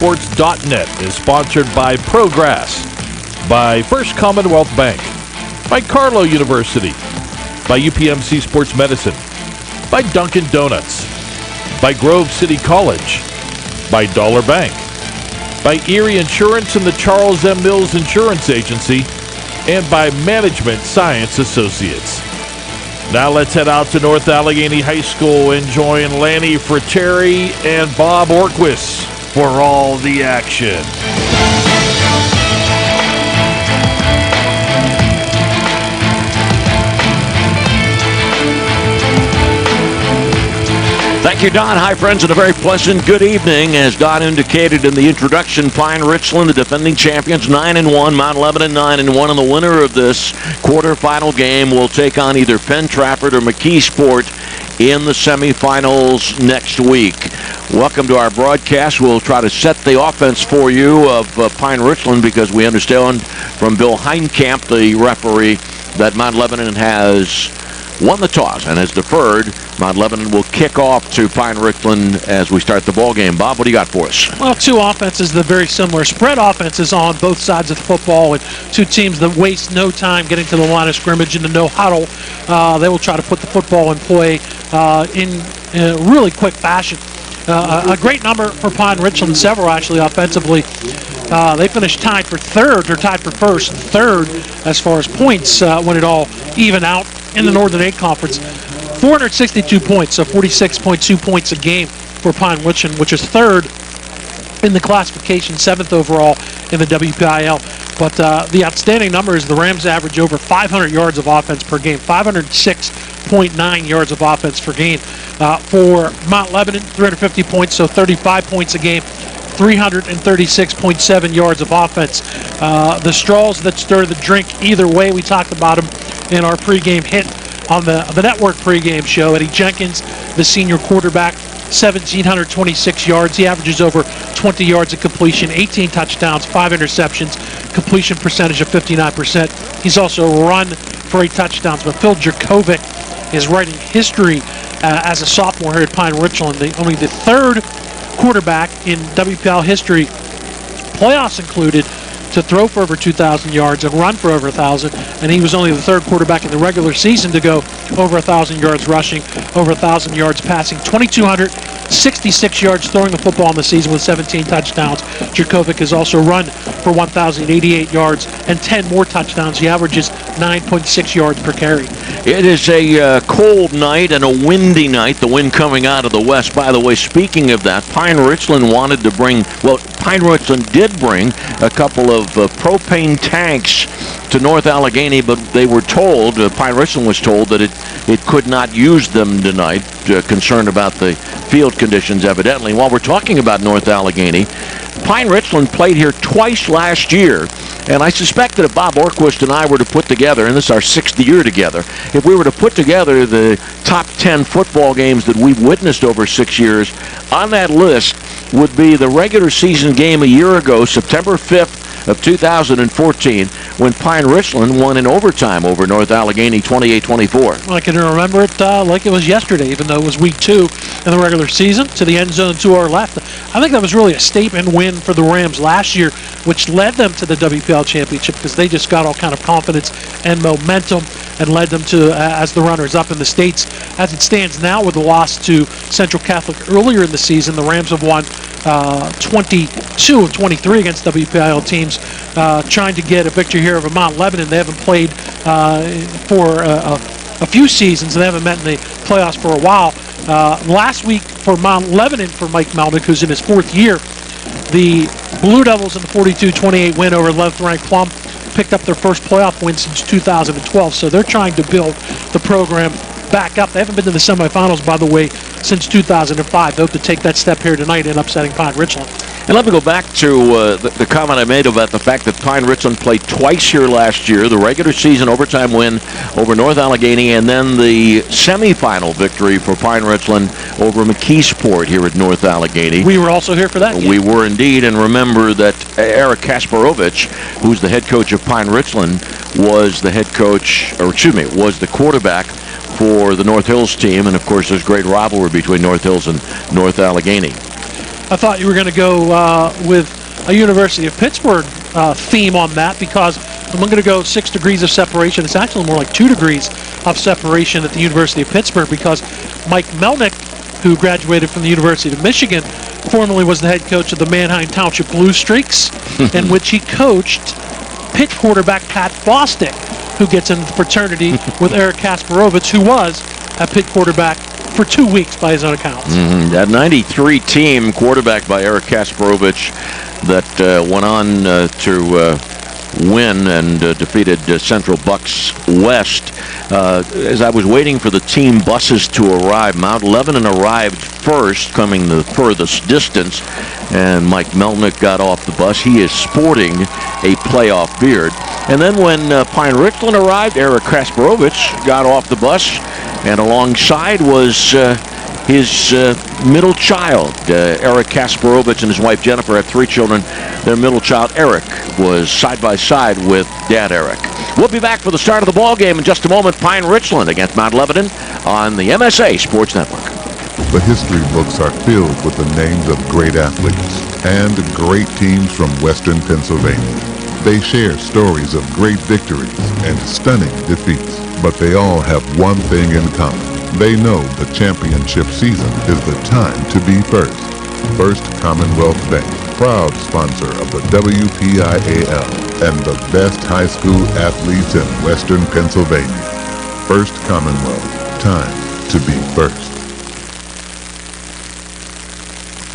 Sports.net is sponsored by Progress, by First Commonwealth Bank, by Carlow University, by UPMC Sports Medicine, by Dunkin' Donuts, by Grove City College, by Dollar Bank, by Erie Insurance and the Charles M. Mills Insurance Agency, and by Management Science Associates. Now let's head out to North Allegheny High School and join Lanny, Frattare, and Bob Orkwis for all the action. Thank you, Don. Hi, friends, and a very pleasant good evening. As Don indicated in the introduction, Pine-Richland, the defending champions, 9-1, Mount Lebanon 9-1, and the winner of this quarterfinal game will take on either Penn Trafford or McKeesport in the semifinals next week. Welcome to our broadcast. We'll try to set the offense for you of Pine-Richland because we understand from Bill Heinkamp, the referee, that Mount Lebanon has won the toss and has deferred. Mount Lebanon will kick off to Pine-Richland as we start the ball game. Bob, what do you got for us? Well, two offenses that are very similar. Spread offenses on both sides of the football, and two teams that waste no time getting to the line of scrimmage in the no huddle. They will try to put the football in play in a really quick fashion. A great number for Pine-Richland, several actually offensively. They finished tied for third, or tied for first and third as far as points when it all even out in the Northern 8 Conference. 462 points, so 46.2 points a game for Pine-Richland, which is third in the classification, 7th overall in the WPIAL. But the outstanding number is the Rams average over 500 yards of offense per game, 506.9 yards of offense per game. For Mount Lebanon, 350 points, so 35 points a game, 336.7 yards of offense. The straws that stir the drink either way, we talked about them in our pregame hit on the network pregame show. Eddie Jenkins, the senior quarterback, 1,726 yards. He averages over 20 yards of completion, 18 touchdowns, 5 interceptions, completion percentage of 59%. He's also run for 8 touchdowns. But Phil Jerkovic is writing history as a sophomore here at Pine-Richland. Only the third quarterback in WPIAL history, playoffs included, to throw for over 2,000 yards and run for over 1,000, and he was only the third quarterback in the regular season to go over 1,000 yards rushing, over 1,000 yards passing, 2,266 yards throwing the football in the season with 17 touchdowns. Jerkovic has also run for 1,088 yards and 10 more touchdowns. He averages 9.6 yards per carry. It is a cold night and a windy night, the wind coming out of the west. By the way, speaking of that, Pine-Richland wanted to bring, well, Pine-Richland did bring a couple of propane tanks to North Allegheny, but they were told, Pine-Richland was told that it could not use them tonight, concerned about the field conditions evidently. While we're talking about North Allegheny, Pine-Richland played here twice last year, and I suspect that if Bob Orkwis and I were to put together, and this is our 6th year together, if we were to put together the top 10 football games that we've witnessed over 6 years, on that list would be the regular season game a year ago, September 5th of 2014, when Pine-Richland won in overtime over North Allegheny 28-24. I can remember it like it was yesterday, even though it was week 2 in the regular season, to the end zone to our left. I think that was really a statement win for the Rams last year, which led them to the WPIAL championship because they just got all kind of confidence and momentum and led them to as the runners up in the states. As it stands now, with the loss to Central Catholic earlier in the season, the Rams have won 22 of 23 against WPIAL teams, trying to get a victory here over Mount Lebanon. They haven't played for a few seasons, and they haven't met in the playoffs for a while. Last week for Mount Lebanon, for Mike Melnick, who's in his 4th year, the Blue Devils in the 42-28 win over 11th-ranked Plum picked up their first playoff win since 2012, so they're trying to build the program back up. They haven't been to the semifinals, by the way, since 2005. They hope to take that step here tonight in upsetting Pine-Richland. And let me go back to the comment I made about the fact that Pine-Richland played twice here last year, the regular season overtime win over North Allegheny, and then the semifinal victory for Pine-Richland over McKeesport here at North Allegheny. We were also here for that game. We were indeed, and remember that Eric Kasparovich, who's the head coach of Pine-Richland, was the head coach, or excuse me, was the quarterback for the North Hills team, and of course there's great rivalry between North Hills and North Allegheny. I thought you were going to go with a University of Pittsburgh theme on that, because I'm going to go 6 degrees of separation. It's actually more like 2 degrees of separation at the University of Pittsburgh, because Mike Melnick, who graduated from the University of Michigan, formerly was the head coach of the Manheim Township Blue Streaks, in which he coached Pitt quarterback Pat Bostic, who gets into the fraternity with Eric Kasparovich, who was a Pitt quarterback for 2 weeks by his own account. That 93 team, quarterbacked by Eric Kasparovich, that went on to win and defeated Central Bucks West. As I was waiting for the team buses to arrive, Mount Lebanon arrived first, coming the furthest distance, and Mike Melnick got off the bus. He is sporting a playoff beard. And then when Pine-Richland arrived, Eric Kasparovich got off the bus, and alongside was his middle child. Eric Kasparovich and his wife Jennifer have 3 children. Their middle child, Eric, was side by side with Dad Eric. We'll be back for the start of the ball game in just a moment. Pine-Richland against Mount Lebanon on the MSA Sports Network. The history books are filled with the names of great athletes and great teams from Western Pennsylvania. They share stories of great victories and stunning defeats, but they all have one thing in common. They know the championship season is the time to be first. First Commonwealth Bank, proud sponsor of the WPIAL and the best high school athletes in Western Pennsylvania. First Commonwealth, time to be first.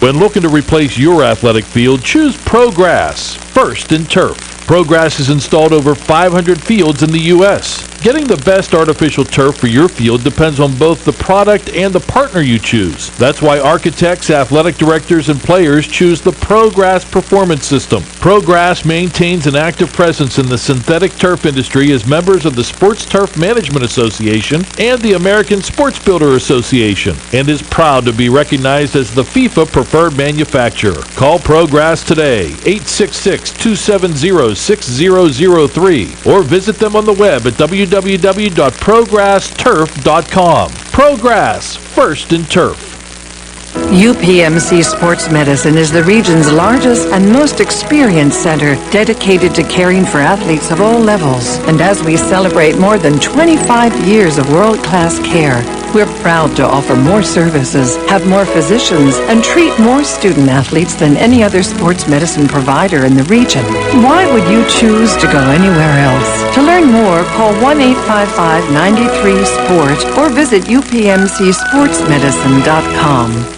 When looking to replace your athletic field, choose ProGrass, first in turf. ProGrass has installed over 500 fields in the U.S. Getting the best artificial turf for your field depends on both the product and the partner you choose. That's why architects, athletic directors, and players choose the ProGrass Performance System. ProGrass maintains an active presence in the synthetic turf industry as members of the Sports Turf Management Association and the American Sports Builder Association, and is proud to be recognized as the FIFA preferred manufacturer. Call ProGrass today, 866-270-6003, or visit them on the web at www.progressturf.com. ProGrass, first in turf. UPMC Sports Medicine is the region's largest and most experienced center dedicated to caring for athletes of all levels. And as we celebrate more than 25 years of world-class care, we're proud to offer more services, have more physicians, and treat more student athletes than any other sports medicine provider in the region. Why would you choose to go anywhere else? To learn more, call 1-855-93-SPORT or visit upmcsportsmedicine.com.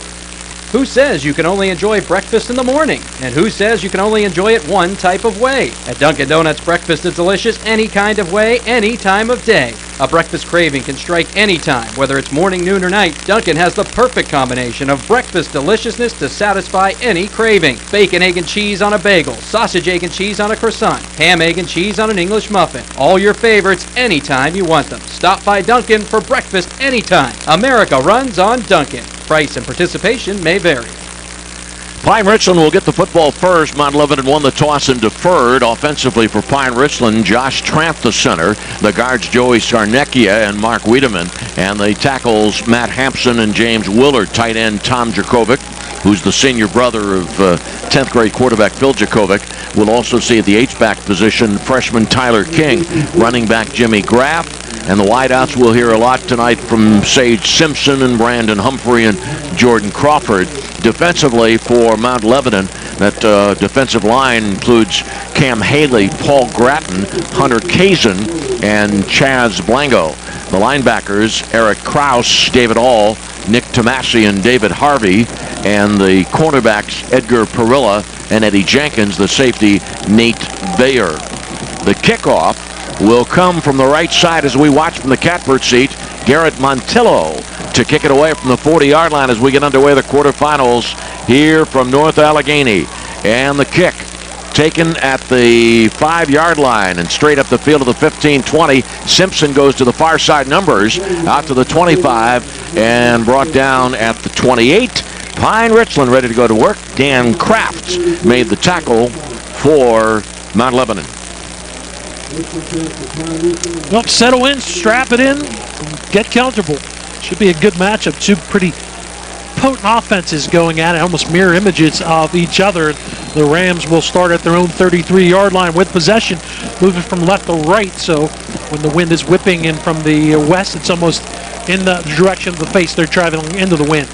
Who says you can only enjoy breakfast in the morning? And who says you can only enjoy it one type of way? At Dunkin' Donuts, breakfast is delicious any kind of way, any time of day. A breakfast craving can strike any time, whether it's morning, noon, or night. Dunkin' has the perfect combination of breakfast deliciousness to satisfy any craving. Bacon, egg, and cheese on a bagel, sausage, egg, and cheese on a croissant, ham, egg, and cheese on an English muffin. All your favorites anytime you want them. Stop by Dunkin' for breakfast anytime. America runs on Dunkin'. Price and participation may vary. Pine-Richland will get the football first. Mount Lebanon won the toss and deferred. Offensively for Pine-Richland, Josh Tramp, the center. The guards, Joey Sarnecchia and Mark Wiedemann. And the tackles, Matt Hampson and James Willard. Tight end, Tom Jakovic, who's the senior brother of 10th grade quarterback Phil Jakovic. We'll also see at the H-back position, freshman Tyler King. Running back, Jimmy Graff. And the wideouts, we'll hear a lot tonight from Sage Simpson and Brandon Humphrey and Jordan Crawford. Defensively for Mount Lebanon, that defensive line includes Cam Haley, Paul Gratton, Hunter Kazin, and Chaz Blango. The linebackers, Eric Kraus, David All, Nick Tomasi, and David Harvey. And the cornerbacks, Edgar Perilla and Eddie Jenkins. The safety, Nate Bayer. The kickoff will come from the right side as we watch from the catbird seat. Garrett Montillo to kick it away from the 40-yard line as we get underway the quarterfinals here from North Allegheny. And the kick taken at the 5-yard line and straight up the field of the 15-20. Simpson goes to the far side numbers out to the 25 and brought down at the 28. Pine-Richland ready to go to work. Dan Kraft made the tackle for Mount Lebanon. Well, settle in, strap it in, get comfortable. Should be a good matchup. Two pretty potent offenses going at it, almost mirror images of each other. The Rams will start at their own 33-yard line with possession, moving from left to right. So when the wind is whipping in from the west, it's almost in the direction of the face. They're traveling into the wind.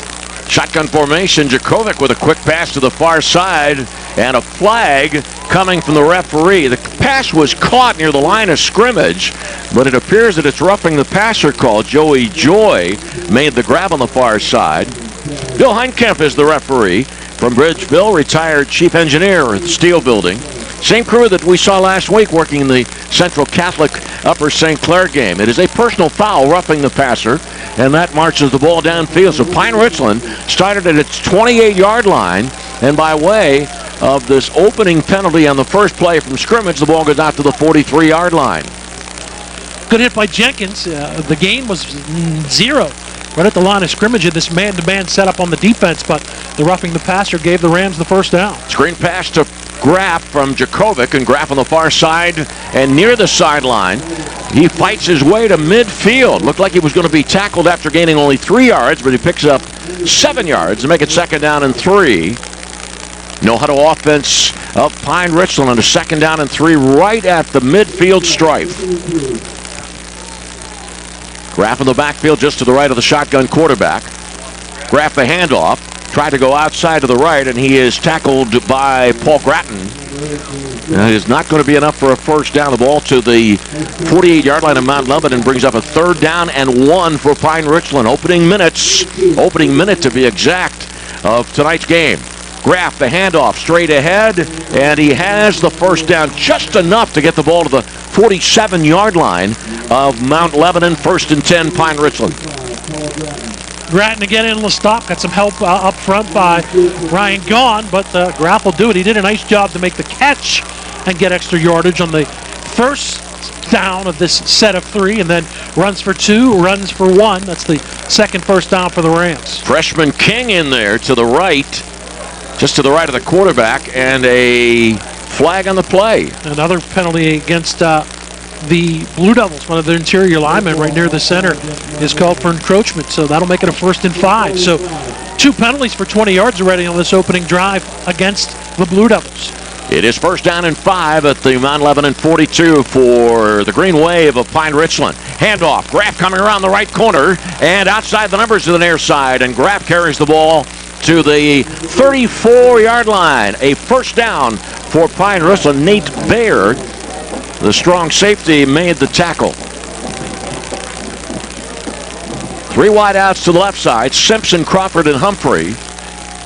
Shotgun formation, Djokovic with a quick pass to the far side, and a flag coming from the referee. The pass was caught near the line of scrimmage, but it appears that it's roughing the passer call. Joey Joy made the grab on the far side. Bill Heinkamp is the referee from Bridgeville, retired chief engineer at the Steel Building. Same crew that we saw last week working in the Central Catholic Upper St. Clair game. It is a personal foul, roughing the passer, and that marches the ball downfield. So Pine-Richland started at its 28-yard line, and by way of this opening penalty on the first play from scrimmage, the ball goes out to the 43-yard line. Good hit by Jenkins. The gain was 0 right at the line of scrimmage in this man-to-man setup on the defense, but the roughing the passer gave the Rams the first down. Screen pass to Graff from Djokovic, and Graff on the far side and near the sideline. He fights his way to midfield. Looked like he was going to be tackled after gaining only 3 yards, but he picks up 7 yards to make it 2nd down and 3. No huddle offense of Pine-Richland on a 2nd down and 3 right at the midfield stripe. Graff in the backfield just to the right of the shotgun quarterback. Graff the handoff. Tried to go outside to the right, and he is tackled by Paul Gratton. It is not going to be enough for a first down. The ball to the 48-yard line of Mount Lebanon brings up a 3rd down and 1 for Pine-Richland. Opening minute to be exact of tonight's game. Graff the handoff straight ahead, and he has the first down, just enough to get the ball to the 47-yard line of Mount Lebanon. 1st and 10, Pine-Richland. Gratton again in the stop. Got some help up front by Ryan Gaughan, but Graff will do it. He did a nice job to make the catch and get extra yardage on the first down of this set of 3, and then runs for 2, runs for 1. That's the second first down for the Rams. Freshman King in there to the right, just to the right of the quarterback, and a flag on the play. Another penalty against the Blue Devils. One of their interior linemen right near the center is called for encroachment, so that'll make it a 1st and 5. So 2 penalties for 20 yards already on this opening drive against the Blue Devils. It is 1st down and 5 at the Mount Lebanon 42 for the Green Wave of Pine-Richland. Handoff. Graff coming around the right corner and outside the numbers to the near side, and Graff carries the ball to the 34-yard line. A first down for Pine-Richland. Nate Baird, the strong safety, made the tackle. 3 wideouts to the left side. Simpson, Crawford, and Humphrey.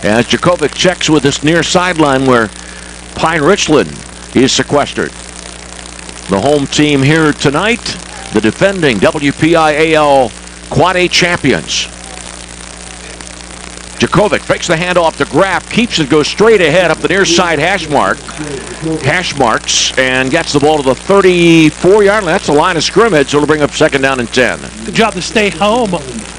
As Djokovic checks with this near sideline where Pine-Richland is sequestered. The home team here tonight, the defending WPIAL Quad A champions. Djokovic fakes the handoff to Graff, keeps it, goes straight ahead up the near side hash marks, and gets the ball to the 34-yard line. That's the line of scrimmage, so it'll bring up 2nd down and 10. Good job to stay home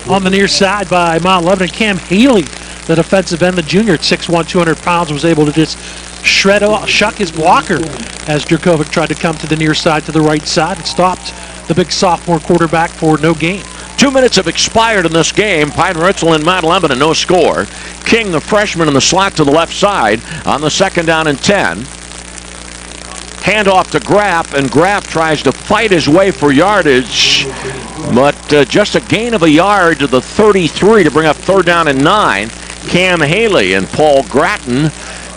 on the near side by Mount Lebanon. Cam Haley, the defensive end, the junior at 6'1", 200 pounds, was able to just shuck his blocker as Djokovic tried to come to the near side to the right side and stopped the big sophomore quarterback for no gain. 2 minutes have expired in this game. Pine-Richland and Mount Lebanon, no score. King, the freshman, in the slot to the left side on the 2nd down and 10. Handoff to Graff, and Graff tries to fight his way for yardage, but just a gain of a yard to the 33 to bring up 3rd down and 9. Cam Haley and Paul Gratton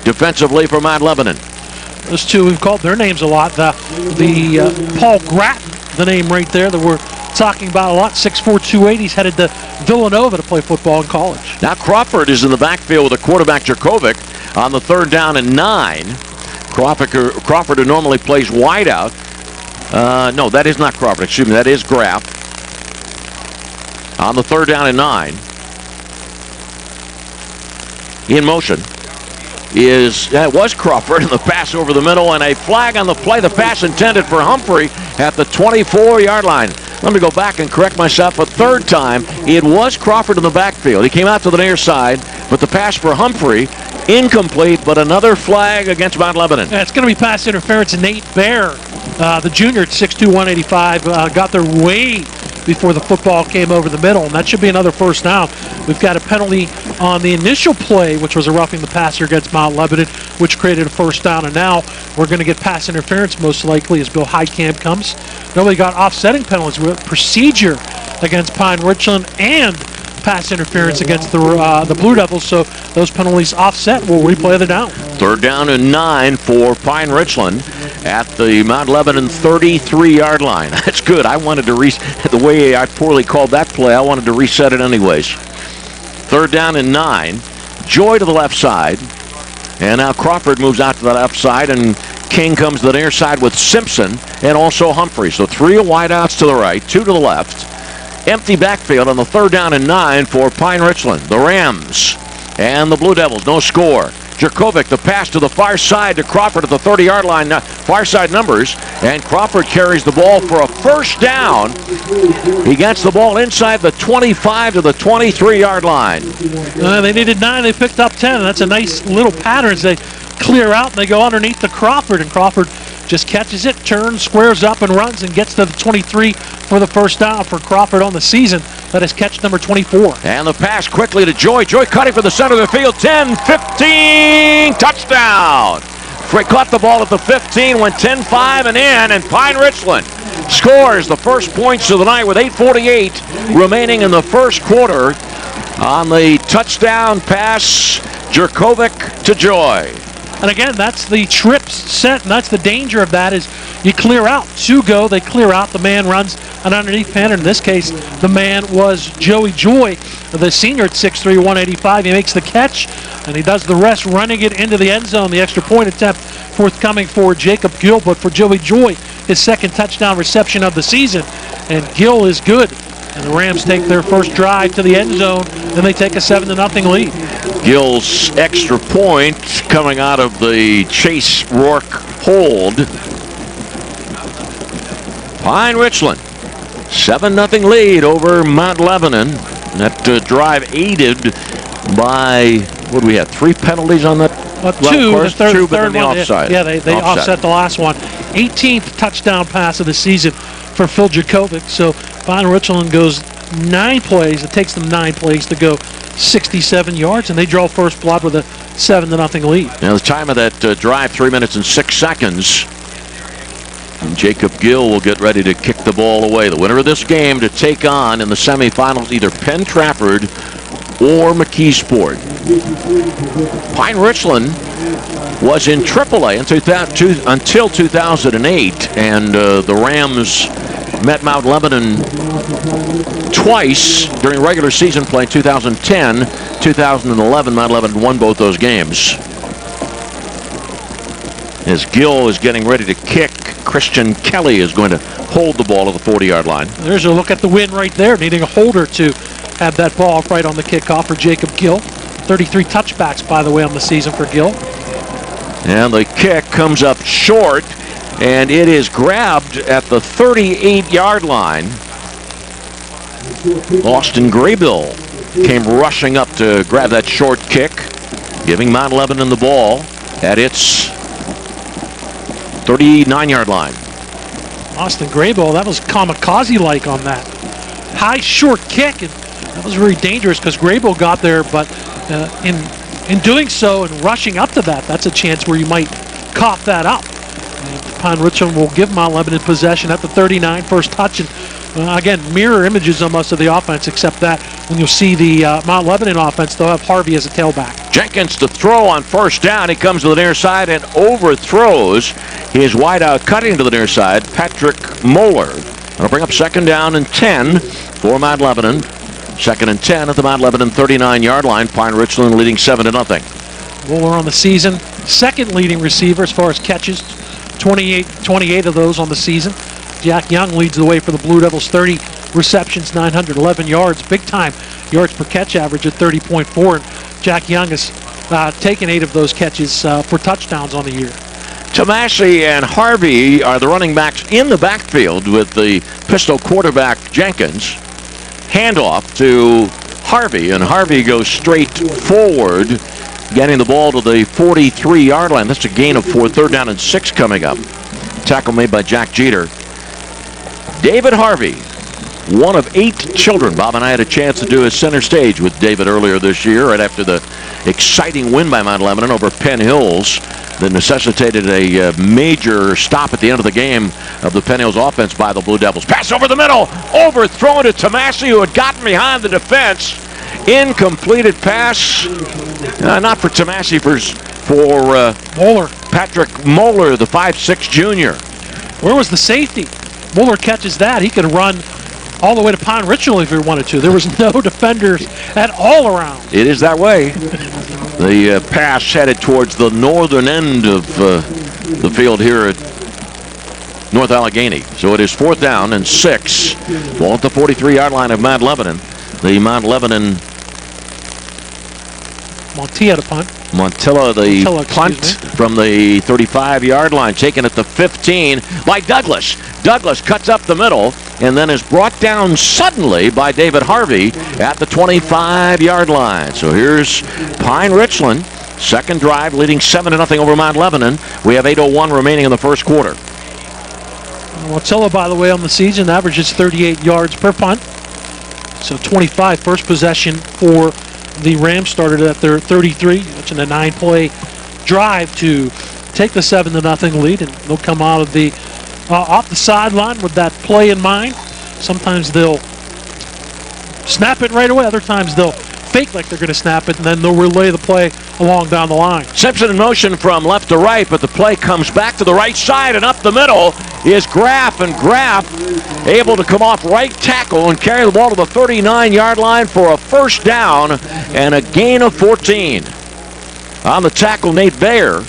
defensively for Mount Lebanon. Those two, we've called their names a lot. The Paul Gratton, the name right there that we're talking about a lot, 6'4", 280. He's headed to Villanova to play football in college. Now Crawford is in the backfield with the quarterback Djokovic on the 3rd down and 9. Crawford, who normally plays wide out. No, that is not Crawford. Excuse me, that is Graff. On the 3rd down and 9. In motion was Crawford, and the pass over the middle, and a flag on the play. The pass intended for Humphrey at the 24-yard line. Let me go back and correct myself a 3rd time. It was Crawford in the backfield. He came out to the near side, but the pass for Humphrey, incomplete, but another flag against Mount Lebanon. Yeah, it's going to be pass interference. Nate Baird, the junior at 6'2", 185, got there way before the football came over the middle, and that should be another first down. We've got a penalty on the initial play, which was a roughing the passer against Mount Lebanon, which created a first down, and now we're going to get pass interference most likely as Bill Heidkamp comes. Nobody got offsetting penalties. Procedure against Pine-Richland and pass interference against the Blue Devils, so those penalties offset. We'll replay the down. 3rd down and 9 for Pine-Richland at the Mount Lebanon 33-yard line. That's good. I wanted to the way I poorly called that play, I wanted to reset it anyways. 3rd down and 9. Joy to the left side. And now Crawford moves out to the left side, and King comes to the near side with Simpson and also Humphrey. So 3 wideouts to the right, 2 to the left. Empty backfield on the 3rd down and 9 for Pine-Richland. The Rams and the Blue Devils, no score. Jerkovic, the pass to the far side to Crawford at the 30-yard line, far side numbers, and Crawford carries the ball for a first down. He gets the ball inside the 25 to the 23-yard line. They needed 9, they picked up 10. That's a nice little pattern as they clear out and they go underneath the Crawford, and Crawford just catches it, turns, squares up, and runs and gets to the 23 for the first down for Crawford on the season. That is catch number 24. And the pass quickly to Joy. Joy cutting for the center of the field. 10, 15, touchdown. Caught the ball at the 15, went 10-5 and in, and Pine-Richland scores the first points of the night with 8:48 remaining in the first quarter on the touchdown pass, Jerkovic to Joy. And again, that's the trips set, and that's the danger of that is you clear out. 2 go, they clear out, the man runs an underneath man. In this case, the man was Joey Joy, the senior at 6'3", 185. He makes the catch, and he does the rest, running it into the end zone. The extra point attempt forthcoming for Jacob Gill, but for Joey Joy, his second touchdown reception of the season. And Gill is good. And the Rams take their first drive to the end zone, and they take a 7-0 lead. Gill's extra point coming out of the Chase Rourke hold. Pine-Richland, 7-0 lead over Mount Lebanon. That drive aided by, what do we have, 3 penalties on that? Two, course, the two, but third then the one. offside. Yeah, they offset the last one. 18th touchdown pass of the season for Phil Jerkovic. So Pine-Richland goes 9 plays. It takes them 9 plays to go 67 yards, and they draw first blood with a 7-0 lead. Now the time of that drive, 3 minutes and 6 seconds. And Jacob Gill will get ready to kick the ball away. The winner of this game to take on in the semifinals either Penn Trafford or McKeesport. Pine-Richland was in AAA until 2008, and the Rams met Mount Lebanon twice during regular season play. 2010, 2011, Mount Lebanon won both those games. As Gill is getting ready to kick, Christian Kelly is going to hold the ball at the 40-yard line. There's a look at the win right there, needing a holder to have that ball right on the kickoff for Jacob Gill. 33 touchbacks, by the way, on the season for Gill. And the kick comes up short, and it is grabbed at the 38-yard line. Austin Graybill came rushing up to grab that short kick, giving Mount Lebanon the ball at its 39-yard line. Austin Graybill, that was kamikaze-like on that. High, short kick, and that was very dangerous because Graybill got there, but in doing so and rushing up to that, that's a chance where you might cough that up. Pine-Richland will give Mount Lebanon possession at the 39, first touch, and again, mirror images almost of the offense, except that when you'll see the Mount Lebanon offense, they'll have Harvey as a tailback. Jenkins to throw on first down. He comes to the near side and overthrows his wideout, cutting to the near side, Patrick Moeller. That'll bring up 2nd down and 10 for Mount Lebanon. 2nd and 10 at the Mount Lebanon 39-yard line. Pine-Richland leading 7-0. Moeller on the season, 2nd leading receiver as far as catches, 28 of those on the season. Jack Young leads the way for the Blue Devils, 30 receptions, 911 yards, big time yards per catch average at 30.4. And Jack Young has taken 8 of those catches for touchdowns on the year. Tomasi and Harvey are the running backs in the backfield with the pistol quarterback Jenkins. Handoff to Harvey, and Harvey goes straight forward, getting the ball to the 43-yard line. That's a gain of 4, 3rd down and 6 coming up. Tackle made by Jack Jeter. David Harvey one of 8 children. Bob and I had a chance to do a center stage with David earlier this year, right after the exciting win by Mount Lebanon over Penn Hills that necessitated a major stop at the end of the game of the Penn Hills offense by the Blue Devils. Pass over the middle, overthrown to Tomasi, who had gotten behind the defense. Incompleted pass, not for Tomasi, for Moeller. Patrick Moeller, the 5'6" junior. Where was the safety? Moeller catches that. He could run all the way to Pine-Richland if he wanted to. There was no defenders at all around. It is that way. The pass headed towards the northern end of the field here at North Allegheny. So it is 4th down and 6. Ball at the 43-yard line of Mount Lebanon. The Mount Lebanon Montilla to punt. Montilla, the punt from the 35-yard line, taken at the 15 by Douglas. Douglas cuts up the middle and then is brought down suddenly by David Harvey at the 25-yard line. So here's Pine-Richland, second drive, leading 7-0 over Mount Lebanon. We have 8:01 remaining in the first quarter. Montilla, by the way, on the season averages 38 yards per punt. So 25 first possession for the Rams, started at their 33. Mentioned a 9-play drive to take the 7-0 lead, and they'll come out of the off the sideline with that play in mind. Sometimes they'll snap it right away. Other times they'll fake like they're going to snap it, and then they'll relay the play along down the line. Simpson in motion from left to right, but the play comes back to the right side, and up the middle is Graff, and Graff able to come off right tackle and carry the ball to the 39-yard line for a first down and a gain of 14. On the tackle, Nate Bayer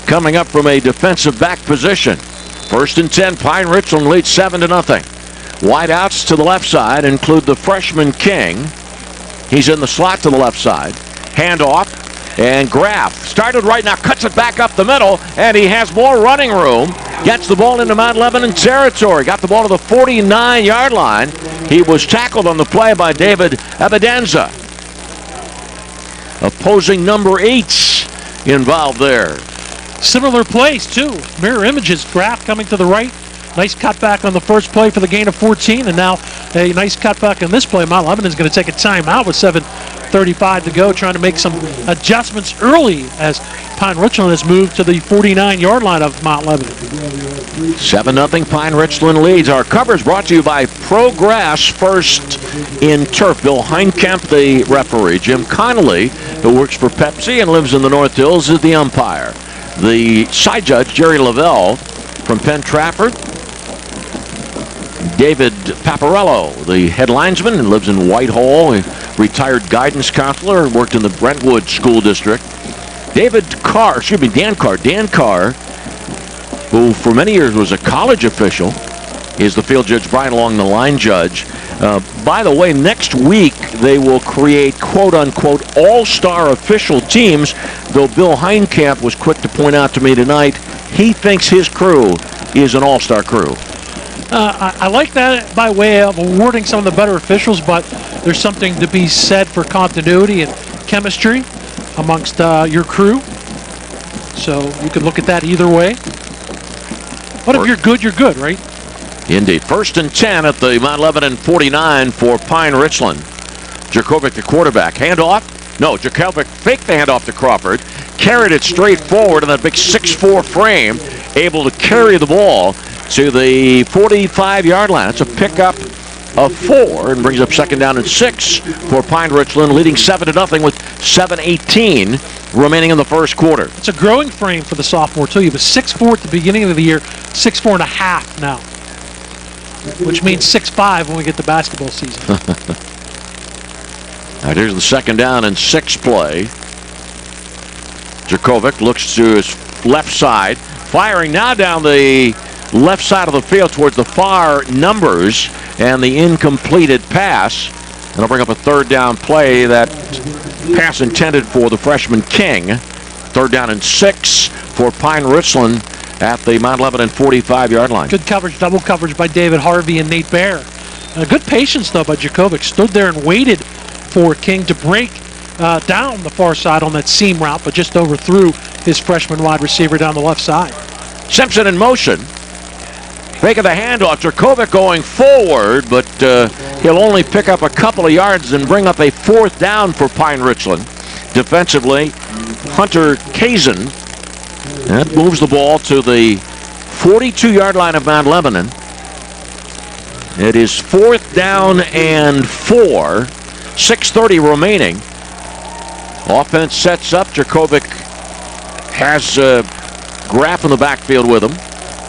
coming up from a defensive back position. 1st and 10, Pine-Richland leads 7-0. Wideouts to the left side include the freshman King. He's in the slot to the left side. Handoff, and Graff started right now, cuts it back up the middle, and he has more running room. Gets the ball into Mount Lebanon territory. Got the ball to the 49-yard line. He was tackled on the play by David Abedanza. Opposing number 8s involved there. Similar plays, too. Mirror images. Graff coming to the right. Nice cutback on the first play for the gain of 14, and now a nice cutback on this play. Mount Lebanon is going to take a timeout with 7:35 to go, trying to make some adjustments early as Pine-Richland has moved to the 49-yard line of Mount Lebanon. 7-0 Pine-Richland leads. Our coverage brought to you by Progress First in Turf. Bill Heinkamp, the referee. Jim Connolly, who works for Pepsi and lives in the North Hills, is the umpire. The side judge, Jerry Lavelle, from Penn Trafford. David Paparello, the head linesman, and lives in Whitehall, a retired guidance counselor, worked in the Brentwood School District. Dan Carr, who for many years was a college official, is the field judge. Brian Long, the line judge. By the way, next week they will create quote-unquote all-star official teams, though Bill Heinkamp was quick to point out to me tonight he thinks his crew is an all-star crew. I like that by way of awarding some of the better officials, but there's something to be said for continuity and chemistry amongst your crew. So you could look at that either way. But if you're good, you're good, right? Indeed. 1st and 10 at the Mount Lebanon 49 for Pine-Richland. Jakovic, the quarterback. Handoff. No, Jakovic faked the handoff to Crawford. Carried it straight forward in that big 6'4" frame. Able to carry the ball to the 45-yard line. That's a pickup of 4 and brings up 2nd down and 6 for Pine-Richland, leading 7-0 with 7:18 remaining in the first quarter. It's a growing frame for the sophomore, too. He was 6'4" at the beginning of the year, 6'4" and a half now, which means 6'5" when we get to basketball season. All right, here's the 2nd down and 6 play. Jakovic looks to his left side, firing now down the left side of the field towards the far numbers, and the incompleted pass. And I'll bring up a 3rd down play. That pass intended for the freshman King. 3rd down and 6 for Pine-Richland at the Mount Lebanon 45-yard line. Good coverage, double coverage by David Harvey and Nate Baer. Good patience, though, by Jakovic. Stood there and waited for King to break down the far side on that seam route, but just overthrew his freshman wide receiver down the left side. Simpson in motion. making the handoff. Jurkovic going forward, but he'll only pick up a couple of yards and bring up a 4th down for Pine-Richland. Defensively, Hunter Kazin. That moves the ball to the 42-yard line of Mount Lebanon. It is 4th down and 4. 6:30 remaining. Offense sets up. Jurkovic has Graff in the backfield with him.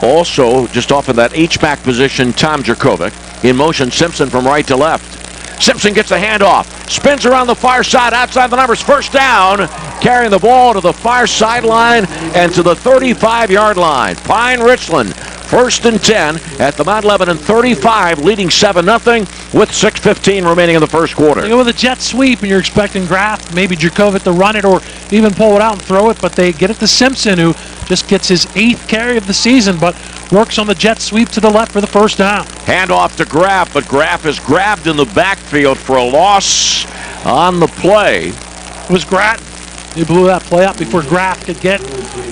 Also, just off of that H-back position, Tom Jurkovic. In motion, Simpson from right to left. Simpson gets the handoff. Spins around the far side, outside the numbers. 1st down. Carrying the ball to the far sideline and to the 35-yard line. Pine-Richland, 1st and 10 at the Mount Lebanon 35, leading 7-0 with 6:15 remaining in the first quarter. They go with a jet sweep, and you're expecting Graff, maybe Jurkovic to run it or even pull it out and throw it, but they get it to Simpson, who just gets his 8th carry of the season, but works on the jet sweep to the left for the 1st down. Handoff to Graff, but Graff is grabbed in the backfield for a loss on the play. It was Grattan. He blew that play up before Graff could get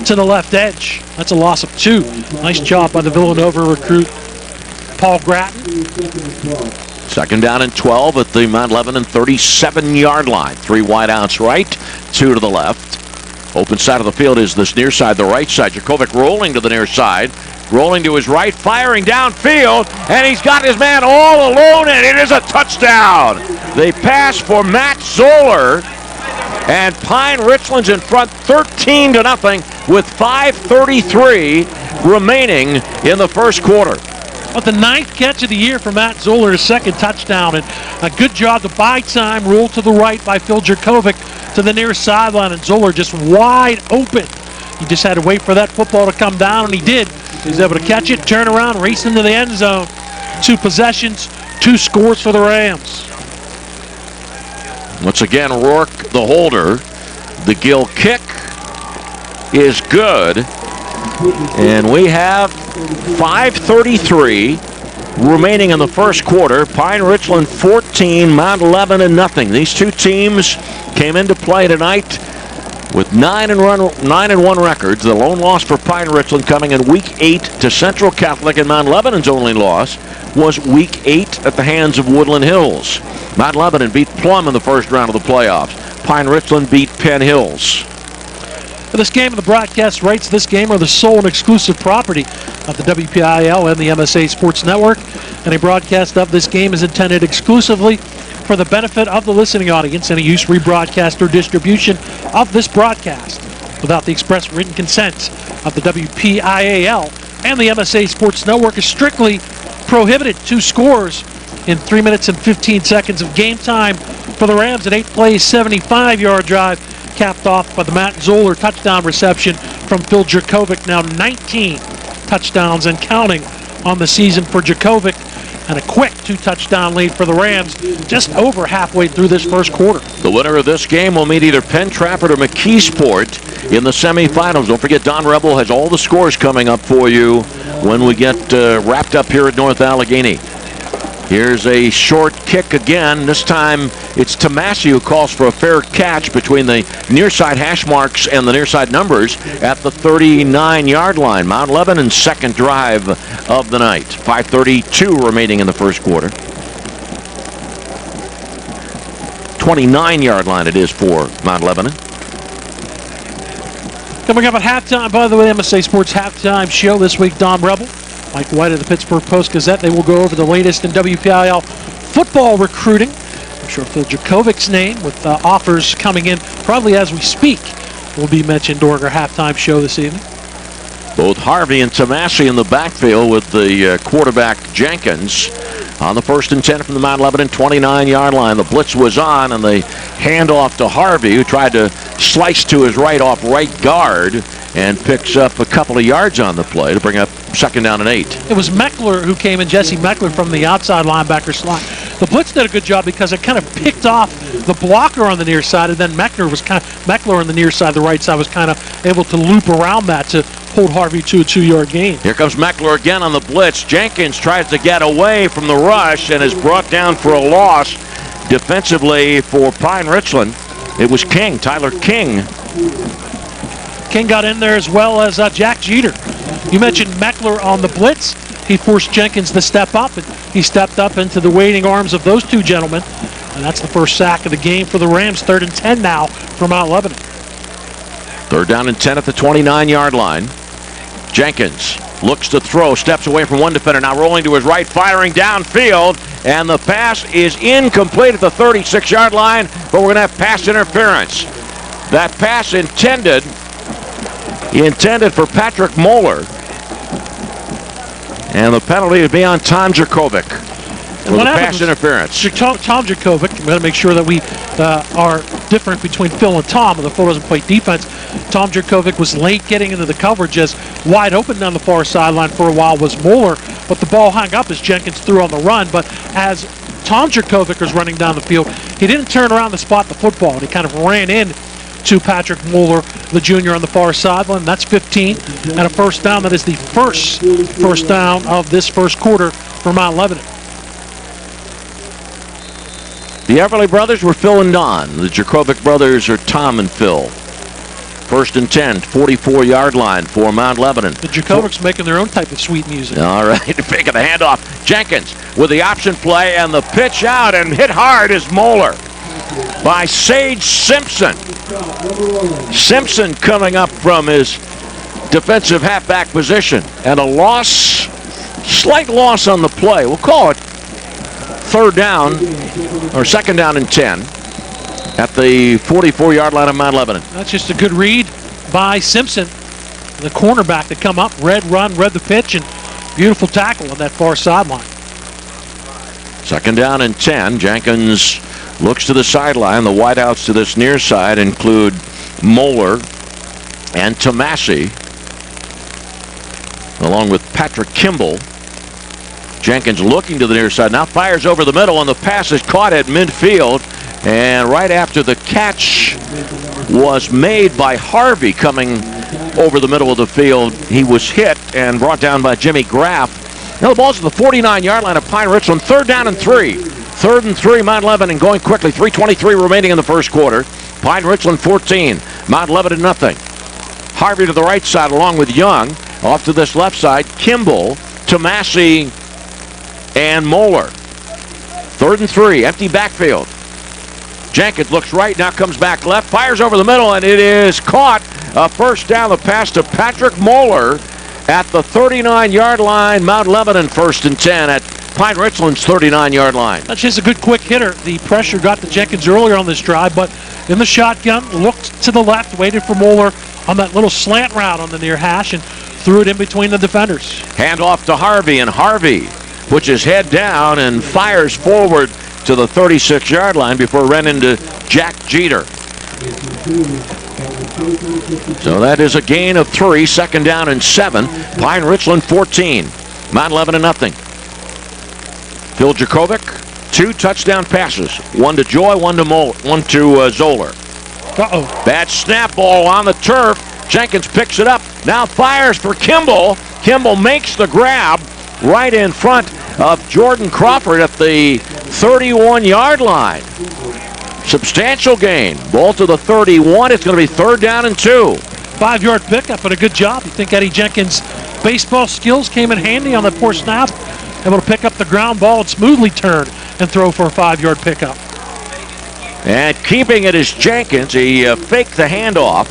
to the left edge. That's a loss of 2. Nice job by the Villanova recruit, Paul Grattan. 2nd down and 12 at the Mount Lebanon 37-yard line. 3 wide outs right, 2 to the left. Open side of the field is this near side, the right side. Jurkovic rolling to the near side. Rolling to his right, firing downfield, and he's got his man all alone, and it is a touchdown. They pass for Matt Zoller, and Pine-Richland's in front 13-0 with 5:33 remaining in the first quarter. But the 9th catch of the year for Matt Zoller, his 2nd touchdown, and a good job to buy time. Roll to the right by Phil Jurkovic to the near sideline, and Zoller just wide open. He just had to wait for that football to come down, and he did. He was able to catch it, turn around, race into the end zone. 2 possessions, 2 scores for the Rams. Once again, Rourke, the holder. The Gill kick is good. And we have 5:33 remaining in the first quarter. Pine-Richland 14, Mount Lebanon nothing. These 2 teams came into play tonight with 9-1 records. The lone loss for Pine-Richland coming in Week 8 to Central Catholic, and Mount Lebanon's only loss was Week 8 at the hands of Woodland Hills. Mount Lebanon beat Plum in the first round of the playoffs. Pine-Richland beat Penn Hills. For this game, the broadcast rights to this game are the sole and exclusive property of the WPIAL and the MSA Sports Network, and a broadcast of this game is intended exclusively for the benefit of the listening audience. Any use, rebroadcast, or distribution of this broadcast without the express written consent of the WPIAL and the MSA Sports Network is strictly prohibited. 2 scores in 3 minutes and 15 seconds of game time for the Rams. An 8-play, 75-yard drive capped off by the Matt Zoller touchdown reception from Phil Jurkovic. Now 19 touchdowns and counting on the season for Jurkovic, and a quick 2-touchdown lead for the Rams just over halfway through this first quarter. The winner of this game will meet either Penn Trafford or McKeesport in the semifinals. Don't forget, Don Rebel has all the scores coming up for you when we get wrapped up here at North Allegheny. Here's a short kick again. This time it's Tomasi who calls for a fair catch between the near side hash marks and the near side numbers at the 39-yard line. Mount Lebanon's 2nd drive of the night. 5:32 remaining in the first quarter. 29-yard line it is for Mount Lebanon. Coming up at halftime, by the way, MSA Sports halftime show this week, Don Rebel, Mike White of the Pittsburgh Post-Gazette. They will go over the latest in WPIAL football recruiting. I'm sure Phil Jurkovic's name, with offers coming in probably as we speak, will be mentioned during our halftime show this evening. Both Harvey and Tomasi in the backfield with the quarterback Jenkins on the 1st and 10 from the Mount Lebanon 29-yard line. The blitz was on, and the handoff to Harvey, who tried to slice to his right off right guard, and picks up a couple of yards on the play to bring up 2nd down and 8. It was Meckler who came in, Jesse Meckler from the outside linebacker slot. The blitz did a good job because it kind of picked off the blocker on the near side, and then Meckler on the near side, the right side, was kind of able to loop around that to hold Harvey to a 2-yard gain. Here comes Meckler again on the blitz. Jenkins tries to get away from the rush and is brought down for a loss defensively for Pine-Richland. It was King, Tyler King. King got in there as well as Jack Jeter. You mentioned Meckler on the blitz. he forced Jenkins to step up, and he stepped up into the waiting arms of those two gentlemen. And that's the first sack of the game for the Rams. 3rd and 10 now for Mount Lebanon. 3rd down and 10 at the 29-yard line. Jenkins looks to throw, steps away from one defender, now rolling to his right, firing downfield, and the pass is incomplete at the 36-yard line, but we're going to have pass interference. That pass intended for Patrick Moeller, and the penalty would be on Tom Jerkovic for the pass interference. Tom Jerkovic, we got to make sure that we are different between Phil and Tom, and the Phil doesn't play defense. Tom Jerkovic was late getting into the coverage, as wide open down the far sideline for a while was Moeller, but the ball hung up as Jenkins threw on the run. But as Tom Jerkovic was running down the field, he didn't turn around to spot the football, and he kind of ran in to Patrick Moeller, the junior, on the far sideline. That's 15 and a first down. That is the first down of this first quarter for Mount Lebanon. The Everly brothers were Phil and Don. The Jerkovic brothers are Tom and Phil. 1st and 10, 44-yard line for Mount Lebanon. The Jerkovics making their own type of sweet music. All right, picking the handoff. Jenkins with the option play, and the pitch out, and hit hard is Moeller by Sage Simpson. Simpson coming up from his defensive halfback position, and a loss, slight loss on the play. We'll call it 3rd down, or 2nd down and 10 at the 44-yard line of Mount Lebanon. That's just a good read by Simpson, the cornerback, to come up, read the pitch, and beautiful tackle on that far sideline. 2nd down and 10. Jenkins looks to the sideline. The wideouts to this near side include Moeller and Tomasi, along with Patrick Kimball. Jenkins looking to the near side, now fires over the middle, and the pass is caught at midfield. And right after the catch was made by Harvey coming over the middle of the field, he was hit and brought down by Jimmy Graff. Now the ball's at the 49-yard line of Pine-Richland. 3rd down and 3. 3rd and 3, Mount Lebanon going quickly. 3:23 remaining in the first quarter. Pine-Richland 14, Mount Lebanon nothing. Harvey to the right side along with Young. Off to this left side, Kimball, Tomasi, and Moeller. 3rd and 3, empty backfield. Jenkins looks right, now comes back left, fires over the middle, and it is caught. A first down, the pass to Patrick Moeller at the 39-yard line. Mount Lebanon 1st and 10 at Pine-Richland's 39-yard line. That's just a good quick hitter. The pressure got to Jenkins earlier on this drive, but in the shotgun, looked to the left, waited for Moeller on that little slant route on the near hash, and threw it in between the defenders. Hand off to Harvey, and Harvey puts his head down and fires forward to the 36-yard line before running into Jack Jeter. So that is a gain of 3, 2nd down and 7. Pine-Richland 14, Mount Lebanon nothing. Phil Jerkovic, 2 touchdown passes. 1 to Joy, 1 to Zoller. Bad snap ball on the turf. Jenkins picks it up, now fires for Kimball. Kimball makes the grab right in front of Jordan Crawford at the 31-yard line. Substantial gain. Ball to the 31. It's going to be 3rd down and 2. 5-yard pickup, and a good job. You think Eddie Jenkins' baseball skills came in handy on that poor snap? Able to pick up the ground ball and smoothly turn and throw for a 5-yard pickup. And keeping it is Jenkins. He faked the handoff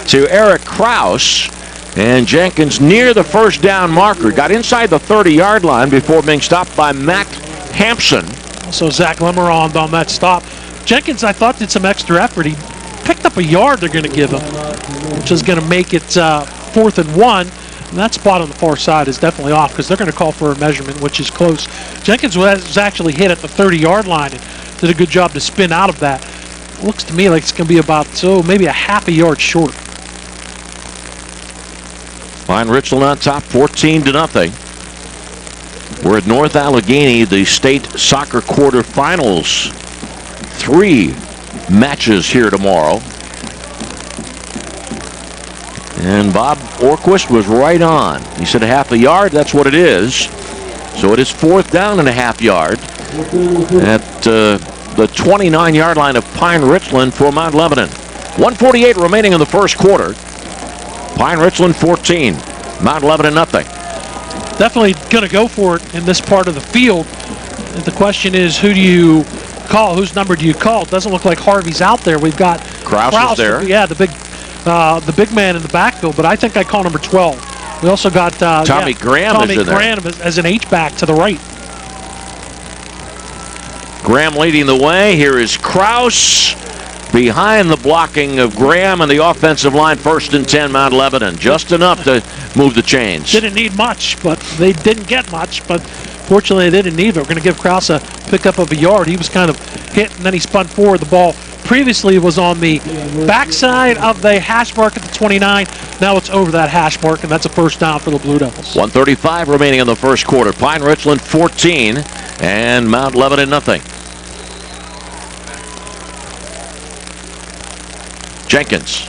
to Eric Kraus. And Jenkins near the first down marker. Got inside the 30-yard line before being stopped by Matt Hampson. So Zach Lemerond on that stop. Jenkins, I thought, did some extra effort. He picked up a yard they're going to give him, which is going to make it 4th and 1. And that spot on the far side is definitely off because they're going to call for a measurement, which is close. Jenkins was actually hit at the 30-yard line and did a good job to spin out of that. It looks to me like it's going to be about, maybe a half a yard short. Pine-Richland on top, 14-0. We're at North Allegheny, the state soccer quarterfinals. 3 matches here tomorrow. And Bob Orkwis was right on. He said a half a yard, that's what it is. So it is 4th down and a half yard at the 29-yard line of Pine-Richland for Mount Lebanon. 1:48 remaining in the first quarter. Pine-Richland 14, Mount Lebanon nothing. definitely going to go for it in this part of the field. And the question is, who do you call? Whose number do you call? It doesn't look like Harvey's out there. We've got Kraus is there. Yeah, the big man in the backfield, but I think I call number 12. We also got Tommy Graham is in there. Graham as an H-back to the right. Graham leading the way. Here is Kraus behind the blocking of Graham and the offensive line. 1st and 10, Mount Lebanon. Just enough to move the chains. Didn't need much, but they didn't get much. But fortunately, they didn't need it. We're going to give Kraus a pickup of a yard. He was kind of hit, and then he spun forward. The ball previously was on the backside of the hash mark at the 29. Now it's over that hash mark, and that's a first down for the Blue Devils. 1:35 remaining in the first quarter. Pine-Richland 14 and Mount Lebanon nothing. Jenkins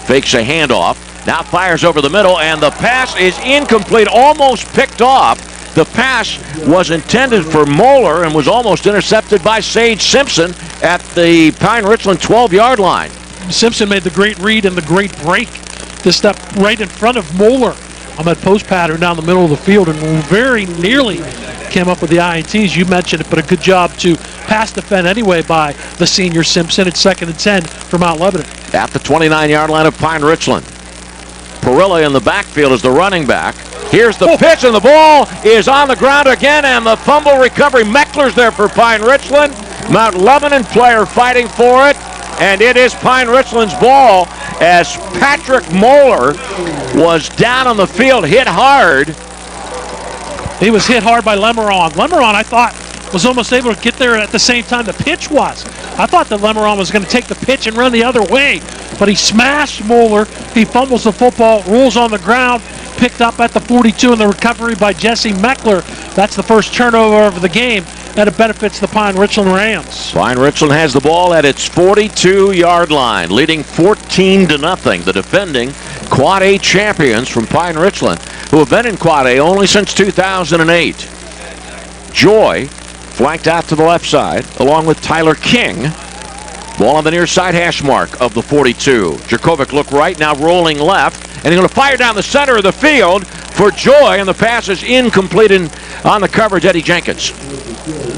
fakes a handoff. Now fires over the middle, and the pass is incomplete, almost picked off. The pass was intended for Moeller and was almost intercepted by Sage Simpson at the Pine-Richland 12-yard line. Simpson made the great read and the great break to step right in front of Moeller on that post pattern down the middle of the field, and very nearly came up with the INTs. You mentioned it, but a good job to pass defend anyway by the senior Simpson. It's 2nd and 10 for Mount Lebanon. At the 29-yard line of Pine-Richland. Perilla in the backfield is the running back. Here's the pitch, and the ball is on the ground again, and the fumble recovery. Meckler's there for Pine-Richland. Mount Lebanon player fighting for it, and it is Pine-Richland's ball as Patrick Moeller was down on the field, hit hard. He was hit hard by Lemeron. Lemeron, I thought, was almost able to get there at the same time the pitch was. I thought that Lemeron was going to take the pitch and run the other way, but he smashed Moeller. He fumbles the football, rolls on the ground, picked up at the 42 in the recovery by Jesse Meckler. That's the first turnover of the game, and it benefits the Pine-Richland Rams. Pine-Richland has the ball at its 42-yard line, leading 14-0. The defending Quad A champions from Pine-Richland, who have been in Quad A only since 2008. Joy flanked out to the left side, along with Tyler King. Ball on the near side hash mark of the 42. Jerkovic look right, now rolling left, and he's going to fire down the center of the field for Joy, and the pass is incomplete on the coverage. Eddie Jenkins.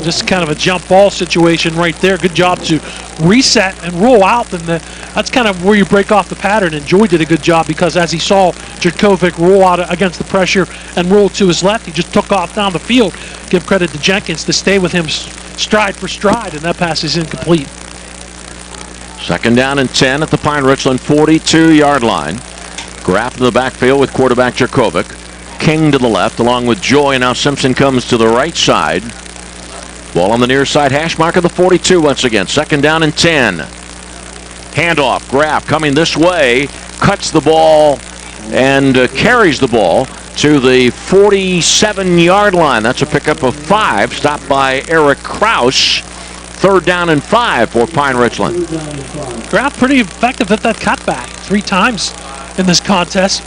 Just kind of a jump ball situation right there. Good job to reset and roll out, and that's kind of where you break off the pattern, and Joy did a good job because as he saw Jerkovic roll out against the pressure and roll to his left, he just took off down the field. Give credit to Jenkins to stay with him stride for stride, and that pass is incomplete. 2nd down and 10 at the Pine-Richland 42-yard line. Graff in the backfield with quarterback Jerkovic. King to the left along with Joy, and now Simpson comes to the right side. Ball on the near side hash mark of the 42 once again. 2nd down and 10. Handoff. Graff coming this way. Cuts the ball and carries the ball to the 47-yard line. That's a pickup of 5. Stopped by Eric Kraus. 3rd down and 5 for Pine-Richland. Graff pretty effective at that cutback 3 times in this contest.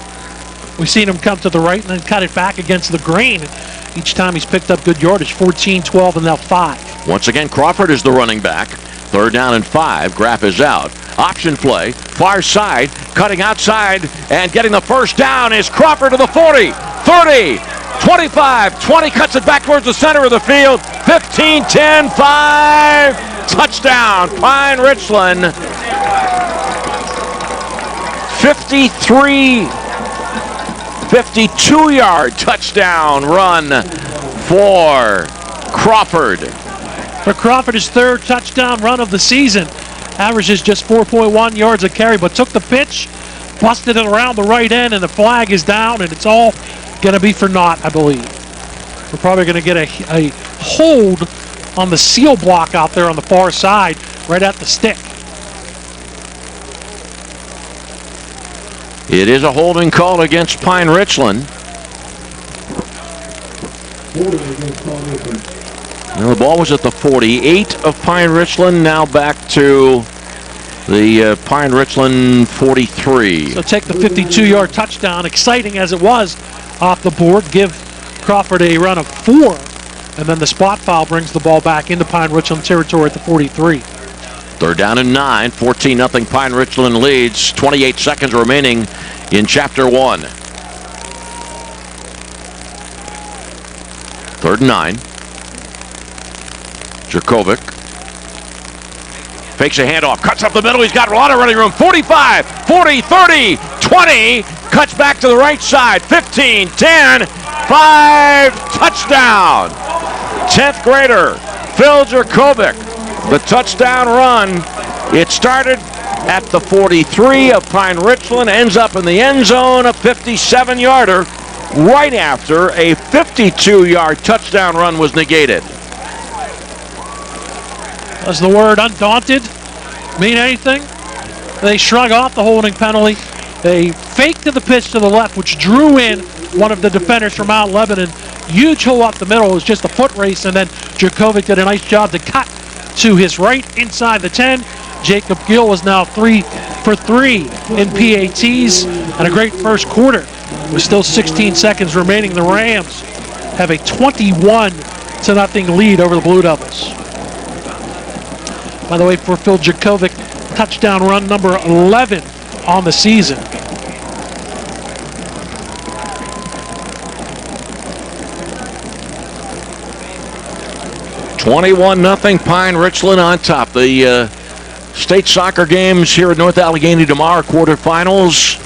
We've seen him come to the right and then cut it back against the grain. Each time he's picked up good yardage, 14, 12, and now 5. Once again, Crawford is the running back. 3rd down and 5. Graff is out. Option play, far side, cutting outside, and getting the first down is Crawford to the 40, 30, 25, 20, cuts it back towards the center of the field. 15, 10, 5. Touchdown, Pine-Richland. 52-yard touchdown run for Crawford. For Crawford, his 3rd touchdown run of the season. Averages just 4.1 yards a carry, but took the pitch, busted it around the right end, and the flag is down, and it's all going to be for naught, I believe. We're probably going to get a hold on the seal block out there on the far side, right at the stick. It is a holding call against Pine-Richland. Now the ball was at the 48 of Pine-Richland. Now back to the Pine-Richland 43. So take the 52-yard touchdown, exciting as it was, off the board. Give Crawford a run of 4, and then the spot foul brings the ball back into Pine-Richland territory at the 43. 3rd down and 9, 14-0 Pine-Richland leads. 28 seconds remaining in Chapter 1. 3rd and 9. Jerkovic fakes a handoff, cuts up the middle. He's got a lot of running room. 45, 40, 30, 20. Cuts back to the right side. 15, 10, 5. Touchdown. 10th grader Phil Jerkovic. The touchdown run. It started at the 43 of Pine-Richland, ends up in the end zone, a 57-yarder, right after a 52-yard touchdown run was negated. Does the word undaunted mean anything? They shrug off the holding penalty. They faked to the pitch to the left, which drew in one of the defenders from Mount Lebanon. Huge hole up the middle. It was just a foot race, and then Jerkovic did a nice job to cut to his right inside the 10. Jacob Gill is now 3 for 3 in PATs, and a great first quarter. With still 16 seconds remaining, the Rams have a 21-0 lead over the Blue Devils. By the way, for Phil Jerkovic, touchdown run number 11 on the season. (21-0) Pine-Richland on top. The state soccer games here at North Allegheny tomorrow, quarterfinals.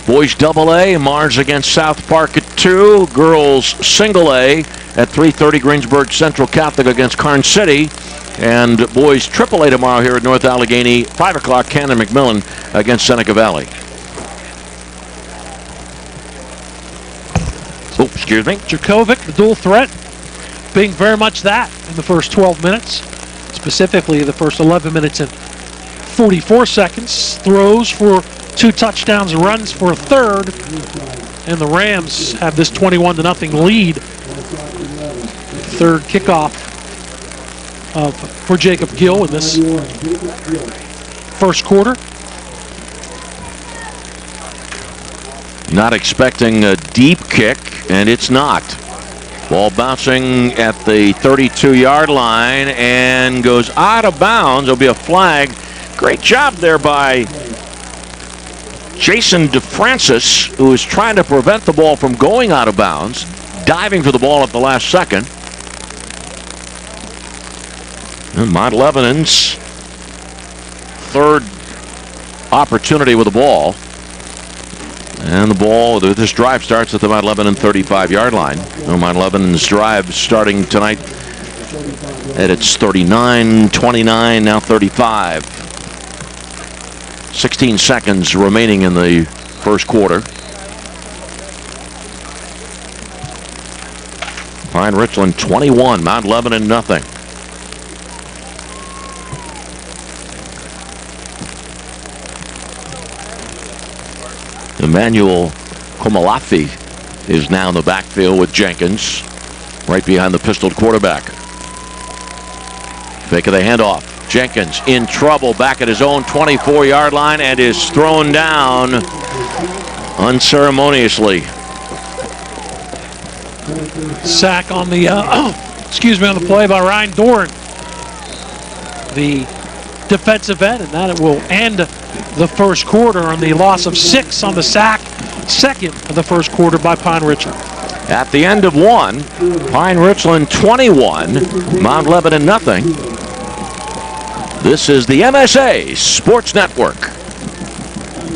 Boys AA, Mars against South Park at 2. Girls single A at 3:30, Greensburg Central Catholic against Karn City. And boys AAA tomorrow here at North Allegheny, 5 o'clock, Cannon McMillan against Seneca Valley. Oh, excuse me. Jerkovic, the dual threat, being very much that in the first 12 minutes. Specifically, the first 11 minutes and 44 seconds. Throws for 2 touchdowns, runs for a third. And the Rams have this 21-0 lead. Third kickoff for Jacob Gill in this first quarter. Not expecting a deep kick, and it's not. Ball bouncing at the 32-yard line and goes out of bounds. There'll be a flag. Great job there by Jason DeFrancis, who is trying to prevent the ball from going out of bounds, diving for the ball at the last second. And Mount Lebanon's third opportunity with the ball. And the ball, this drive starts at the Mount Lebanon 35-yard line. Mount Lebanon's drive starting tonight at its 39, 29, now 35. 16 seconds remaining in the first quarter. Pine-Richland 21, Mount Lebanon nothing. Emmanuel Komalafi is now in the backfield with Jenkins, right behind the pistoled quarterback. Fake of the handoff. Jenkins in trouble back at his own 24-yard line and is thrown down unceremoniously. Sack on the on the play by Ryan Dorn, the defensive end, and that it will end the first quarter on the loss of 6 on the sack. Second of the first quarter by Pine-Richland. At the end of 1, Pine-Richland 21, Mount Lebanon nothing. This is the MSA Sports Network.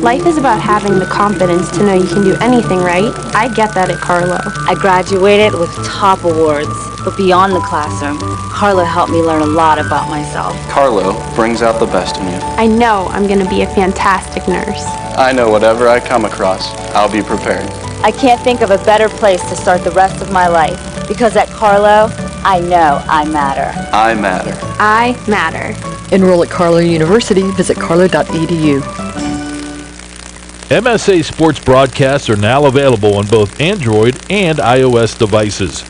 Life is about having the confidence to know you can do anything, right? I get that at Carlo. I graduated with top awards, but beyond the classroom, Carlo helped me learn a lot about myself. Carlo brings out the best in you. I know I'm going to be a fantastic nurse. I know whatever I come across, I'll be prepared. I can't think of a better place to start the rest of my life, because at Carlo, I know I matter. I matter. I matter. Enroll at Carlo University. Visit carlo.edu. MSA sports broadcasts are now available on both Android and iOS devices.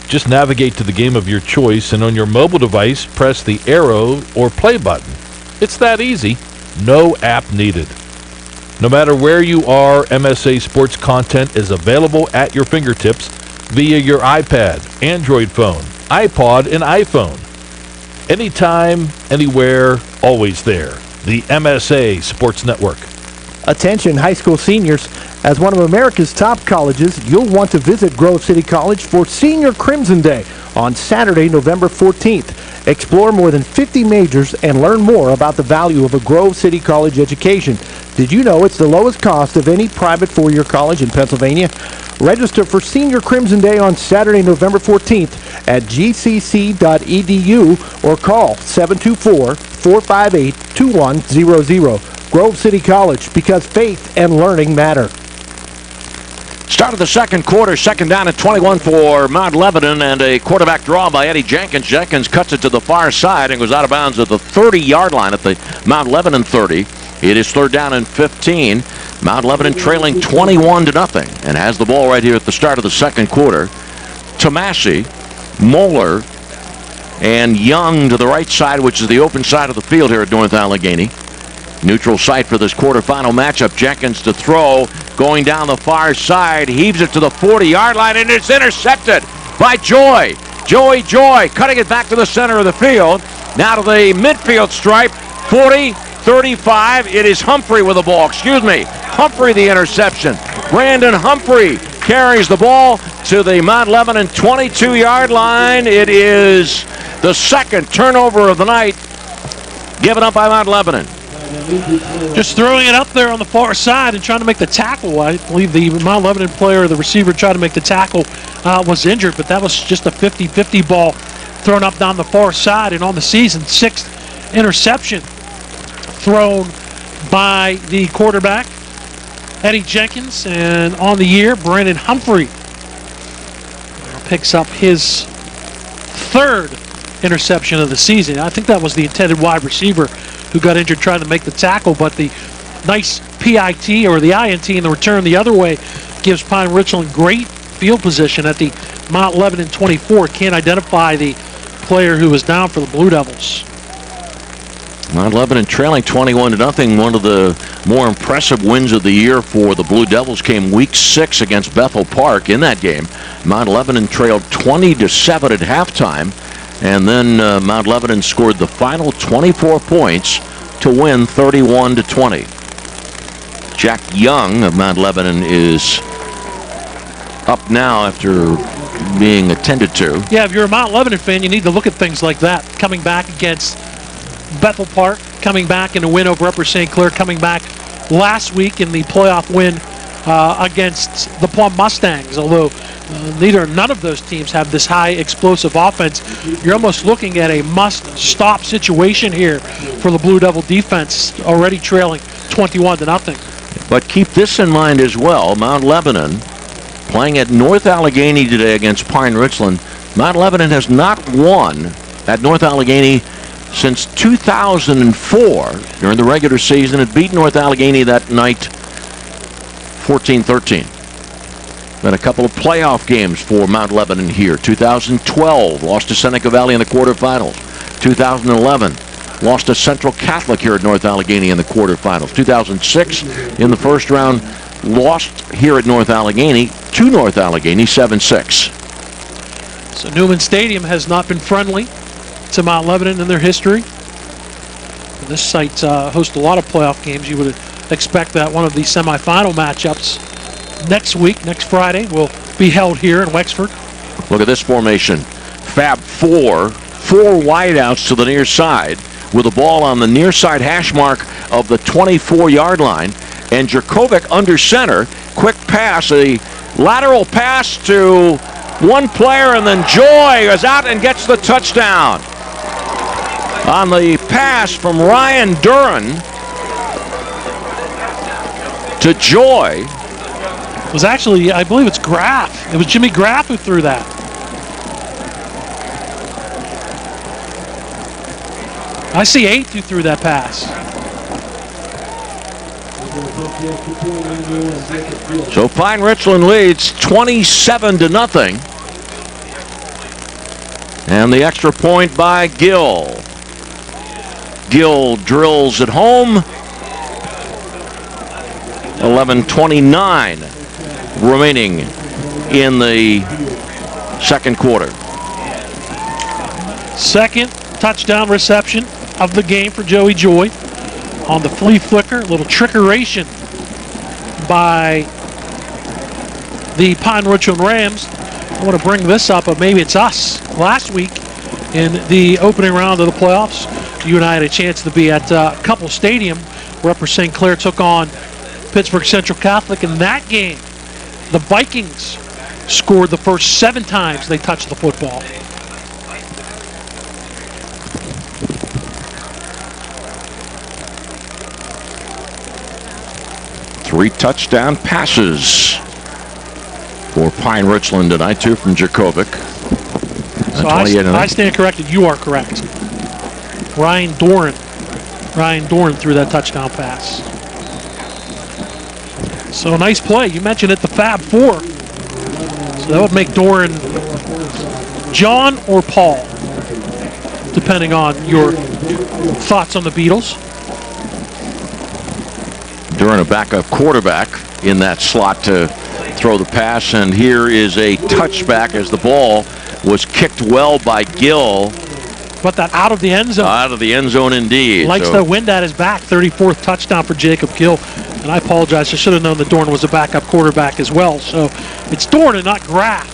Just navigate to the game of your choice, and on your mobile device, press the arrow or play button. It's that easy. No app needed. No matter where you are, MSA sports content is available at your fingertips via your iPad, Android phone, iPod, and iPhone. Anytime, anywhere, always there. The MSA Sports Network. Attention high school seniors, As one of America's top colleges, you'll want to visit Grove City College for Senior Crimson Day on Saturday, November 14th. Explore more than 50 majors and learn more about the value of a Grove City College education. Did you know it's the lowest cost of any private four-year college in Pennsylvania? Register for Senior Crimson Day on Saturday, November 14th at gcc.edu or call 724-458-2100. Grove City College, because faith and learning matter. Start of the second quarter, second down and 21 for Mount Lebanon, and a quarterback draw by Eddie Jenkins. Jenkins cuts it to the far side and goes out of bounds at the 30-yard line at the Mount Lebanon 30. It is third down and 15. Mount Lebanon trailing 21-0 and has the ball right here at the start of the second quarter. Tomasi, Moeller, and Young to the right side, which is the open side of the field here at North Allegheny. Neutral site for this quarterfinal matchup. Jenkins to throw, going down the far side, heaves it to the 40-yard line, and it's intercepted by Joy. Joey Joy cutting it back to the center of the field. Now to the midfield stripe, 40, 35. It is Humphrey with the ball. Humphrey the interception. Brandon Humphrey carries the ball to the Mount Lebanon 22-yard line. It is the second turnover of the night given up by Mount Lebanon. Just throwing it up there on the far side and trying to make the tackle. I believe the Mount Lebanon player, the receiver, tried to make the tackle, was injured, but that was just a 50-50 ball thrown up down the far side. And on the season, 6th interception thrown by the quarterback, Eddie Jenkins. And on the year, Brandon Humphrey picks up his 3rd interception of the season. I think that was the intended wide receiver who got injured trying to make the tackle, but the nice PIT or the INT in the return the other way gives Pine-Richland great field position at the Mount Lebanon 24. Can't identify the player who was down for the Blue Devils. Mount Lebanon trailing 21-0. One of the more impressive wins of the year for the Blue Devils came week 6 against Bethel Park. In that game, Mount Lebanon trailed 20-7 at halftime. And then Mount Lebanon scored the final 24 points to win 31-20. Jack Young of Mount Lebanon is up now after being attended to. Yeah, if you're a Mount Lebanon fan, you need to look at things like that. Coming back against Bethel Park, coming back in a win over Upper St. Clair, coming back last week in the playoff win against the Plum Mustangs, although none of those teams have this high explosive offense. You're almost looking at a must-stop situation here for the Blue Devil defense, already trailing 21-0. But keep this in mind as well. Mount Lebanon playing at North Allegheny today against Pine-Richland. Mount Lebanon has not won at North Allegheny since 2004 during the regular season. It beat North Allegheny that night 14-13. Been a couple of playoff games for Mount Lebanon here. 2012, lost to Seneca Valley in the quarterfinals. 2011, lost to Central Catholic here at North Allegheny in the quarterfinals. 2006, in the first round, lost here at North Allegheny to North Allegheny 7-6. So Newman Stadium has not been friendly to Mount Lebanon in their history. And this site hosts a lot of playoff games. You would expect that one of the semifinal matchups next week, next Friday, will be held here in Wexford. Look at this formation. Fab 4 wideouts to the near side with the ball on the near side hash mark of the 24-yard line. And Jerkovic under center. Quick pass, a lateral pass to one player, and then Joy is out and gets the touchdown. On the pass from Ryan Duran to Joy. It was actually, I believe it's Graff. It was Jimmy Graff who threw that. I see 8 who threw that pass. So Pine-Richland leads 27-0. And the extra point by Gill. Gill drills at home. 11:29 remaining in the second quarter. Second touchdown reception of the game for Joey Joy on the flea flicker. A little trickeration by the Pine-Richland Rams. I want to bring this up, but maybe it's us. Last week in the opening round of the playoffs, you and I had a chance to be at Couple Stadium where Upper St. Clair took on Pittsburgh Central Catholic. In that game, the Vikings scored the first 7 times they touched the football. Three touchdown passes for Pine-Richland tonight, 2 from Djokovic. So I stand corrected. You are correct. Ryan Doran threw that touchdown pass. So a nice play. You mentioned it, the Fab Four. So that would make Doran John or Paul, depending on your thoughts on the Beatles. Doran, a backup quarterback in that slot to throw the pass, and here is a touchback as the ball was kicked well by Gill. But that out of the end zone. Out of the end zone indeed. Likes the wind at his back. 34th touchdown for Jacob Gill. And I apologize. I should have known that Doran was a backup quarterback as well. So it's Doran and not Graff.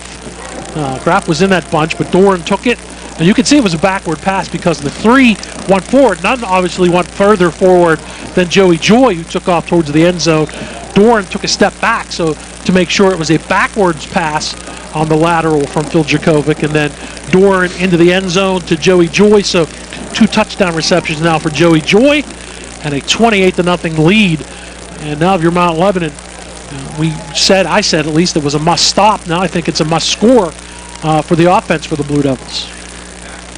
Graff was in that bunch, but Doran took it. And you can see it was a backward pass because the 3 went forward. None obviously went further forward than Joey Joy, who took off towards the end zone. Doran took a step back so to make sure it was a backwards pass on the lateral from Phil Djokovic, and then Doran into the end zone to Joey Joy. So 2 touchdown receptions now for Joey Joy and a 28-0 lead. And now if you're Mount Lebanon, I said at least it was a must stop. Now I think it's a must score for the offense for the Blue Devils.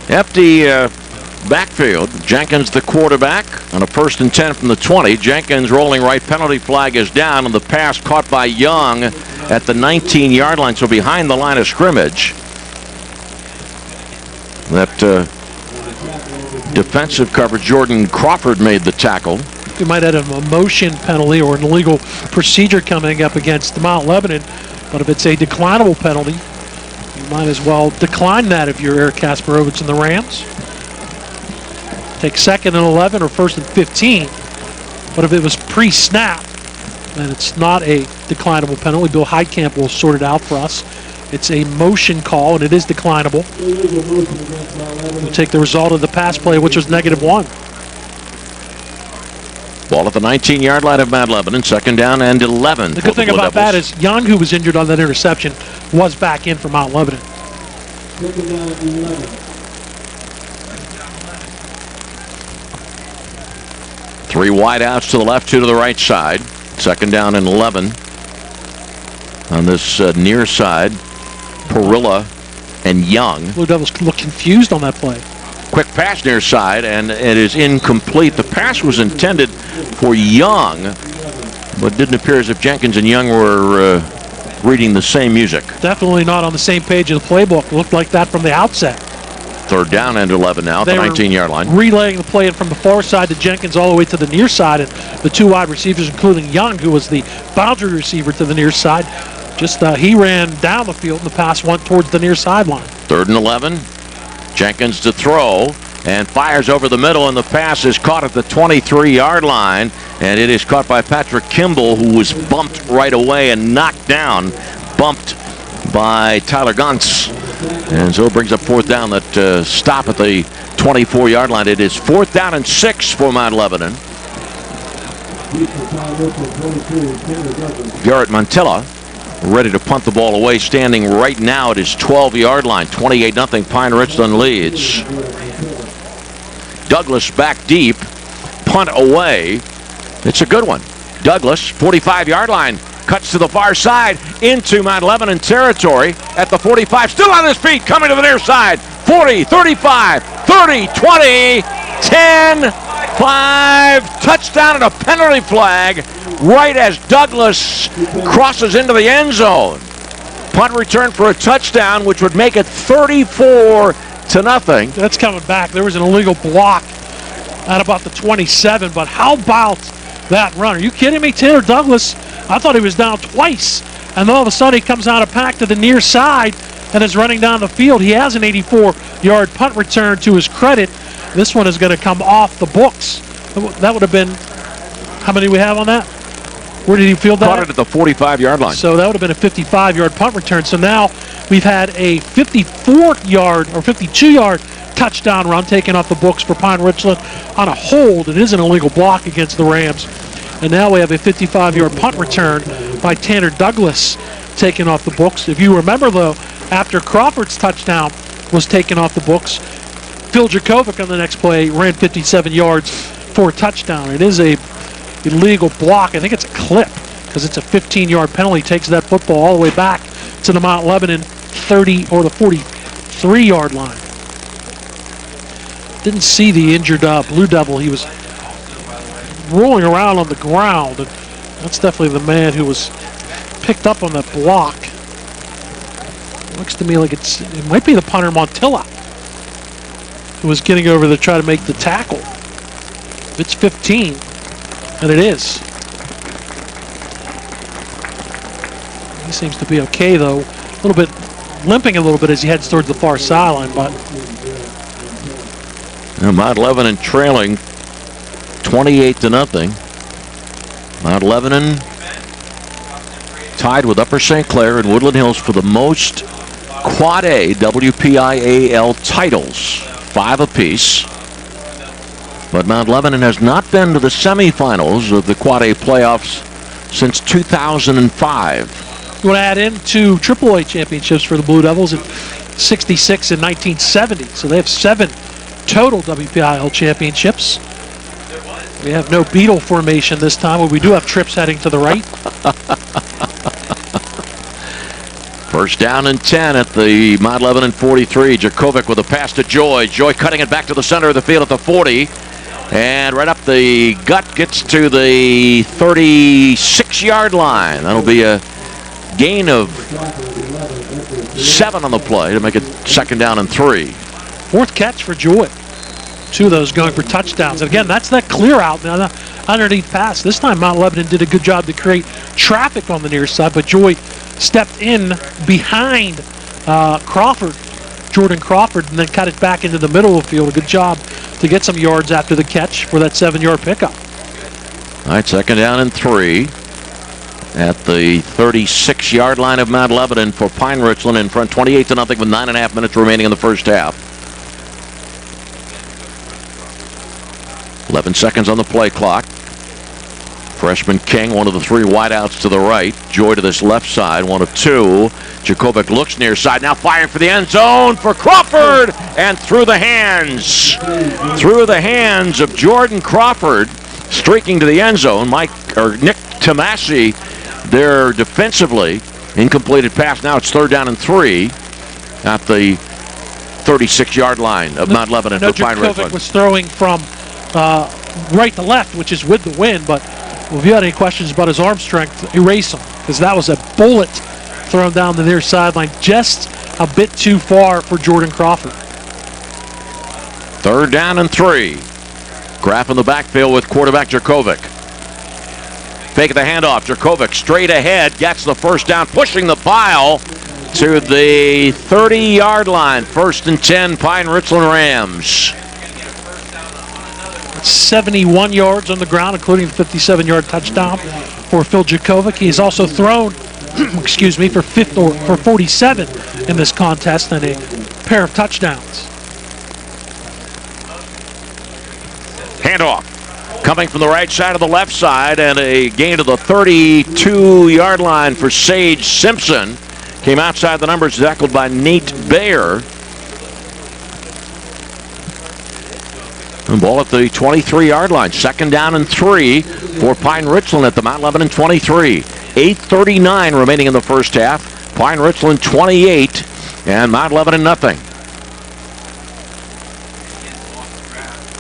Empty backfield. Jenkins the quarterback on a 1st and 10 from the 20. Jenkins rolling right, penalty flag is down, and the pass caught by Young at the 19-yard line, so behind the line of scrimmage. That defensive coverage, Jordan Crawford made the tackle. We might have a motion penalty or an illegal procedure coming up against Mount Lebanon, but if it's a declinable penalty, you might as well decline that if you're Eric Kasparovich and the Rams. Take 2nd and 11 or 1st and 15. But if it was pre-snap, then it's not a declinable penalty. Bill Heidkamp will sort it out for us. It's a motion call, and it is declinable. We'll take the result of the pass play, which was -1. Ball at the 19-yard line of Mount Lebanon, 2nd down and 11. The good thing about that is Young, who was injured on that interception, was back in for Mount Lebanon. 2nd down and 11. 3 wide outs to the left, 2 to the right side. 2nd down and 11. On this near side, Perilla and Young. Blue Devils look confused on that play. Quick pass near side, and it is incomplete. The pass was intended for Young, but didn't appear as if Jenkins and Young were reading the same music. Definitely not on the same page of the playbook. It looked like that from the outset. 3rd down and 11 now at the 19-yard line. Relaying the play from the far side to Jenkins all the way to the near side, and the 2 wide receivers, including Young, who was the boundary receiver to the near side, he ran down the field and the pass went towards the near sideline. 3rd and 11. Jenkins to throw and fires over the middle, and the pass is caught at the 23-yard line, and it is caught by Patrick Kimball, who was bumped right away and knocked down, bumped by Tyler Guntz. And so it brings up 4th down. That stop at the 24-yard line. It is 4th down and 6 for Mount Lebanon. Garrett Montella ready to punt the ball away, standing right now at his 12-yard line. 28-0 Pine-Richland leads. Douglas back deep, punt away. It's a good one. Douglas, 45-yard line, cuts to the far side into Mount Lebanon territory at the 45. Still on his feet, coming to the near side. 40, 35, 30, 20, 10, 5. Touchdown and a penalty flag right as Douglas crosses into the end zone. Punt return for a touchdown, which would make it 34-0. That's coming back. There was an illegal block at about the 27, but how about that run? Are you kidding me? Taylor Douglas, I thought he was down twice, and then all of a sudden he comes out of pack to the near side and is running down the field. He has an 84-yard punt return to his credit. This one is going to come off the books. That would have been, how many we have on that? Where did he field that? Caught it at the 45-yard line. So that would have been a 55-yard punt return. So now we've had a 54-yard or 52-yard touchdown run taken off the books for Pine-Richland on a hold. It is an illegal block against the Rams. And now we have a 55-yard punt return by Tanner Douglas taken off the books. If you remember, though, after Crawford's touchdown was taken off the books, Phil Jakovic on the next play ran 57 yards for a touchdown. It is a illegal block. I think it's a clip because it's a 15-yard penalty. Takes that football all the way back to the Mount Lebanon 30 or the 43-yard line. Didn't see the injured Blue Devil. He was rolling around on the ground, and that's definitely the man who was picked up on that block. Looks to me like it might be the punter Montilla who was getting over to try to make the tackle. It's 15, and it is. He seems to be okay, though. A little bit limping a little bit as he heads towards the far sideline, but Mount Lebanon trailing 28-0. Mount Lebanon tied with Upper St. Clair and Woodland Hills for the most Quad A WPIAL titles, 5 apiece. But Mount Lebanon has not been to the semifinals of the Quad A playoffs since 2005. You want to add in 2 AAA championships for the Blue Devils in 66 and 1970. So they have 7 total WPIAL championships. We have no Beetle formation this time, but we do have trips heading to the right. First down and 10 at the Mount Lebanon 43. Jakovic with a pass to Joy. Joy cutting it back to the center of the field at the 40. And right up the gut, gets to the 36-yard line. That'll be a gain of 7 on the play to make it 2nd down and 3. 4th catch for Joy. 2 of those going for touchdowns. And again, that's that clear out now, underneath pass. This time Mount Lebanon did a good job to create traffic on the near side, but Joy stepped in behind Crawford, Jordan Crawford, and then cut it back into the middle of the field. A good job to get some yards after the catch for that 7-yard pickup. All right, 2nd down and 3 at the 36-yard line of Mount Lebanon for Pine-Richland in front 28-0 with 9.5 minutes remaining in the first half. 11 seconds on the play clock. Freshman King, one of the 3 wideouts to the right. Joy to this left side, 1 of 2. Jakovic looks near side, now firing for the end zone for Crawford, and through the hands of Jordan Crawford, streaking to the end zone. Nick Tomasi there defensively. Incompleted pass. Now it's 3rd down and 3 at the 36-yard line of Mount Lebanon for Pine-Richland. Jakovic was throwing from right to left, which is with the wind, but if you had any questions about his arm strength, erase them, because that was a bullet thrown down the near sideline, just a bit too far for Jordan Crawford. 3rd down and 3. Graff in the backfield with quarterback Jakovic. Fake the handoff. Jakovic straight ahead, gets the 1st down, pushing the pile to the 30-yard line. 1st and 10, Pine-Richland Rams. 71 yards on the ground, including the 57-yard touchdown for Phil Jakovic. He's also thrown, excuse me, for 47 in this contest and a pair of touchdowns. Handoff coming from the right side of the left side, and a gain to the 32-yard line for Sage Simpson. Came outside the numbers, tackled by Nate Bayer. And ball at the 23-yard line. 2nd down and 3 for Pine-Richland at the Mount Lebanon 23. 8:39 remaining in the first half. Pine-Richland 28 and Mount Lebanon nothing.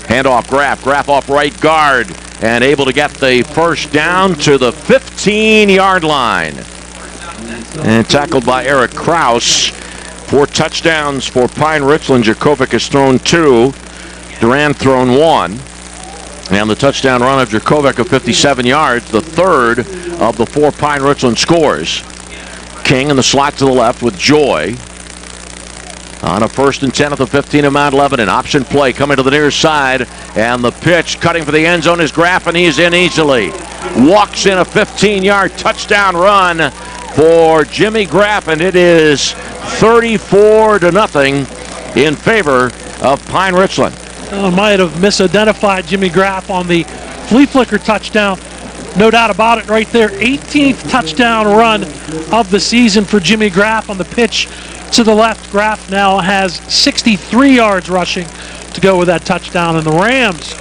Handoff, Graff off right guard, and able to get the 1st down to the 15-yard line. And tackled by Eric Kraus. 4 touchdowns for Pine-Richland. Jakovic has thrown 2. Durant thrown 1. And the touchdown run of Jakovic of 57 yards, the 3rd of the 4 Pine-Richland scores. King in the slot to the left with Joy. On a 1st and 10 at the 15 of Mount Lebanon. Option play coming to the near side. And the pitch cutting for the end zone is Graff, and he's in easily. walks in a 15-yard touchdown run for Jimmy Graff, and it is 34-0 in favor of Pine-Richland. Might have misidentified Jimmy Graff on the flea flicker touchdown. No doubt about it right there. 18th touchdown run of the season for Jimmy Graff on the pitch to the left. Graff now has 63 yards rushing to go with that touchdown. And the Rams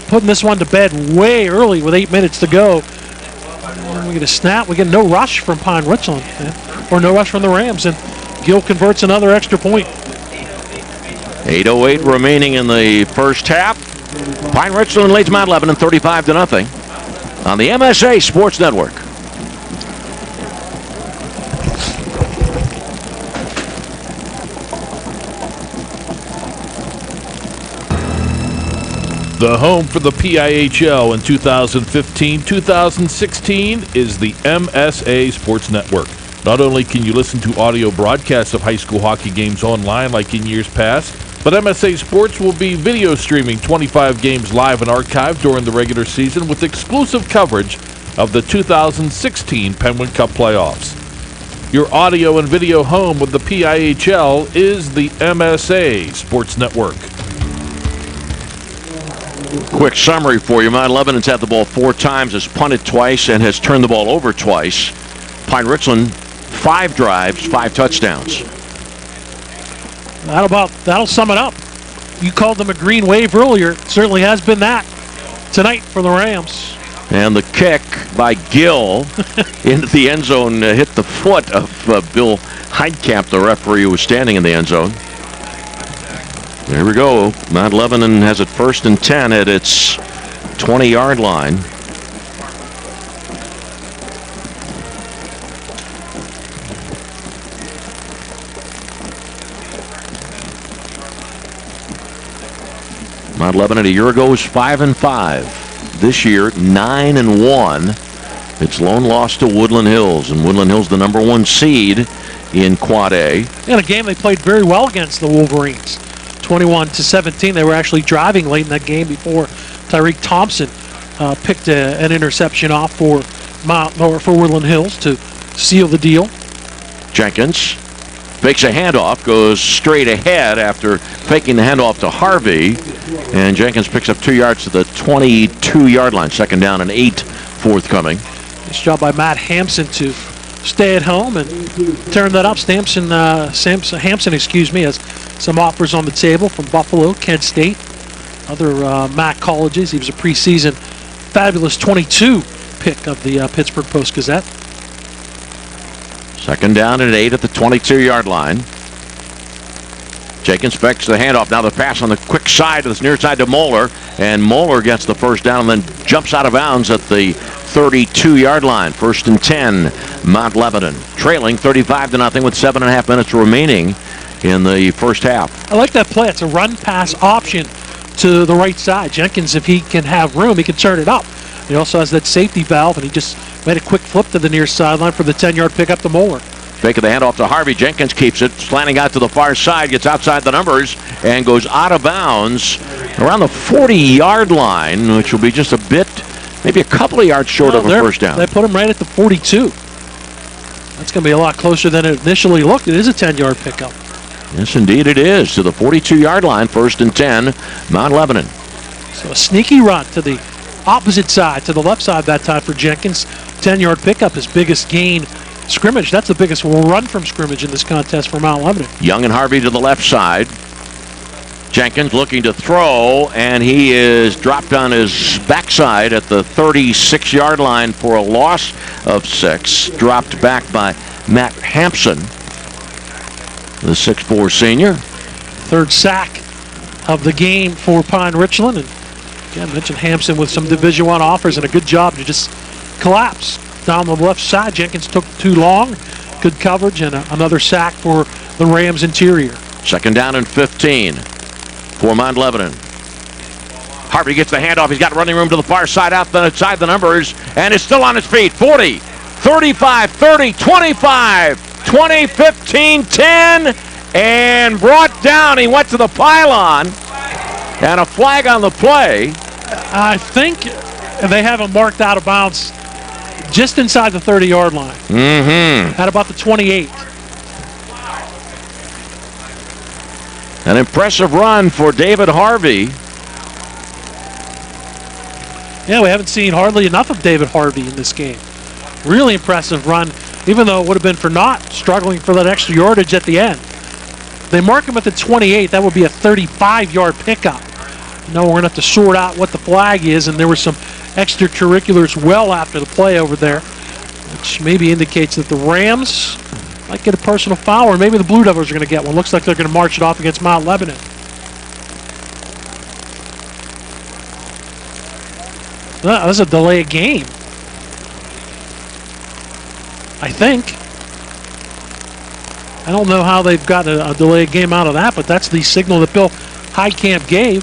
putting this one to bed way early with 8 minutes to go. And we get a snap. We get no rush from Pine-Richland, or no rush from the Rams. And Gill converts another extra point. 8:08 remaining in the first half. Pine-Richland leads Mount Lebanon 35-0 on the MSA Sports Network. The home for the PIHL in 2015-2016 is the MSA Sports Network. Not only can you listen to audio broadcasts of high school hockey games online like in years past, but MSA Sports will be video streaming 25 games live and archived during the regular season with exclusive coverage of the 2016 Penguin Cup playoffs. Your audio and video home with the PIHL is the MSA Sports Network. Quick summary for you. Mount Lebanon's had the ball 4 times, has punted twice, and has turned the ball over twice. Pine-Richland, 5 drives, 5 touchdowns. That'll sum it up. You called them a green wave earlier. It certainly has been that tonight for the Rams. And the kick by Gill into the end zone hit the foot of Bill Heidkamp, the referee who was standing in the end zone. There we go. Mount Lebanon has it 1st and 10 at its 20-yard line. Mount Lebanon a year ago was 5-5. This year 9-1. Its lone loss to Woodland Hills, and Woodland Hills the number 1 seed in Quad A. In a game they played very well against the Wolverines. 21-17. They were actually driving late in that game before Tyreek Thompson picked an interception off for Woodland Hills to seal the deal. Jenkins fakes a handoff, goes straight ahead after faking the handoff to Harvey, and Jenkins picks up 2 yards to the 22-yard line. 2nd down and 8 forthcoming. Nice job by Matt Hampson to stay at home and turn that up. Hampson, has some offers on the table from Buffalo, Kent State, other MAC colleges. He was a preseason fabulous 22 pick of the Pittsburgh Post-Gazette. 2nd down and 8 at the 22-yard line. Jenkins fakes the handoff. Now the pass on the quick side to the near side to Moeller, and Moeller gets the 1st down and then jumps out of bounds at the 32-yard line. 1st and 10, Mount Lebanon trailing 35-0 with 7.5 minutes remaining in the first half. I like that play. It's a run-pass option to the right side. Jenkins, if he can have room, he can turn it up. He also has that safety valve, and he just made a quick flip to the near sideline for the 10-yard pickup to Moeller. Making the handoff to Harvey. Jenkins keeps it, slanting out to the far side, gets outside the numbers, and goes out of bounds around the 40-yard line, which will be just a bit, maybe a couple of yards short of a 1st down. They put him right at the 42. That's going to be a lot closer than it initially looked. It is a 10-yard pickup. Yes, indeed it is. To the 42-yard line, 1st and 10, Mount Lebanon. So a sneaky run to the opposite side, to the left side that time for Jenkins. 10-yard pickup, his biggest gain scrimmage. That's the biggest run from scrimmage in this contest for Mount Lebanon. Young and Harvey to the left side. Jenkins looking to throw, and he is dropped on his backside at the 36-yard line for a loss of 6. Dropped back by Matt Hampson, the 6'4 senior. 3rd sack of the game for Pine-Richland. And again, I mentioned Hampson with some Division I offers and a good job to just collapse down the left side. Jenkins took too long. Good coverage and another sack for the Rams interior. 2nd down and 15 for Mount Lebanon. Harvey gets the handoff. He's got running room to the far side, outside the numbers, and is still on his feet. 40, 35, 30, 25, 20, 15, 10, and brought down. He went to the pylon, and a flag on the play. I think And they have him marked out of bounds just inside the 30-yard line. At about the 28. An impressive run for David Harvey. Yeah, we haven't seen hardly enough of David Harvey in this game. Really impressive run, even though it would have been for not struggling for that extra yardage at the end. They mark him at the 28. That would be a 35-yard pickup. Now we're going to have to sort out what the flag is, and there were some extracurriculars well after the play over there, which maybe indicates that the Rams might get a personal foul, or maybe the Blue Devils are going to get one. Looks like they're going to march it off against Mount Lebanon. That was a delay of game, I think. I don't know how they've got a delay of game out of that, but that's the signal that Bill Heitkamp gave.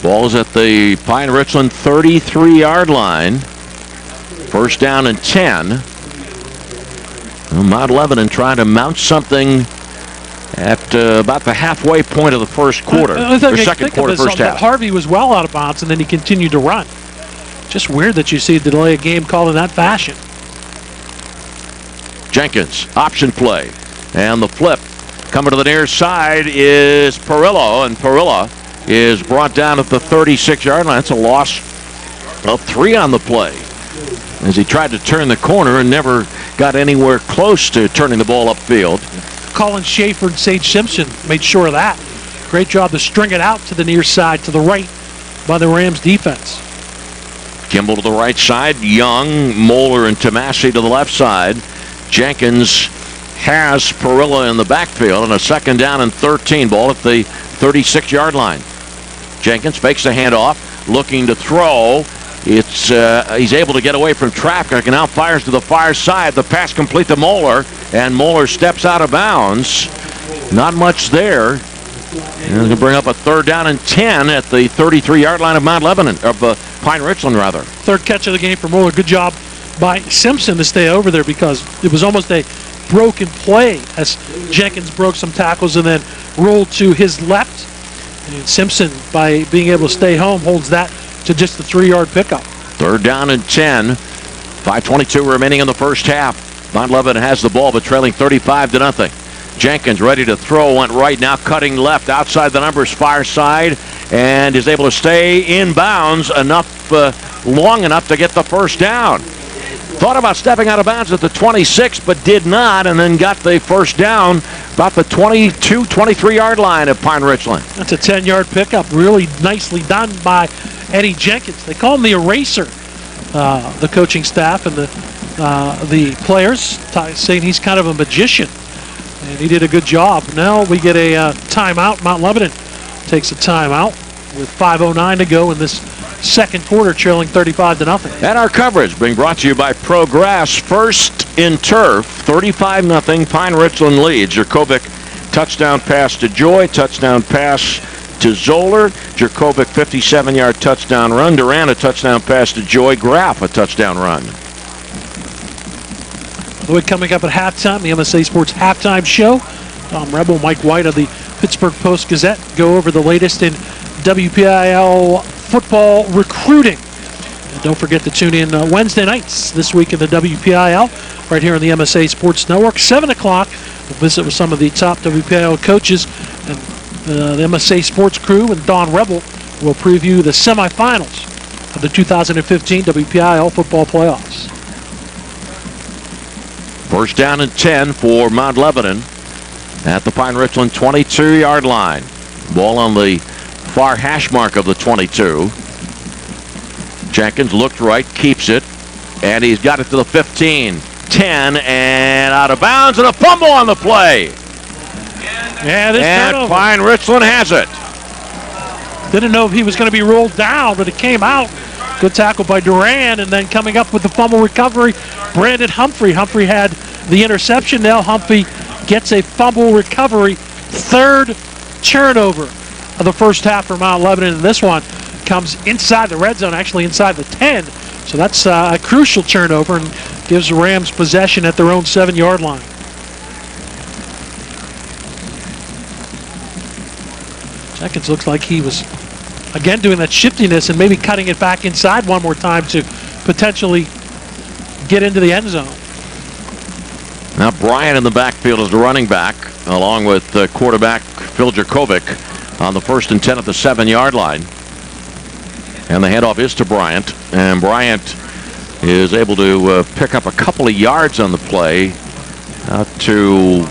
Ball's at the Pine-Richland 33-yard line. First down and 10. Well, Mount Lebanon trying to mount something at about the halfway point of the first quarter. Second quarter, first half. Harvey was well out of bounds, and then he continued to run. Just weird that you see the delay of game called in that fashion. Jenkins, option play. And the flip coming to the near side is Perillo, and Perillo is brought down at the 36-yard line. That's a loss of 3 on the play, as he tried to turn the corner and never got anywhere close to turning the ball upfield. Colin Schaefer and Sage Simpson made sure of that. Great job to string it out to the near side, to the right by the Rams defense. Kimball to the right side, Young, Moeller, and Tomasi to the left side. Jenkins has Perillo in the backfield, and a second down and 13, ball at the 36-yard line. Jenkins fakes the handoff, looking to throw. He's able to get away from traffic and now fires to the far side. The pass complete to Moeller, and Moeller steps out of bounds. Not much there. And going to bring up a third down and 10 at the 33-yard line of Mount Lebanon, of Pine-Richland rather. Third catch of the game for Moeller. Good job by Simpson to stay over there, because it was almost a broken play as Jenkins broke some tackles and then rolled to his left. And Simpson, by being able to stay home, holds that to just the 3-yard pickup. Third down and 10. 5:22 remaining in the first half. Mount Lebanon has the ball, but trailing 35-0. Jenkins ready to throw, went right, now cutting left outside the numbers, far side, and is able to stay in bounds long enough to get the first down. Thought about stepping out of bounds at the 26, but did not, and then got the first down about the 22, 23-yard line of Pine-Richland. That's a 10-yard pickup. Really nicely done by Eddie Jenkins. They call him the eraser, the coaching staff and the players, saying he's kind of a magician, and he did a good job. Now we get a timeout. Mount Lebanon takes a timeout with 5:09 to go in this second quarter, trailing 35-0. And our coverage being brought to you by Progress. First in turf, 35-0. Pine-Richland leads. Jurkovic touchdown pass to Joy, touchdown pass to Zoller. Jurkovic 57-yard touchdown run. Duran a touchdown pass to Joy. Graff a touchdown run. Coming up at halftime, the MSA Sports Halftime Show. Tom Rebel, Mike White of the Pittsburgh Post-Gazette go over the latest in WPIAL football recruiting. And don't forget to tune in Wednesday nights this week in the WPIAL, right here on the MSA Sports Network. 7 o'clock, we'll visit with some of the top WPIAL coaches and the MSA Sports crew, and Don Rebel will preview the semifinals of the 2015 WPIAL football playoffs. First down and 10 for Mount Lebanon at the Pine-Richland 22-yard line. Ball on the far hash mark of the 22. Jenkins looked right, keeps it, and he's got it to the 15, 10, and out of bounds, and a fumble on the play. Yeah, and Pine-Richland has it. Didn't know if he was going to be rolled down, but it came out. Good tackle by Duran, and then coming up with the fumble recovery, Brandon Humphrey. Humphrey had the interception. Now Humphrey gets a fumble recovery. Third turnover of the first half for Mount Lebanon, and this one comes inside the red zone, actually inside the 10. So that's a crucial turnover and gives the Rams possession at their own 7-yard line. Jenkins looks like he was again, doing that shiftiness and maybe cutting it back inside one more time to potentially get into the end zone. Now Bryant in the backfield is the running back, along with quarterback Phil Jakovic on the 1st and 10 at the 7-yard line. And the handoff is to Bryant. And Bryant is able to pick up a couple of yards on the play out to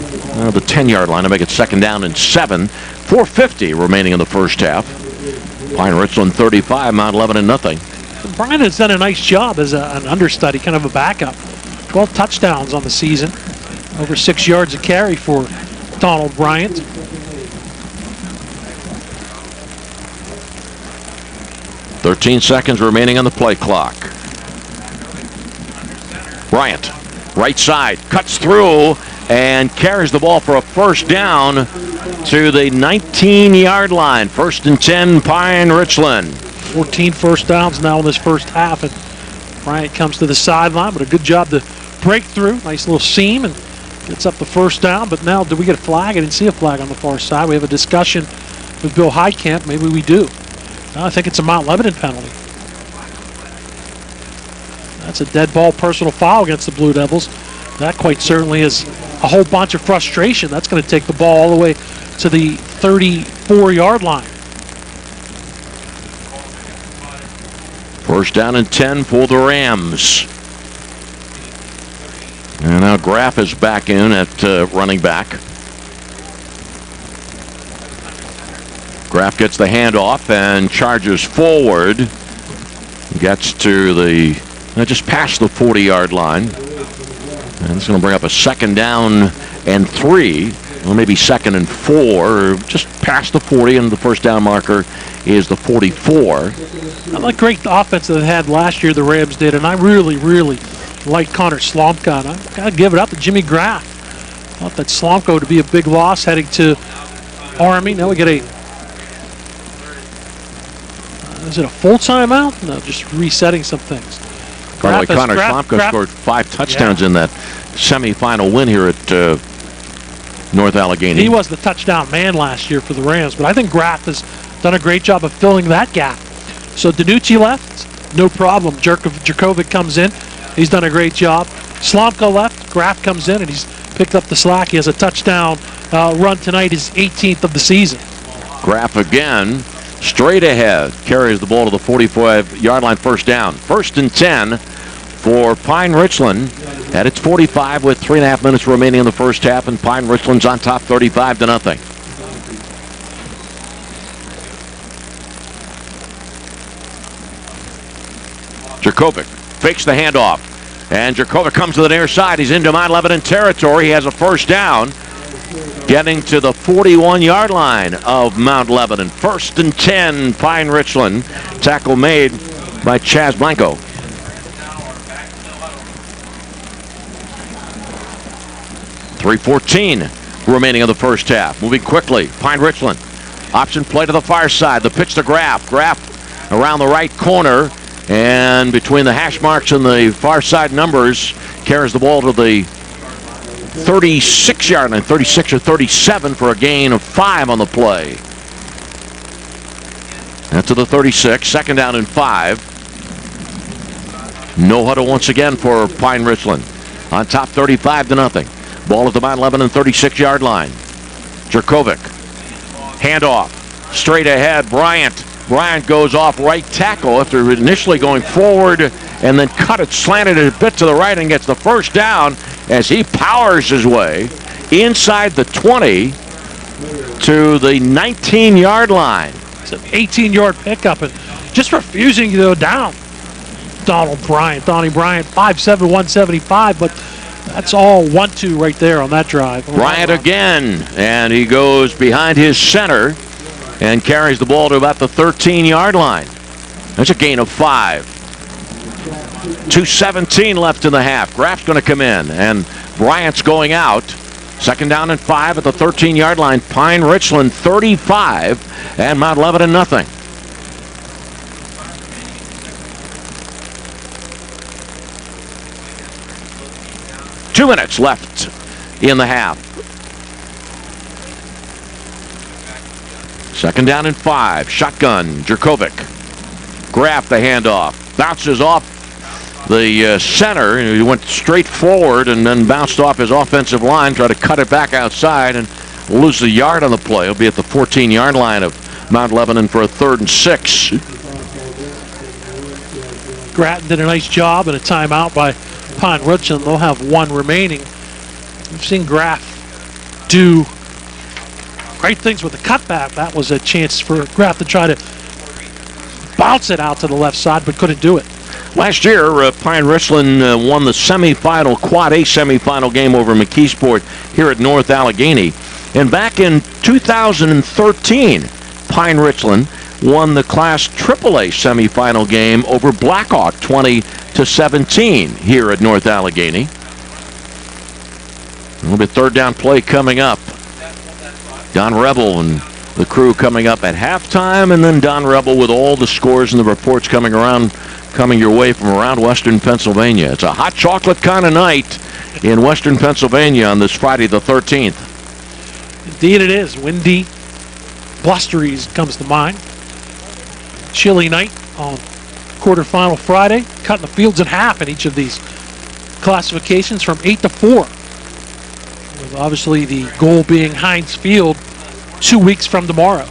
the 10-yard line to make it 2nd down and 7. 4:50 remaining in the first half. Pine-Richland 35, Mount Lebanon nothing. Bryant has done a nice job as an understudy, kind of a backup. 12 touchdowns on the season. Over 6 yards a carry for Donald Bryant. "13 seconds remaining on the play clock." Bryant, right side, cuts through and carries the ball for a 1st down to the 19-yard line. 1st and 10, Pine-Richland. 14 first downs now in this first half, and Bryant comes to the sideline, but a good job to break through. Nice little seam and gets up the 1st down. But now, do we get a flag? I didn't see a flag on the far side. We have a discussion with Bill Heitkamp. Maybe we do. No, I think it's a Mount Lebanon penalty. That's a dead ball personal foul against the Blue Devils. That quite certainly is a whole bunch of frustration. That's going to take the ball all the way to the 34-yard line. 1st down and 10 for the Rams. And now Graff is back in at running back. Graff gets the handoff and charges forward. Gets to the, just past the 40-yard line. And it's going to bring up a 2nd down and 3, or maybe 2nd and 4, just past the 40, and the 1st down marker is the 44. I like great offense that they had last year, the Rams did, and I really, really like Connor Slomka. And I've got to give it up to Jimmy Graff. I thought that Slomka to be a big loss heading to Army. Now we get a, is it a full timeout? No, just resetting some things. By the way, Connor Slomka scored 5 touchdowns in that semifinal win here at North Allegheny. He was the touchdown man last year for the Rams, but I think Graff has done a great job of filling that gap. So DiNucci left, no problem. Jakovic comes in. He's done a great job. Slomka left. Graff comes in, and he's picked up the slack. He has a touchdown run tonight, his 18th of the season. Graff again, straight ahead, carries the ball to the 45-yard line, 1st down. 1st and 10 for Pine-Richland at its 45 with 3.5 minutes remaining in the first half, and Pine-Richland's on top 35-0. Jakovic fakes the handoff, and Jakovic comes to the near side. He's into Mount Lebanon territory. He has a 1st down, getting to the 41-yard line of Mount Lebanon. 1st and 10, Pine-Richland. Tackle made by Chaz Blanco. .3:14 remaining of the first half. Moving quickly, Pine-Richland. Option play to the far side. The pitch to Graff. Graff around the right corner, and between the hash marks and the far side numbers, carries the ball to the 36-yard line, 36 or 37 for a gain of 5 on the play. And to the 36, 2nd down and 5. No huddle once again for Pine-Richland. On top 35-0. Ball at the Mount Lebanon 36-yard line. Jakovic. Handoff. Straight ahead. Bryant. Bryant goes off right tackle after initially going forward and then slanted it a bit to the right and gets the 1st down as he powers his way inside the 20 to the 19-yard line. It's an 18-yard pickup and just refusing to go down. Donnie Bryant, 5'7", 175, but that's all 1-2 right there on that drive. Bryant again, and he goes behind his center and carries the ball to about the 13-yard line. That's a gain of 5. 2:17 left in the half. Graff's going to come in, and Bryant's going out. 2nd down and 5 at the 13-yard line. Pine-Richland 35, and Mount Lebanon nothing. Two minutes left in the half. Second down and 5. Shotgun. Jerkovic. Graff the handoff. Bounces off the center. He went straight forward and then bounced off his offensive line. Tried to cut it back outside and lose a yard on the play. He'll be at the 14-yard line of Mount Lebanon for a 3rd and 6. Grattan did a nice job and a timeout by Pine-Richland. They'll have 1 remaining. We've seen Graff do great things with the cutback. That was a chance for Graff to try to bounce it out to the left side, but couldn't do it. Last year, Pine-Richland won the semifinal, Quad A semifinal game over McKeesport here at North Allegheny. And back in 2013, Pine-Richland won the Class AAA semifinal game over Blackhawk 20-17 here at North Allegheny. A little bit 3rd down play coming up. Don Rebel and the crew coming up at halftime, and then Don Rebel with all the scores and the reports coming your way from around Western Pennsylvania. It's a hot chocolate kind of night in Western Pennsylvania on this Friday the 13th. Indeed it is. Windy, blustery comes to mind. Chilly night on quarterfinal Friday. Cutting the fields in half in each of these classifications from 8 to 4. With obviously the goal being Heinz Field 2 weeks from tomorrow.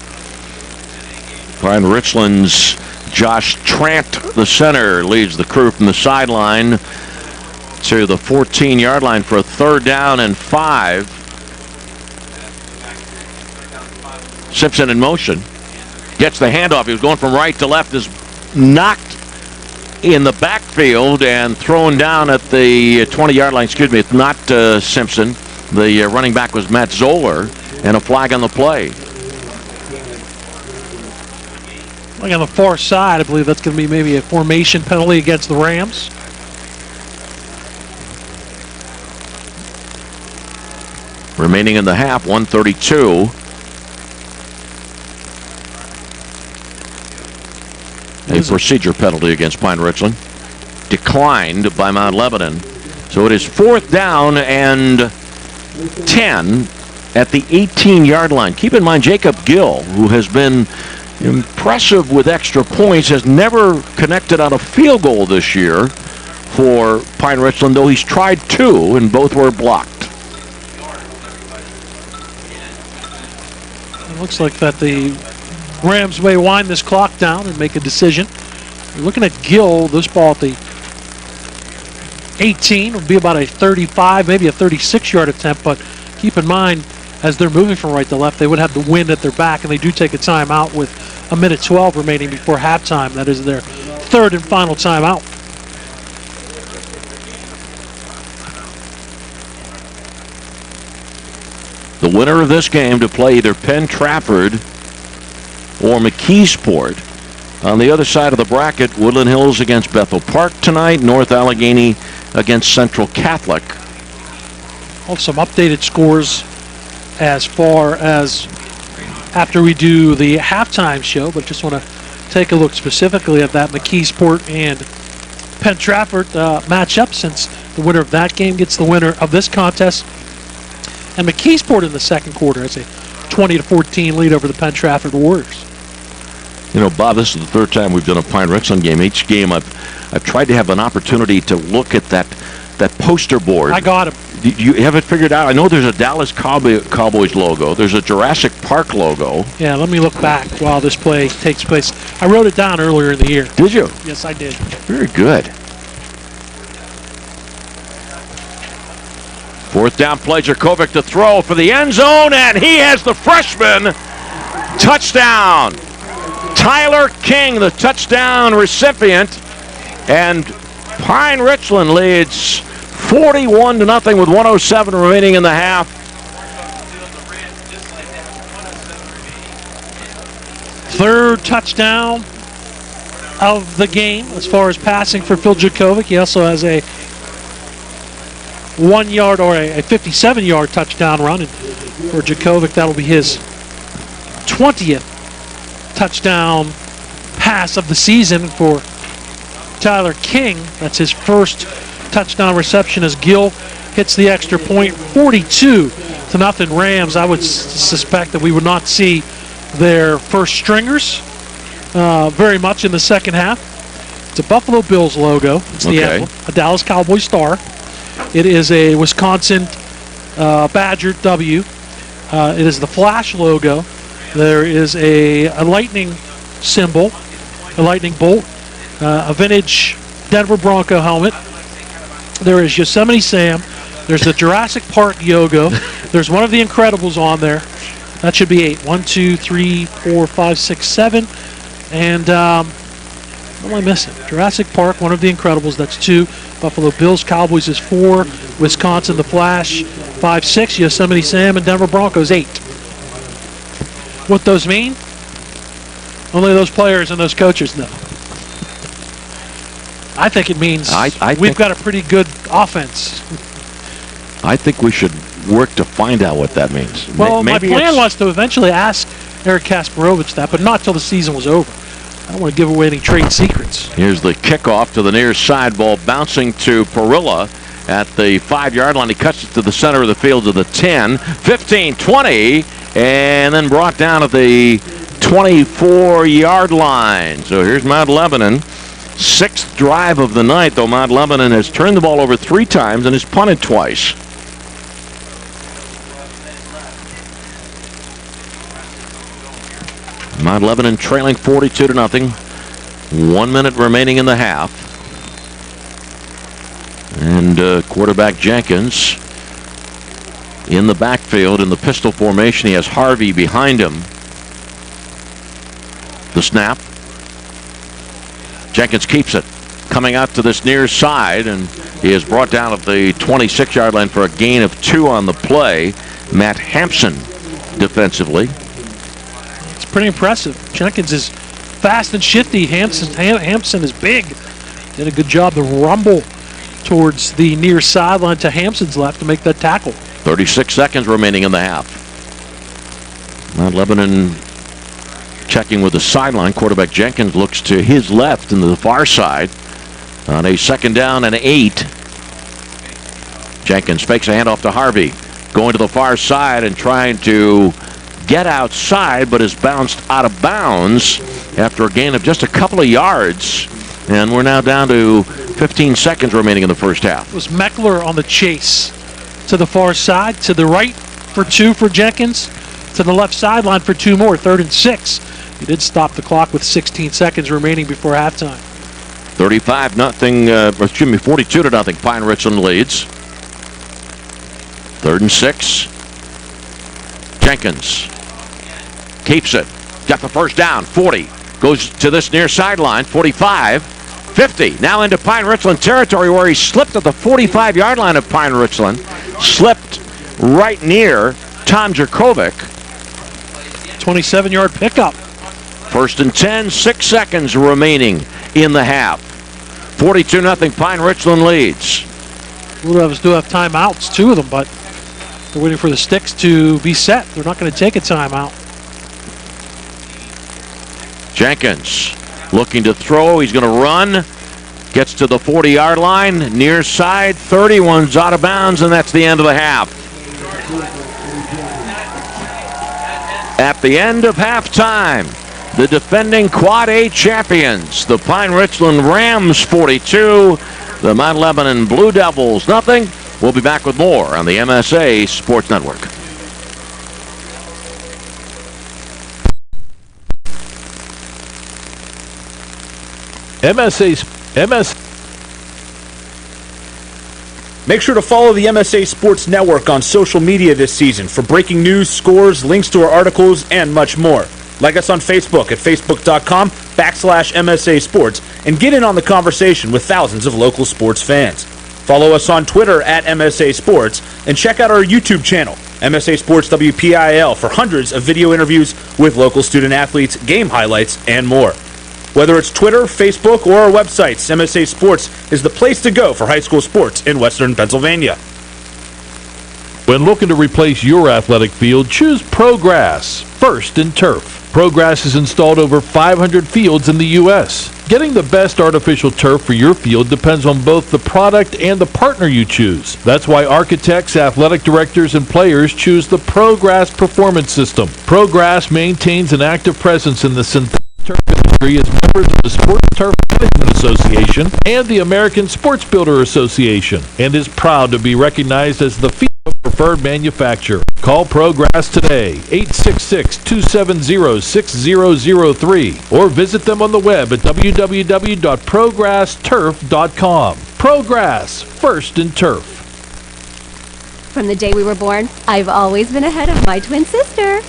Pine-Richland's Josh Trant, the center, leads the crew from the sideline to the 14-yard line for a 3rd down and 5. Simpson in motion. Gets the handoff. He was going from right to left. Is knocked in the backfield and thrown down at the 20-yard line. Excuse me, it's not Simpson. The running back was Matt Zoller, and a flag on the play. Like on the far side, I believe that's going to be maybe a formation penalty against the Rams. Remaining in the half, 1:32. A procedure penalty against Pine-Richland. Declined by Mount Lebanon. So it is 4th down and 10 at the 18-yard line. Keep in mind, Jacob Gill, who has been impressive with extra points, has never connected on a field goal this year for Pine-Richland, though he's tried 2, and both were blocked. It looks like that the Rams may wind this clock down and make a decision. You're looking at Gill, this ball at the 18 will be about a 35, maybe a 36-yard attempt, but keep in mind, as they're moving from right to left, they would have the wind at their back, and they do take a timeout with 1:12 remaining before halftime. That is their 3rd and final timeout. The winner of this game to play either Penn Trafford or McKeesport. On the other side of the bracket, Woodland Hills against Bethel Park tonight. North Allegheny against Central Catholic. Some updated scores as far as after we do the halftime show, but just want to take a look specifically at that McKeesport and Penn Trafford matchup, since the winner of that game gets the winner of this contest. And McKeesport in the second quarter has a 20-14 lead over the Penn Trafford Warriors. You know, Bob, this is the 3rd time we've done a Pine-Richland game. Each game I've tried to have an opportunity to look at that poster board. I got him. You have it figured out? I know there's a Dallas Cowboys logo. There's a Jurassic Park logo. Yeah, let me look back while this play takes place. I wrote it down earlier in the year. Did you? Yes, I did. Very good. 4th down play, Jerkovic to throw for the end zone, and he has the freshman touchdown. Tyler King, the touchdown recipient, and Pine-Richland leads 41-0 with 1:07 remaining in the half. Third touchdown of the game as far as passing for Phil Jerkovic. He also has a 1-yard or a 57-yard touchdown run. And for Jerkovic, that'll be his 20th touchdown pass of the season. For Tyler King, that's his first touchdown reception as Gill hits the extra point. 42-0 Rams. I would suspect that we would not see their first stringers very much in the second half. It's a Buffalo Bills logo. It's the emblem, a Dallas Cowboy star. It is a Wisconsin Badger W. It is the Flash logo. There is a lightning symbol, a lightning bolt, a vintage Denver Bronco helmet. There is Yosemite Sam. There's the Jurassic Park logo. There's one of the Incredibles on there. That should be 8. 1, 2, 3, 4, 5, 6, 7. And what am I missing? Jurassic Park, one of the Incredibles. That's 2. Buffalo Bills, Cowboys is 4. Wisconsin, the Flash, 5, 6. Yosemite Sam and Denver Broncos, 8. What those mean? Only those players and those coaches know. I think it means we've got a pretty good offense. I think we should work to find out what that means. Well, my plan was to eventually ask Eric Kasparovich that, but not till the season was over. I don't want to give away any trade secrets. Here's the kickoff to the near side, ball bouncing to Perilla at the 5-yard line. He cuts it to the center of the field to the 10, 15, 20, and then brought down at the 24-yard line. So here's Mount Lebanon. 6th drive of the night, though Mount Lebanon has turned the ball over 3 times and has punted twice. Mount Lebanon trailing 42-0. 1 minute remaining in the half. And quarterback Jenkins in the backfield in the pistol formation. He has Harvey behind him. The snap. Jenkins keeps it. Coming out to this near side, and he is brought down at the 26-yard line for a gain of 2 on the play. Matt Hampson defensively. It's pretty impressive. Jenkins is fast and shifty. Hampson is big. Did a good job to rumble towards the near sideline to Hampson's left to make that tackle. 36 seconds remaining in the half. Mount Lebanon checking with the sideline. Quarterback Jenkins looks to his left and to the far side on a 2nd down and 8. Jenkins fakes a handoff to Harvey, going to the far side and trying to get outside, but is bounced out of bounds after a gain of just a couple of yards. And we're now down to 15 seconds remaining in the first half. It was Meckler on the chase to the far side, to the right for 2 for Jenkins, to the left sideline for 2 more, 3rd and 6. He did stop the clock with 16 seconds remaining before halftime. 42-0. Pine-Richland leads. 3rd and 6. Jenkins keeps it. Got the first down. 40. Goes to this near sideline. 45. 50. Now into Pine-Richland territory where he slipped at the 45-yard line of Pine-Richland. Slipped right near Tom Jerkovic. 27-yard pickup. 1st and 10, 6 seconds remaining in the half. 42-0. Pine-Richland leads. Blue Devils do have timeouts, 2 of them, but they're waiting for the sticks to be set. They're not going to take a timeout. Jenkins looking to throw. He's going to run. Gets to the 40-yard line. Near side, 31's out of bounds, and that's the end of the half. At the end of halftime, the defending Quad A champions, the Pine-Richland Rams 42, the Mount Lebanon Blue Devils nothing. We'll be back with more on the MSA Sports Network. Make sure to follow the MSA Sports Network on social media this season for breaking news, scores, links to our articles, and much more. Like us on Facebook at facebook.com/MSA Sports and get in on the conversation with thousands of local sports fans. Follow us on Twitter at MSA Sports and check out our YouTube channel, MSA Sports WPIAL, for hundreds of video interviews with local student athletes, game highlights, and more. Whether it's Twitter, Facebook, or our websites, MSA Sports is the place to go for high school sports in Western Pennsylvania. When looking to replace your athletic field, choose ProGrass, First in Turf. ProGrass has installed over 500 fields in the U.S. Getting the best artificial turf for your field depends on both the product and the partner you choose. That's why architects, athletic directors, and players choose the ProGrass Performance System. ProGrass maintains an active presence in the synthetic turf industry as members of the Sports Turf Management Association and the American Sports Builder Association, and is proud to be recognized as the FIBA preferred manufacturer. Call ProGrass today, 866-270-6003, or visit them on the web at www.progressturf.com. ProGrass, First in Turf. From the day we were born, I've always been ahead of my twin sister.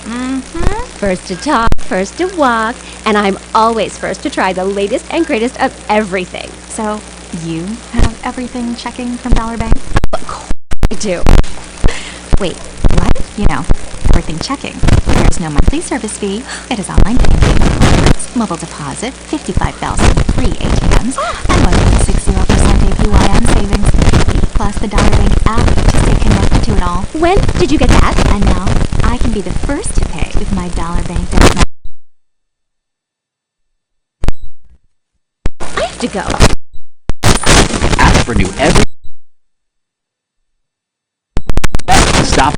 First to talk, first to walk, and I'm always first to try the latest and greatest of everything. So, you have everything checking from Dollar Bank? Of course I do. Wait, what? You know, everything checking. There's no monthly service fee. It is online banking, mobile deposit, 55,000 free ATMs, and 1.60% APY on savings. Plus the Dollar Bank app to stay connected to it all. When did you get that? And now, I can be the first to pay with my Dollar Bank debit card. I have to go. Apps renew every... Stop.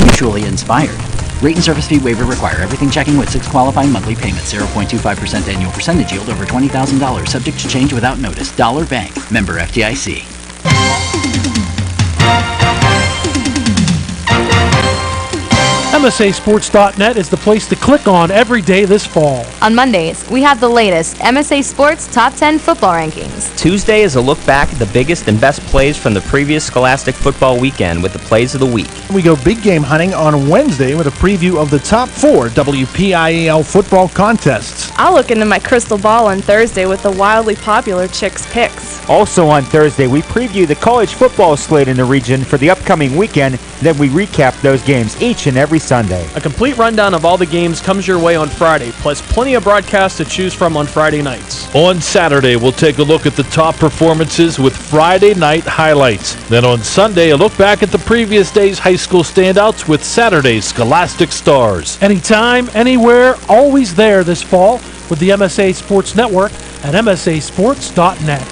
Mutually inspired. Rate and service fee waiver required. Everything checking with 6 qualifying monthly payments. 0.25% annual percentage yield over $20,000. Subject to change without notice. Dollar Bank. Member FDIC. MSASports.net is the place to click on every day this fall. On Mondays, we have the latest MSA Sports Top 10 football rankings. Tuesday is a look back at the biggest and best plays from the previous Scholastic football weekend with the plays of the week. We go big game hunting on Wednesday with a preview of the top 4 WPIAL football contests. I'll look into my crystal ball on Thursday with the wildly popular Chicks Picks. Also on Thursday, we preview the college football slate in the region for the upcoming weekend, then we recap those games each and every Sunday. A complete rundown of all the games comes your way on Friday, plus plenty of broadcasts to choose from on Friday nights. On Saturday, we'll take a look at the top performances with Friday night highlights. Then on Sunday, a look back at the previous day's high school standouts with Saturday's Scholastic Stars. Anytime, anywhere, always there this fall with the MSA Sports Network at MSASports.net.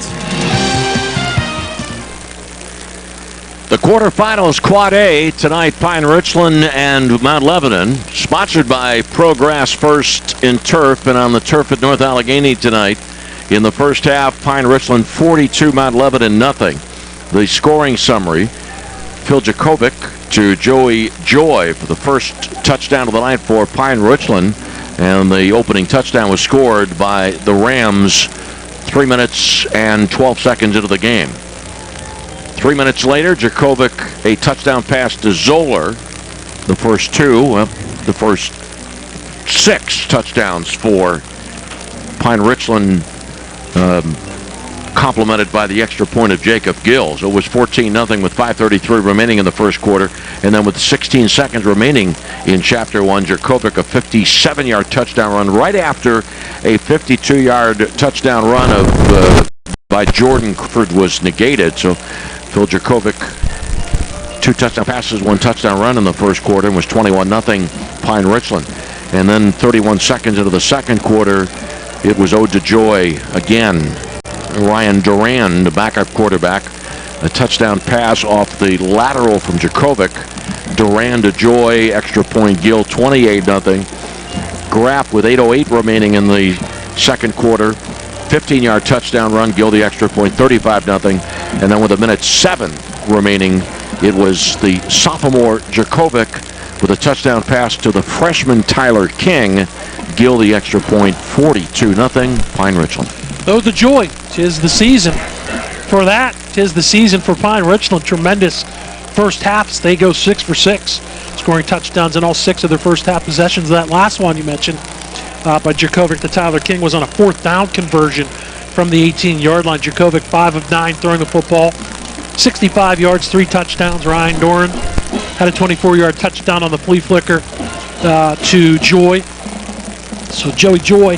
The quarterfinals, Quad A, tonight, Pine-Richland and Mount Lebanon, sponsored by ProGrass First in Turf, and on the turf at North Allegheny tonight. In the first half, Pine-Richland 42, Mount Lebanon nothing. The scoring summary, Phil Jakovic to Joey Joy for the first touchdown of the night for Pine-Richland, and the opening touchdown was scored by the Rams 3 minutes and 12 seconds into the game. 3 minutes later, Jakovic, a touchdown pass to Zoller. The first the first 6 touchdowns for Pine-Richland, complemented by the extra point of Jacob Gills. It was 14-0 with 5:33 remaining in the first quarter. And then with 16 seconds remaining in Chapter 1, Jakovic, a 57-yard touchdown run right after a 52-yard touchdown run by Jordan Crawford was negated. So Phil Jakovic, 2 touchdown passes, 1 touchdown run in the first quarter, and was 21-0 Pine-Richland. And then 31 seconds into the second quarter, it was ode to joy again. Ryan Duran, the backup quarterback, a touchdown pass off the lateral from Jakovic. Duran to Joy, extra point Gill, 28-0. Graff with 8:08 remaining in the second quarter, 15-yard touchdown run, Gill the extra point, 35-0. And then with 1:07 remaining, it was the sophomore Jakovic with a touchdown pass to the freshman Tyler King. Gill the extra point, 42-0 Pine-Richland. Oh, the joy. 'Tis the season for that. 'Tis the season for Pine-Richland. Tremendous first halves. They go 6 for 6, scoring touchdowns in all 6 of their first half possessions. That last one you mentioned by Jakovic to Tyler King was on a 4th down conversion from the 18-yard line. Jakovic 5 of 9 throwing the football, 65 yards, 3 touchdowns. Ryan Doran had a 24-yard touchdown on the flea flicker to Joy. So Joey Joy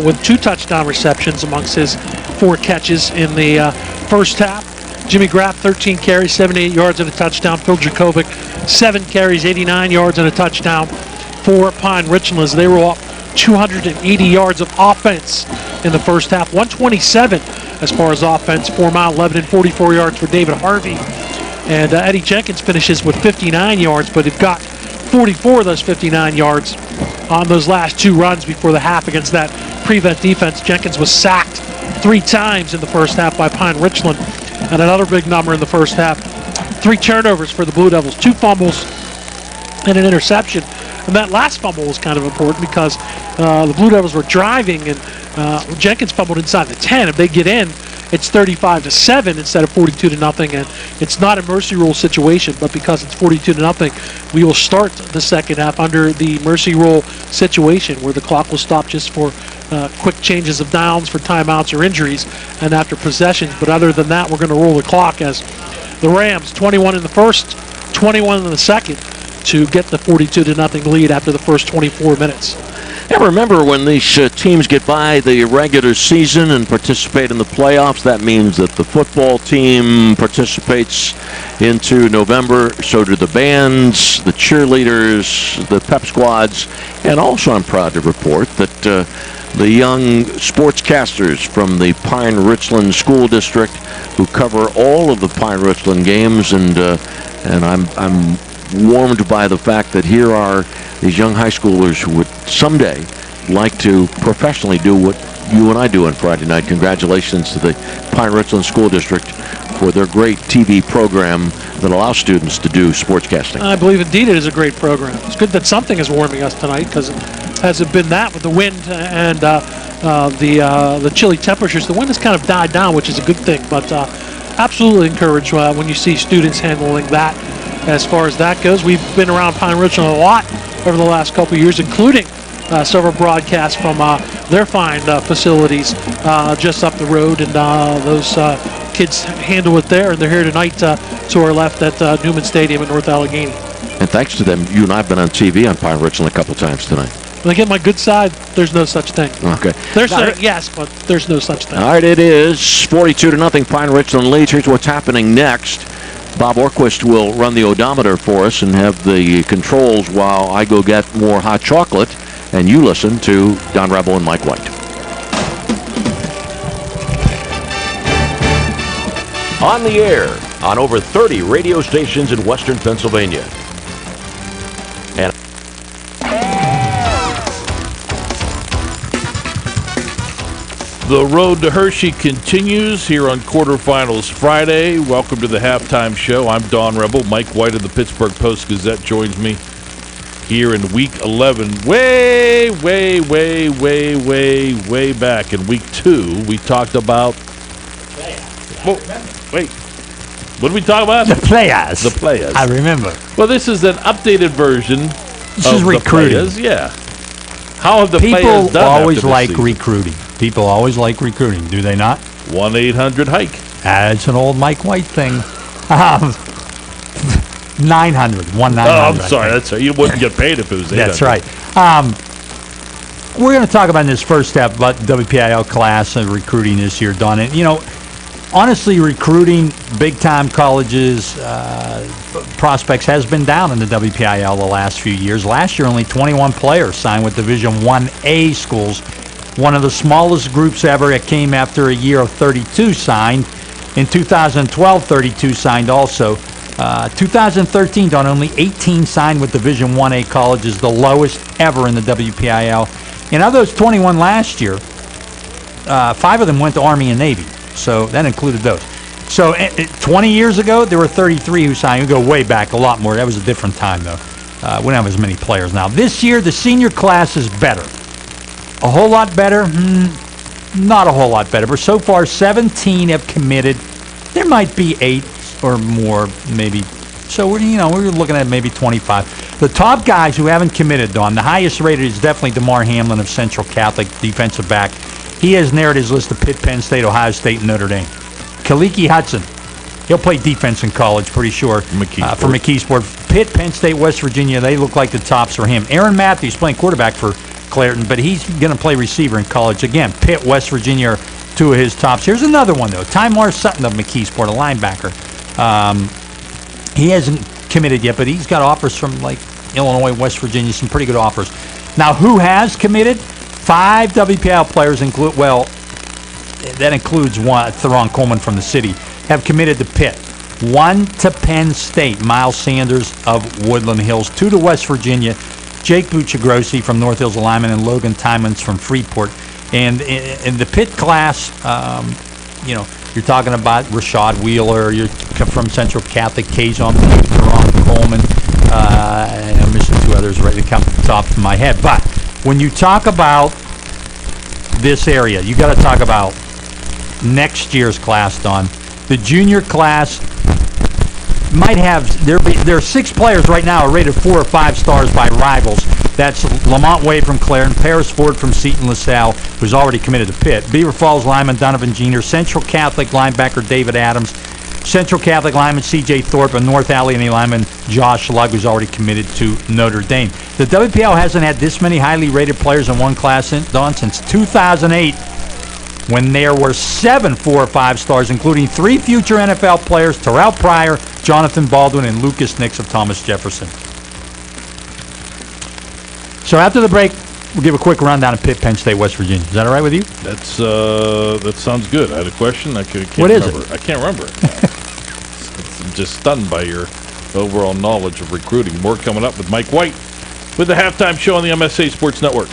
with 2 touchdown receptions amongst his 4 catches in the first half. Jimmy Graff, 13 carries, 78 yards and a touchdown. Phil Jakovic, 7 carries, 89 yards and a touchdown for Pine-Richland as they were up 280 yards of offense in the first half. 127 as far as offense for Mount Lebanon, 44 yards for David Harvey. And Eddie Jenkins finishes with 59 yards, but it got 44 of those 59 yards on those last 2 runs before the half against that prevent defense. Jenkins was sacked 3 times in the first half by Pine-Richland. And another big number in the first half, 3 turnovers for the Blue Devils, 2 fumbles and an interception. And that last fumble was kind of important because the Blue Devils were driving and Jenkins fumbled inside the 10. If they get in, it's 35-7 instead of 42-0, and it's not a mercy rule situation, but because it's 42-0, we will start the second half under the mercy rule situation where the clock will stop just for quick changes of downs for timeouts or injuries and after possessions. But other than that, we're going to roll the clock as the Rams 21 in the first, 21 in the second to get the 42-0 lead after the first 24 minutes. And remember, when these teams get by the regular season and participate in the playoffs, that means that the football team participates into November. So do the bands, the cheerleaders, the pep squads. And also I'm proud to report that the young sportscasters from the Pine-Richland School District who cover all of the Pine-Richland games, and I'm warmed by the fact that here are these young high schoolers who would someday like to professionally do what you and I do on Friday night. Congratulations to the Pine-Richland School District for their great TV program that allows students to do sportscasting. I believe indeed it is a great program. It's good that something is warming us tonight because it hasn't been that with the wind and the chilly temperatures. The wind has kind of died down, which is a good thing, but absolutely encouraged when you see students handling that. As far as that goes, we've been around Pine-Richland a lot over the last couple of years, including several broadcasts from their fine facilities just up the road, and those kids handle it there, and they're here tonight to our left at Newman Stadium in North Allegheny. And thanks to them, you and I have been on TV on Pine-Richland a couple times tonight. When I get my good side, there's no such thing. Okay. They're saying yes, but there's no such thing. All right, it is 42-0 Pine-Richland leads. Here's what's happening next. Bob Orkwis will run the odometer for us and have the controls while I go get more hot chocolate, and you listen to Don Rebel and Mike White. On the air on over 30 radio stations in western Pennsylvania. And the road to Hershey continues here on Quarterfinals Friday. Welcome to the halftime show. I'm Don Rebel. Mike White of the Pittsburgh Post-Gazette joins me here in Week 11. Way back in Week 2, we talked about... Wait. What did we talk about? The players. The players. I remember. Well, this is an updated version This is recruiting. The players. Yeah. How have the People players done always after this like season? recruiting. People always like recruiting, do they not? 1-800-HIKE. It's an old Mike White thing. 900. 1-900. Oh, I'm sorry. That's right. You wouldn't get paid if it was 800. That's right. We're going to talk about in this first step about WPIAL class and recruiting this year, Don. And, honestly, recruiting big-time colleges, prospects has been down in the WPIAL the last few years. Last year, only 21 players signed with Division 1A schools. One of the smallest groups ever. It came after a year of 32 signed. In 2012, 32 signed also. 2013, Don, only 18 signed with Division 1A colleges, the lowest ever in the WPIAL. And of those 21 last year, 5 of them went to Army and Navy. So that included those. So 20 years ago, there were 33 who signed. We go way back, a lot more. That was a different time, though. We don't have as many players now. This year, the senior class is better. A whole lot better? Not a whole lot better. But so far, 17 have committed. There might be 8 or more, maybe. So we're looking at maybe 25. The top guys who haven't committed, Don, the highest rated is definitely DeMar Hamlin of Central Catholic, defensive back. He has narrowed his list to Pitt, Penn State, Ohio State, and Notre Dame. Kaliki Hudson, he'll play defense in college, pretty sure, for McKeesport. Pitt, Penn State, West Virginia, they look like the tops for him. Aaron Matthews playing quarterback for Clairton, but he's going to play receiver in college. Again, Pitt, West Virginia are two of his tops. Here's another one, though. Tymar Sutton of McKeesport, a linebacker. He hasn't committed yet, but he's got offers from, like, Illinois, West Virginia, some pretty good offers. Now, who has committed? 5 WPIAL players, that includes one, Theron Coleman from the city, have committed to Pitt. 1 to Penn State, Miles Sanders of Woodland Hills. 2 to West Virginia, Jake Buccigrosi from North Hills Alignment, and Logan Timons from Freeport. And in the Pitt class, you're talking about Rashad Wheeler, you're from Central Catholic, Kazon, Theron Coleman, and I'm missing 2 others right to come to the top of my head. But when you talk about this area, you got to talk about next year's class, Don. The junior class might have, there are 6 players right now are rated 4 or 5 stars by Rivals. That's Lamont Wade from Clarendon, Paris Ford from Seton LaSalle, who's already committed to Pitt, Beaver Falls lineman Donovan Jeter, Central Catholic linebacker David Adams, Central Catholic lineman C.J. Thorpe, and North Allegheny lineman Josh Lugg, who's already committed to Notre Dame. The WPIAL hasn't had this many highly rated players in one class, Don, since 2008, when there were 7 4 or 5 stars, including 3 future NFL players, Terrell Pryor, Jonathan Baldwin, and Lucas Nix of Thomas Jefferson. So after the break, we'll give a quick rundown of Pitt, Penn State, West Virginia. Is that all right with you? That sounds good. I had a question. I can't what is remember. it? I can't remember. I'm just stunned by your overall knowledge of recruiting. More coming up with Mike White with the halftime show on the MSA Sports Network.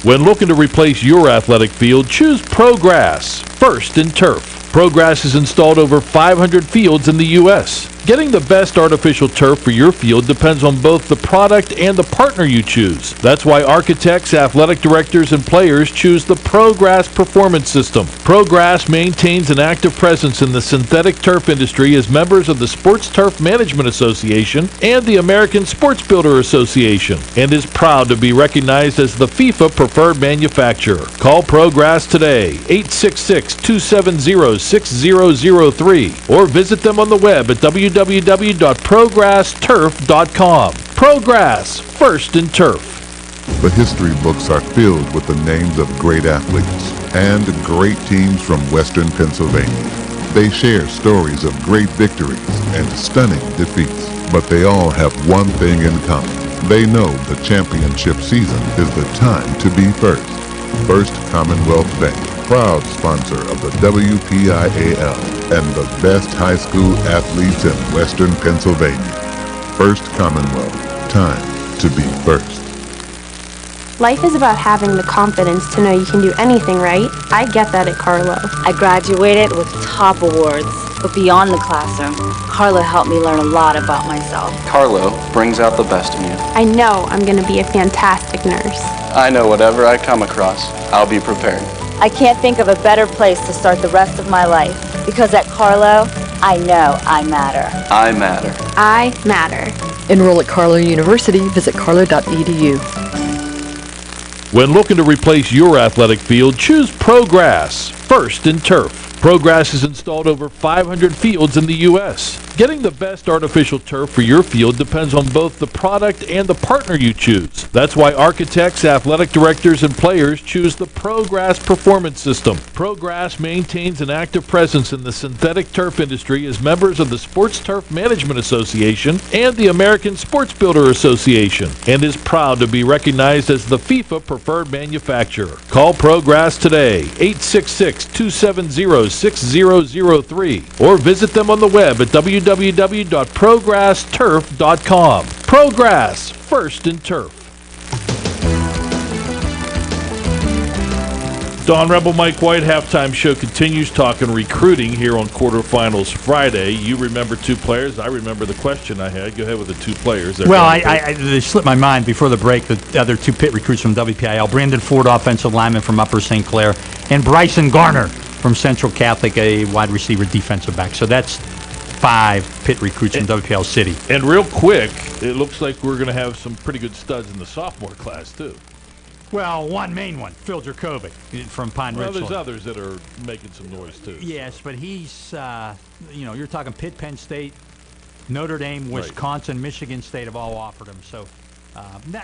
When looking to replace your athletic field, choose ProGrass, first in turf. ProGrass has installed over 500 fields in the U.S. Getting the best artificial turf for your field depends on both the product and the partner you choose. That's why architects, athletic directors, and players choose the ProGrass Performance System. ProGrass maintains an active presence in the synthetic turf industry as members of the Sports Turf Management Association and the American Sports Builder Association, and is proud to be recognized as the FIFA preferred manufacturer. Call ProGrass today, 866-270-6003, or visit them on the web at www.progressturf.com. ProGrass, first in turf. The history books are filled with the names of great athletes and great teams from Western Pennsylvania. They share stories of great victories and stunning defeats, but they all have one thing in common. They know the championship season is the time to be first. First Commonwealth Bank, proud sponsor of the WPIAL and the best high school athletes in Western Pennsylvania. First Commonwealth, time to be first. Life is about having the confidence to know you can do anything right. I get that at Carlo. I graduated with top awards, but beyond the classroom, Carlo helped me learn a lot about myself. Carlo brings out the best in you. I know I'm going to be a fantastic nurse. I know whatever I come across, I'll be prepared. I can't think of a better place to start the rest of my life, because at Carlo, I know I matter. I matter. I matter. Enroll at Carlo University. Visit carlo.edu. When looking to replace your athletic field, choose ProGrass, first in turf. ProGrass has installed over 500 fields in the U.S. Getting the best artificial turf for your field depends on both the product and the partner you choose. That's why architects, athletic directors, and players choose the ProGrass Performance System. ProGrass maintains an active presence in the synthetic turf industry as members of the Sports Turf Management Association and the American Sports Builder Association, and is proud to be recognized as the FIFA preferred manufacturer. Call ProGrass today, 866-270-6003, or visit them on the web at www.progressturf.com. ProGrass, first in turf. Don Rebel, Mike White, halftime show continues talking recruiting here on Quarterfinals Friday. You remember 2 players. I remember the question I had. Go ahead with the 2 players. Well, they slipped my mind before the break. The other 2 Pitt recruits from WPIAL, Brandon Ford, offensive lineman from Upper St. Clair, and Bryson Garner from Central Catholic, a wide receiver defensive back. So that's 5 Pitt recruits from WPIAL City. And real quick, it looks like we're going to have some pretty good studs in the sophomore class, too. Well, one main one, Phil Jerkovic from Pine-Richland. Well, there's others that are making some noise, too. Yes, but he's, you're talking Pitt, Penn State, Notre Dame, Wisconsin, right. Michigan State have all offered him. So,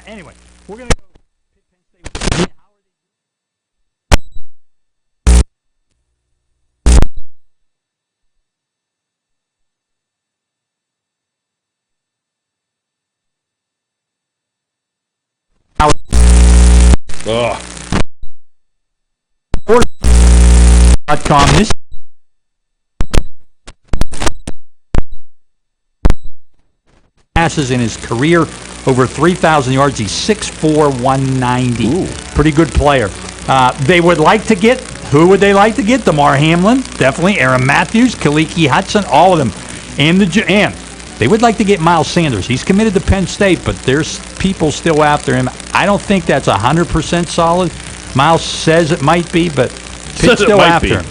anyway, we're going to go Pitt, Penn State. This passes in his career, over 3,000 yards. He's 6'4", 190. Ooh. Pretty good player. They would like to get, who would they like to get? DeMar Hamlin, definitely. Aaron Matthews, Kaliki Hudson, all of them. And they would like to get Miles Sanders. He's committed to Penn State, but there's people still after him. I don't think that's 100% solid. Miles says it might be, but Pitt's still after him.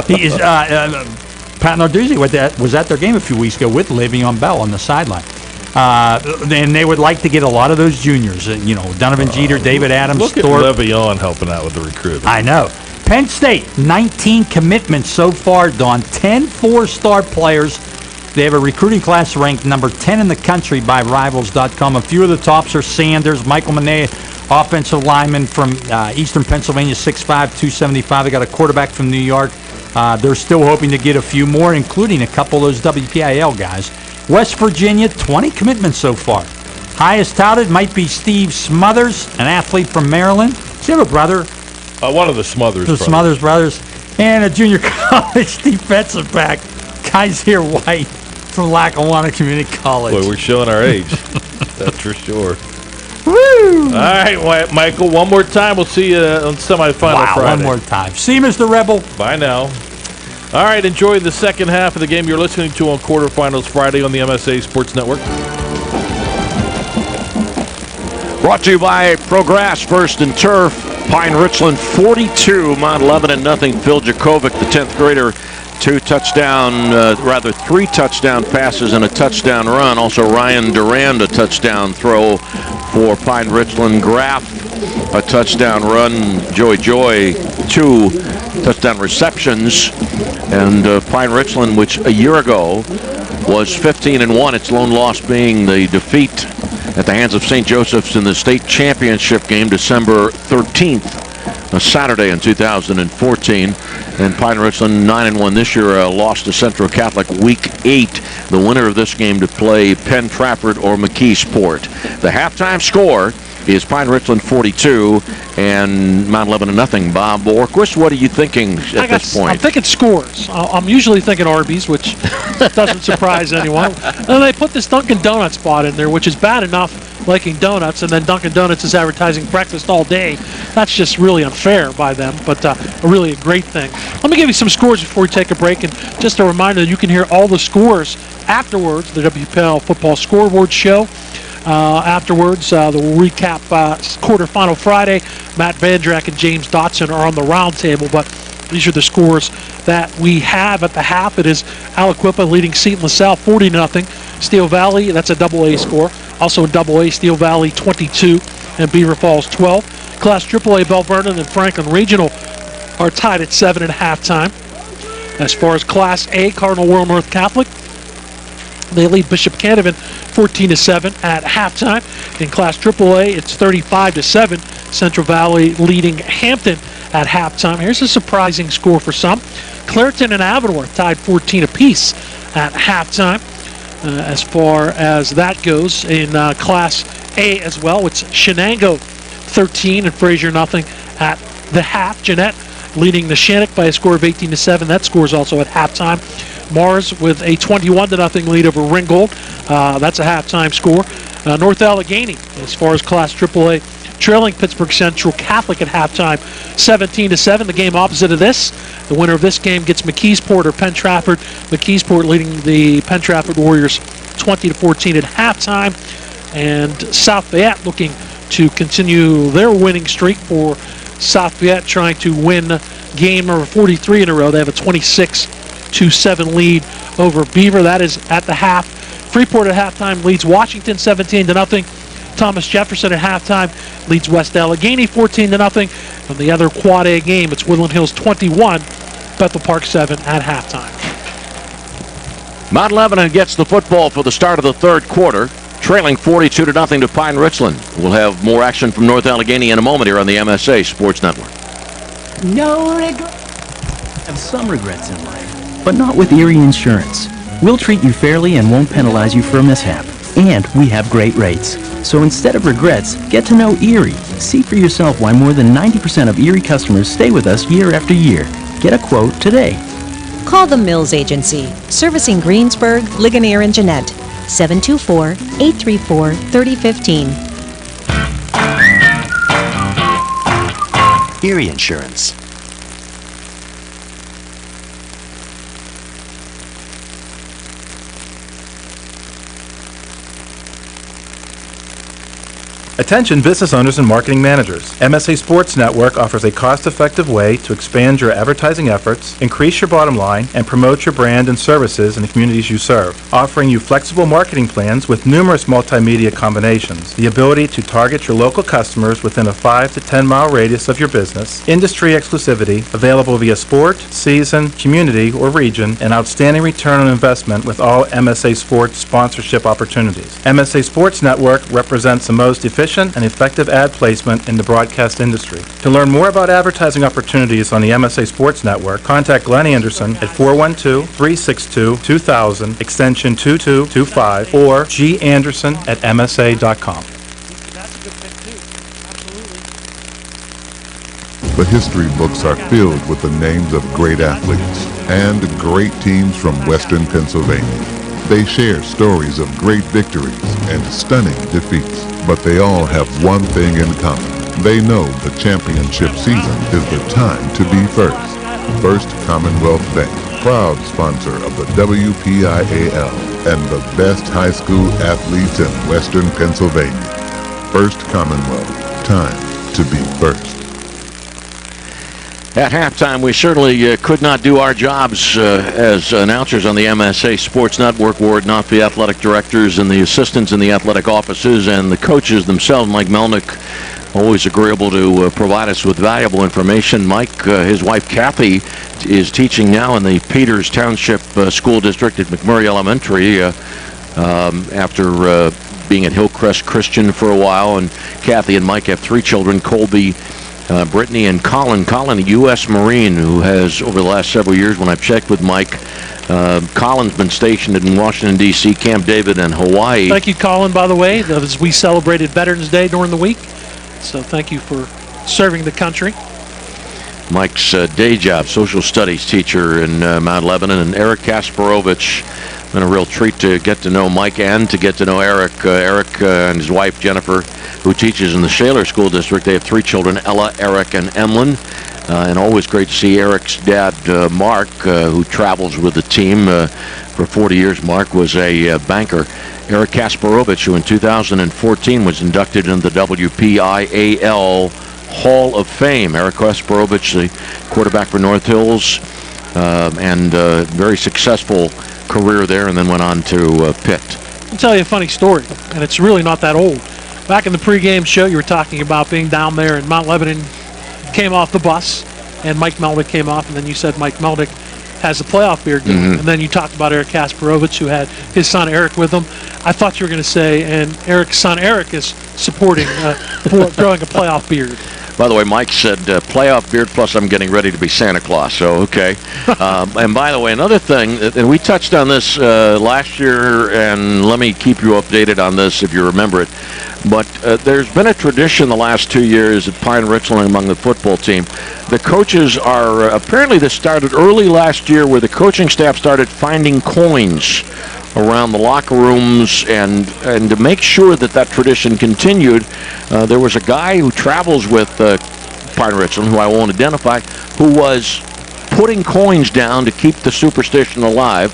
He is, Pat Narduzzi was at their game a few weeks ago with Le'Veon Bell on the sideline. And they would like to get a lot of those juniors. Donovan Jeter, David Adams, Look Thorpe. at Le'Veon helping out with the recruiting. I know. Penn State, 19 commitments so far, Don. 10 four-star players. They have a recruiting class ranked number 10 in the country by Rivals.com. A few of the tops are Sanders, Michael Monet, offensive lineman from Eastern Pennsylvania, 6'5", 275. They got a quarterback from New York. They're still hoping to get a few more, including a couple of those WPIAL guys. West Virginia, 20 commitments so far. Highest touted might be Steve Smothers, an athlete from Maryland. Does he have a brother? One of the Smothers brothers. Smothers brothers. And a junior college defensive back, Kaiser White from Lackawanna Community College. Boy, we're showing our age. That's for sure. Woo! All right, Michael, one more time. We'll see you on semifinal Friday. One more time. See you, Mr. Rebel. Bye now. All right, enjoy the second half of the game you're listening to on Quarterfinals Friday on the MSA Sports Network. Brought to you by Progress First and Turf. Pine-Richland 42, Mount Lebanon nothing. Phil Jakovic, the 10th grader, 3 touchdown passes and a touchdown run. Also Ryan Durand, a touchdown throw for Pine-Richland. Graff, a touchdown run. Joy, 2 touchdown receptions. And Pine-Richland, which a year ago was 15-1, its lone loss being the defeat at the hands of St. Joseph's in the state championship game December 13th, a Saturday in 2014. And Pine-Richland 9-1 this year, lost to Central Catholic Week 8. The winner of this game to play Penn Trafford or McKeesport. The halftime score is Pine-Richland 42 and Mount Lebanon nothing. Bob Orkwis, what are you thinking at this point? I'm thinking scores. I'm usually thinking Arby's, which doesn't surprise anyone. And they put this Dunkin' Donuts spot in there, which is bad enough liking donuts, and then Dunkin' Donuts is advertising breakfast all day. That's just really unfair by them, but really a great thing. Let me give you some scores before we take a break, and just a reminder that you can hear all the scores afterwards, the WPIAL Football Scoreboard Show. Afterwards, we'll recap quarterfinal Friday. Matt Vandrak and James Dotson are on the round table, but these are the scores that we have at the half. It is Aliquippa leading Seton LaSalle 40-0. Steel Valley, that's a AA score. Also a AA, Steel Valley 22 and Beaver Falls 12. Class AAA, Bell Vernon and Franklin Regional are tied at 7 at halftime. As far as Class A, Cardinal World North Catholic, they lead Bishop Canevin 14-7 at halftime. In Class AAA, it's 35-7. Central Valley leading Hampton at halftime. Here's a surprising score for some. Clareton and Avonworth tied 14 apiece at halftime. As far as that goes, in Class A as well, it's Shenango 13 and Fraser nothing at the half. Jeanette leading the Shannock by a score of 18-7. That score is also at halftime. Mars with a 21-0 lead over Ringgold. That's a halftime score. North Allegheny, as far as Class AAA, trailing Pittsburgh Central Catholic at halftime, 17-7. The game opposite of this. The winner of this game gets McKeesport or Penn Trafford. McKeesport leading the Penn Trafford Warriors 20-14 at halftime. And South Fayette looking to continue their winning streak. For South Fayette trying to win game number 43 in a row. They have a 26-7 lead over Beaver. That is at the half. Freeport at halftime leads Washington 17-0. Thomas Jefferson at halftime leads West Allegheny 14-0. On the other Quad A game, it's Woodland Hills 21, Bethel Park 7 at halftime. Mount Lebanon gets the football for the start of the third quarter, trailing 42-0 to Pine-Richland. We'll have more action from North Allegheny in a moment here on the MSA Sports Network. No regrets. Have some regrets in life, but not with Erie Insurance. We'll treat you fairly and won't penalize you for a mishap. And we have great rates. So instead of regrets, get to know Erie. See for yourself why more than 90% of Erie customers stay with us year after year. Get a quote today. Call the Mills Agency, servicing Greensburg, Ligonier, and Jeanette. 724-834-3015. Erie Insurance. Attention business owners and marketing managers. MSA Sports Network offers a cost-effective way to expand your advertising efforts, increase your bottom line, and promote your brand and services in the communities you serve. Offering you flexible marketing plans with numerous multimedia combinations, the ability to target your local customers within a 5 to 10 mile radius of your business, industry exclusivity, available via sport, season, community, or region, and outstanding return on investment with all MSA Sports sponsorship opportunities. MSA Sports Network represents the most efficient and effective ad placement in the broadcast industry. To learn more about advertising opportunities on the MSA Sports Network, contact Lanny Anderson at 412-362-2000, extension 2225, or ganderson@msa.com. The history books are filled with the names of great athletes and great teams from Western Pennsylvania. They share stories of great victories and stunning defeats, but they all have one thing in common. They know the championship season is the time to be first. First Commonwealth Bank, proud sponsor of the WPIAL and the best high school athletes in Western Pennsylvania. First Commonwealth, time to be first. At halftime, we certainly could not do our jobs as announcers on the MSA Sports Network were it not the athletic directors and the assistants in the athletic offices and the coaches themselves. Mike Melnick, always agreeable to provide us with valuable information. Mike, his wife Kathy, is teaching now in the Peters Township School District at McMurray Elementary after being at Hillcrest Christian for a while. And Kathy and Mike have 3 children, Colby, Brittany, and Colin. Colin, a U.S. Marine who has, over the last several years, when I've checked with Mike, Colin's been stationed in Washington, D.C., Camp David, and Hawaii. Thank you, Colin, by the way, as we celebrated Veterans Day during the week. So thank you for serving the country. Mike's day job, social studies teacher in Mount Lebanon, and Eric Kasparovich. Been a real treat to get to know Mike and to get to know Eric. Eric and his wife, Jennifer, who teaches in the Shaler School District. They have 3 children, Ella, Eric, and Emlyn. And always great to see Eric's dad, Mark, who travels with the team for 40 years. Mark was a banker. Eric Kasparovich, who in 2014 was inducted into the WPIAL Hall of Fame. Eric Kasparovich, the quarterback for North Hills, and very successful career there, and then went on to Pitt. I'll tell you a funny story, and it's really not that old. Back in the pregame show, you were talking about being down there in Mount Lebanon, came off the bus, and Mike Melnick came off, and then you said Mike Melnick has a playoff beard going. Mm-hmm. And then you talked about Eric Kasparovich, who had his son Eric with him. I thought you were going to say, and Eric's son Eric is supporting growing a playoff beard. By the way, Mike said playoff beard, plus I'm getting ready to be Santa Claus, so okay. And by the way, another thing, and we touched on this last year, and let me keep you updated on this if you remember it, but there's been a tradition the last 2 years at Pine-Richland among the football team. The coaches are, apparently this started early last year where the coaching staff started finding coins around the locker rooms, and to make sure that that tradition continued, there was a guy who travels with Pine-Richland, who I won't identify, who was putting coins down to keep the superstition alive.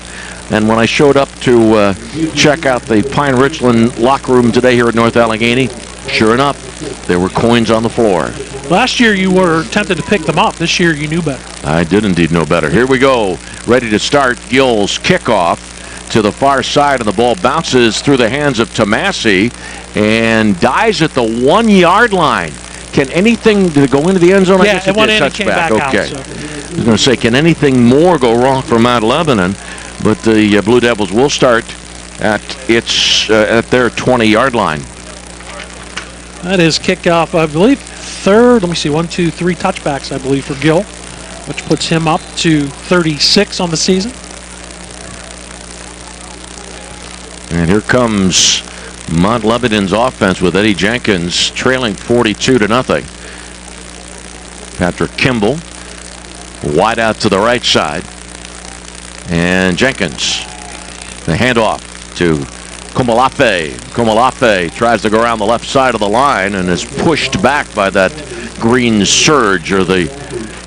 And when I showed up to check out the Pine-Richland locker room today here at North Allegheny, sure enough, there were coins on the floor. Last year you were tempted to pick them up. This year you knew better. I did indeed know better. Here we go. Ready to start Gill's kickoff to the far side, and the ball bounces through the hands of Tomasi and dies at the 1 yard line. Can anything go into the end zone? Yeah, I guess it went did. in and came back Okay. out. So. I was going to say, can anything more go wrong for Mount Lebanon? But the Blue Devils will start at their 20-yard line. That is kickoff, I believe, third. Let me see, 1, 2, 3 touchbacks, I believe, for Gill, which puts him up to 36 on the season. And here comes Mount Lebanon's offense with Eddie Jenkins trailing 42-0. Patrick Kimball wide out to the right side. And Jenkins, the handoff to Komalafe. Komalafe tries to go around the left side of the line and is pushed back by that green surge, or the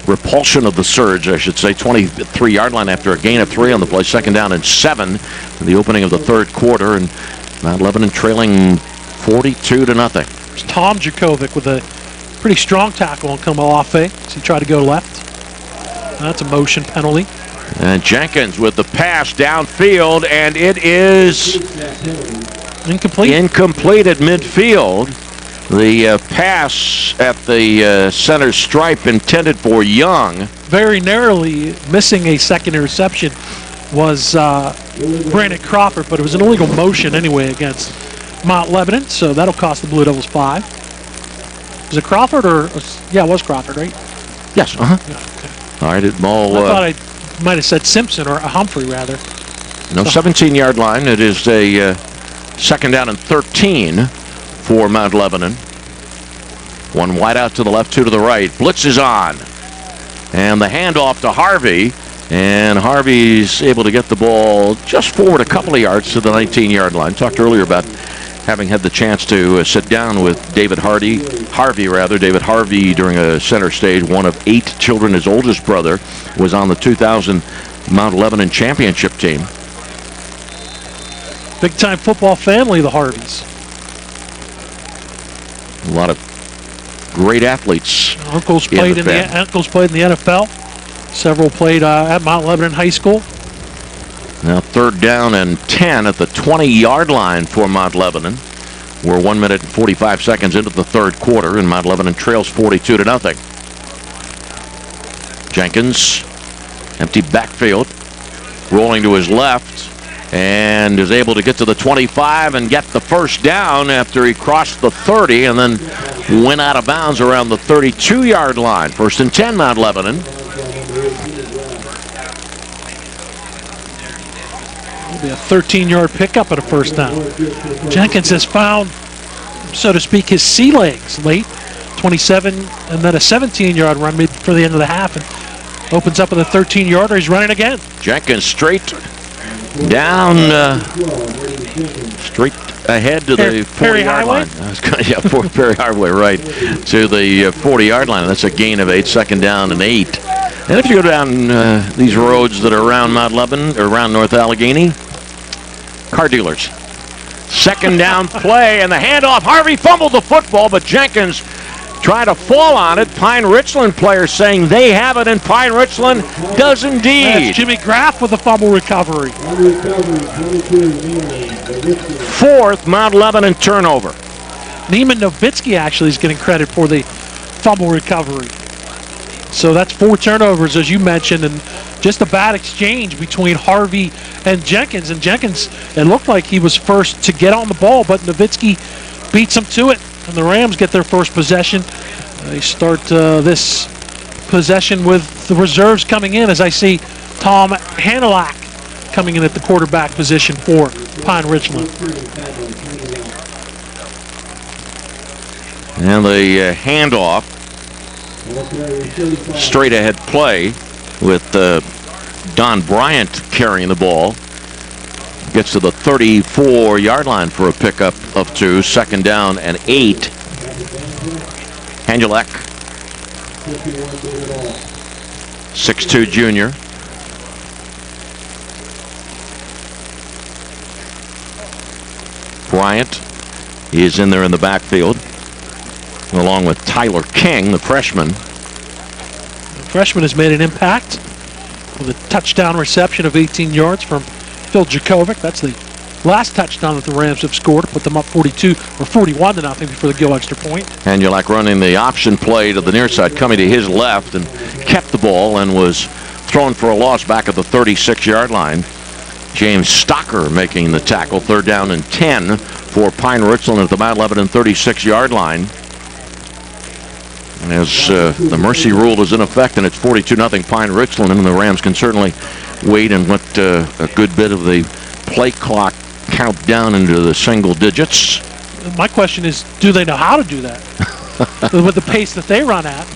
repulsion of the surge, I should say. 23-yard line after a gain of 3 on the play. 2nd down and 7 in the opening of the 3rd quarter. And Mount Lebanon trailing 42-0. It's Tom Jakovic with a pretty strong tackle on Komalafe as he tried to go left. That's a motion penalty. And Jenkins with the pass downfield, and it is incomplete. Incomplete at midfield. The pass at the center stripe intended for Young. Very narrowly missing a second interception was Brandon Crawford, but it was an illegal motion anyway against Mount Lebanon, so that'll cost the Blue Devils 5. Was it Crawford or? Yeah, it was Crawford, right? Yes. Yeah, okay. All right, it ball. I thought I might have said Simpson or Humphrey rather. No, 17-yard line. It is a 2nd down and 13 for Mount Lebanon. 1 wide out to the left, 2 to the right. Blitz is on, and the handoff to Harvey. And Harvey's able to get the ball just forward a couple of yards to the 19-yard line. Talked earlier about having had the chance to sit down with David Harvey during a center stage, one of 8 children. His oldest brother was on the 2000 Mount Lebanon championship team. Big-time football family, the Harveys. A lot of great athletes. Uncles played in the NFL. Several played at Mount Lebanon High School. Now 3rd down and 10 at the 20-yard line for Mount Lebanon. We're 1 minute and 45 seconds into the 3rd quarter, and Mount Lebanon trails 42-0. Jenkins, empty backfield, rolling to his left, and is able to get to the 25 and get the 1st down after he crossed the 30 and then went out of bounds around the 32-yard line. 1st and 10, Mount Lebanon. It'll be a 13-yard pickup at a 1st down. Jenkins has found, so to speak, his sea legs late. 27 and then a 17-yard run for the end of the half, and opens up with a 13-yarder. He's running again. Jenkins straight down, straight ahead to the 40-yard line. Perry Highway, right, to the 40-yard line. That's a gain of 8, 2nd down and 8. And if you go down these roads that are around Mount Lebanon, or around North Allegheny, car dealers. 2nd down play, and the handoff. Harvey fumbled the football, but Jenkins tried to fall on it. Pine-Richland players saying they have it, and Pine-Richland does indeed. That's Jimmy Graff with a fumble recovery. 4th Mount Lebanon turnover. Neiman Novitsky actually is getting credit for the fumble recovery. So that's 4 turnovers, as you mentioned, and just a bad exchange between Harvey and Jenkins. And Jenkins, it looked like he was first to get on the ball, but Novitsky beats him to it. And the Rams get their first possession. They start this possession with the reserves coming in, as I see Tom Hanelak coming in at the quarterback position for Pine-Richland. And the handoff, straight ahead play with Don Bryant carrying the ball. Gets to the 34-yard line for a pickup of 2, 2nd down and 8. Hanulek, 6'2" junior. Bryant is in there in the backfield, along with Tyler King, the freshman. The freshman has made an impact with a touchdown reception of 18 yards from Phil Jakovic. That's the last touchdown that the Rams have scored to put them up 42 or 41-0 before the Gill extra point. And you're like running the option play to the near side, coming to his left, and kept the ball and was thrown for a loss back at the 36-yard line. James Stocker making the tackle. 3rd down and 10 for Pine-Richland at the Mount Lebanon 36-yard line. And as the mercy rule is in effect, and it's 42-0 Pine-Richland, and the Rams can certainly wait and let a good bit of the play clock count down into the single digits. My question is, do they know how to do that with the pace that they run at?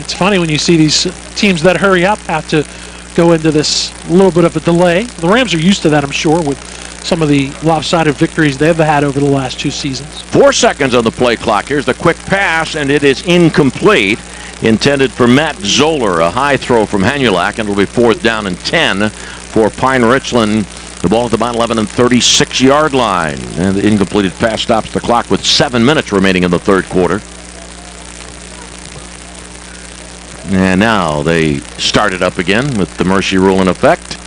It's funny when you see these teams that hurry up have to go into this little bit of a delay. The Rams are used to that, I'm sure, with some of the lopsided victories they've had over the last 2 seasons. 4 seconds on the play clock. Here's the quick pass, and it is incomplete. Intended for Matt Zoller, a high throw from Hanulak, and it'll be 4th down and 10 for Pine-Richland. The ball at the Mount Lebanon 36-yard line. And the incompleted pass stops the clock with 7 minutes remaining in the third quarter. And now they start it up again with the mercy rule in effect.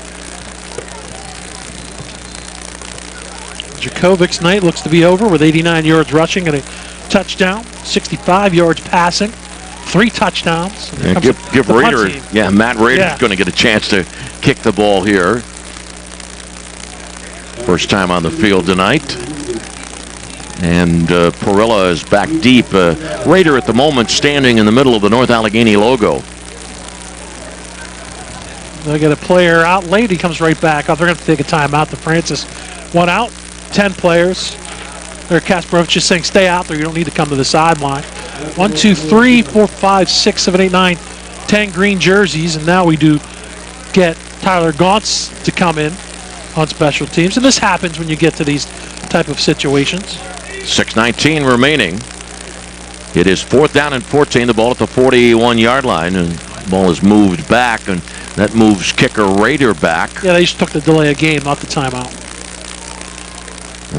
Djokovic's night looks to be over with 89 yards rushing and a touchdown, 65 yards passing, 3 touchdowns. And give Rader, Matt Rader's going to get a chance to kick the ball here. First time on the field tonight. And Perilla is back deep. Rader at the moment standing in the middle of the North Allegheny logo. They get a player out late. He comes right back up. They're going to take a timeout. The Francis 1 out, 10 players. There, Kasparov just saying, stay out there. You don't need to come to the sideline. 1, 2, 3, 4, 5, 6, 7, 8, 9, 10 green jerseys. And now we do get Tyler Gauntz to come in on special teams. And this happens when you get to these type of situations. 6:19 remaining. It is 4th down and 14. The ball at the 41-yard line. And the ball is moved back. And that moves kicker Rader back. Yeah, they just took the delay of game, not the timeout.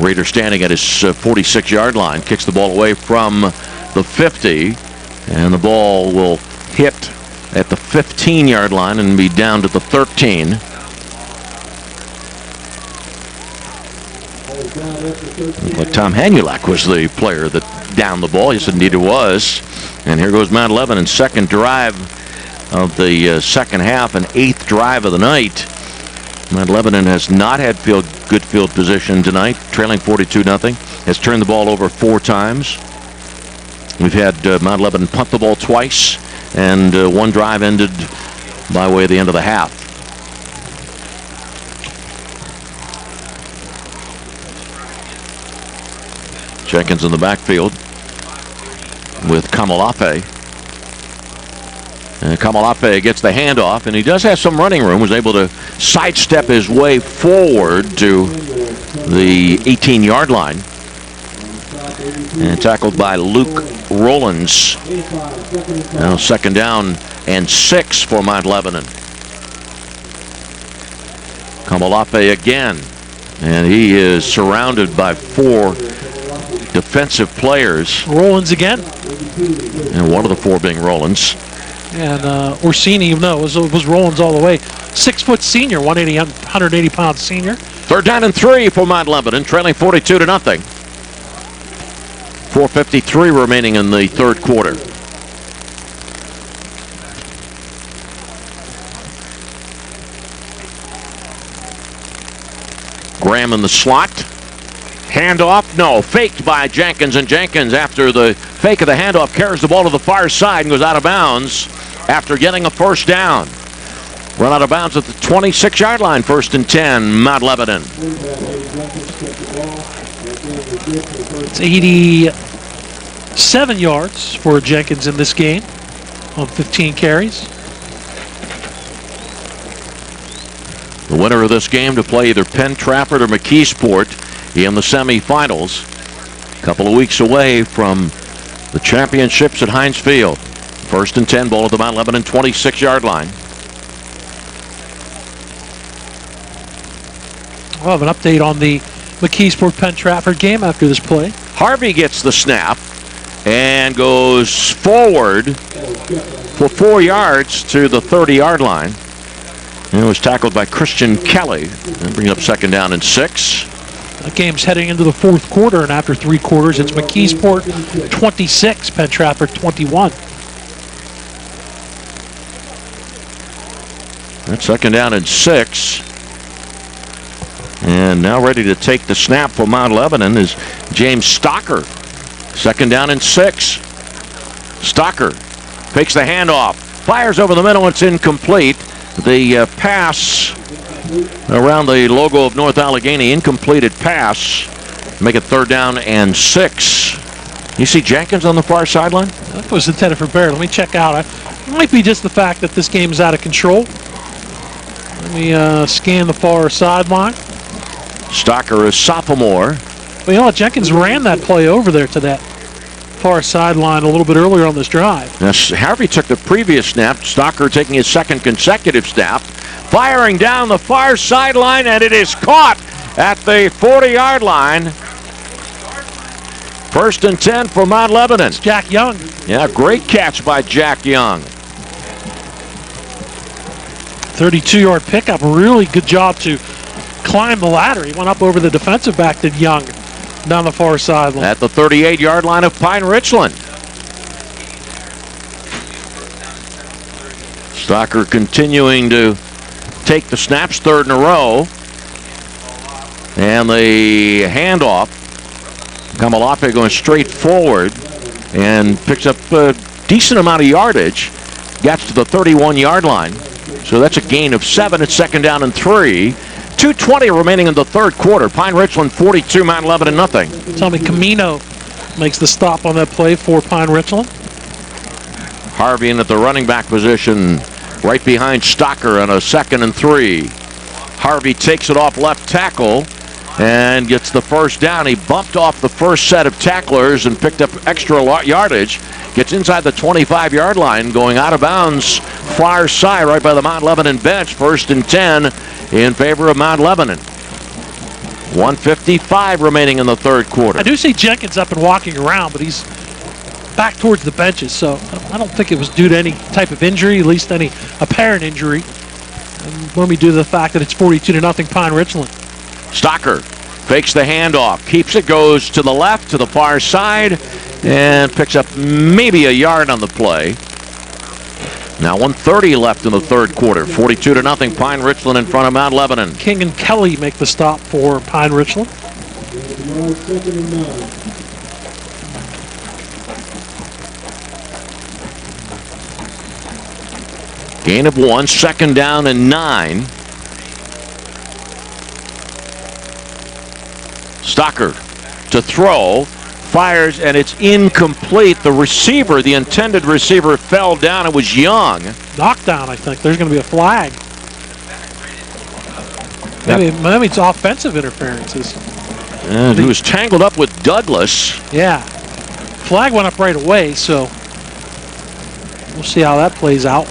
Rader standing at his 46-yard line. Kicks the ball away from the 50. And the ball will hit at the 15-yard line and be down to the 13. But Tom Hanulak was the player that downed the ball. Yes, indeed it was. And here goes Mount Lebanon's second drive of the second half and 8th drive of the night. Mount Lebanon has not had good field position tonight, trailing 42-0. Has turned the ball over 4 times. We've had Mount Lebanon punt the ball twice, and 1 drive ended by way of the end of the half. Jenkins in the backfield with Kamalape. And Kamalape gets the handoff, and he does have some running room. Was able to sidestep his way forward to the 18-yard line. And tackled by Luke Rollins. Now 2nd down and 6 for Mount Lebanon. Kamalape again. And he is surrounded by 4 defensive players. Rollins again. And one of the 4 being Rollins. And Orsini, no, it was Rollins all the way. 6-foot senior, 180-pound senior. 3rd down and 3 for Mount Lebanon, trailing 42-0. 4:53 remaining in the third quarter. Graham in the slot. Handoff, no, faked by Jenkins, and Jenkins, after the fake of the handoff, carries the ball to the far side and goes out of bounds after getting a first down. Run out of bounds at the 26-yard line, 1st and 10, Mount Lebanon. It's 87 yards for Jenkins in this game on 15 carries. The winner of this game to play either Penn Trafford or McKeesport in the semifinals. A couple of weeks away from the championships at Heinz Field. 1st and 10, ball at the Mount Lebanon 26-yard line. We'll have an update on the McKeesport Penn Trafford game after this play. Harvey gets the snap and goes forward for 4 yards to the 30-yard line. And it was tackled by Christian Kelly. And brings up 2nd down and 6. The game's heading into the 4th quarter, and after 3 quarters, it's McKeesport 26, Penn Trafford 21. That's 2nd down and 6. And now ready to take the snap for Mount Lebanon is James Stocker. 2nd down and 6. Stocker fakes the handoff, fires over the middle. It's incomplete. The pass around the logo of North Allegheny. Incompleted pass. Make it 3rd down and 6. You see Jenkins on the far sideline? That was intended for Barrett. Let me check out. It might be just the fact that this game is out of control. Let me scan the far sideline. Stocker is sophomore. Well, you know what? Jenkins ran that play over there to that far sideline a little bit earlier on this drive. Now, Harvey took the previous snap. Stocker taking his 2nd consecutive snap. Firing down the far sideline, and it is caught at the 40-yard line. 1st and 10 for Mount Lebanon. It's Jack Young. Yeah, great catch by Jack Young. 32-yard pickup. Really good job to climb the ladder. He went up over the defensive back, did Young, down the far sideline. At the 38-yard line of Pine-Richland. Stocker continuing to take the snaps, 3rd in a row. And the handoff. Kamalafe going straight forward and picks up a decent amount of yardage. Gets to the 31-yard line. So that's a gain of 7 at 2nd down and 3. 2:20 remaining in the 3rd quarter. Pine-Richland 42, Mount Lebanon nothing. Tell me Camino makes the stop on that play for Pine-Richland. Harvey in at the running back position right behind Stocker on a 2nd and 3. Harvey takes it off left tackle and gets the 1st down. He bumped off the first set of tacklers and picked up extra yardage. Gets inside the 25-yard line, going out of bounds far side right by the Mount Lebanon bench. 1st and 10 in favor of Mount Lebanon. 1:55 remaining in the 3rd quarter. I do see Jenkins up and walking around, but he's back towards the benches, so I don't think it was due to any type of injury, at least any apparent injury. And let me do the fact that it's 42-0 Pine-Richland. Stocker fakes the handoff, keeps it, goes to the left, to the far side, and picks up maybe a yard on the play. Now 1:30 left in the 3rd quarter. 42-0 Pine-Richland in front of Mount Lebanon. King and Kelly make the stop for Pine-Richland. Gain of 1, 2nd down and 9. Stocker to throw, fires, and it's incomplete. The receiver, the intended receiver, fell down. It was Young. Knockdown, I think. There's going to be a flag. Maybe it's offensive interferences. And he was tangled up with Douglas. Yeah. Flag went up right away, so we'll see how that plays out.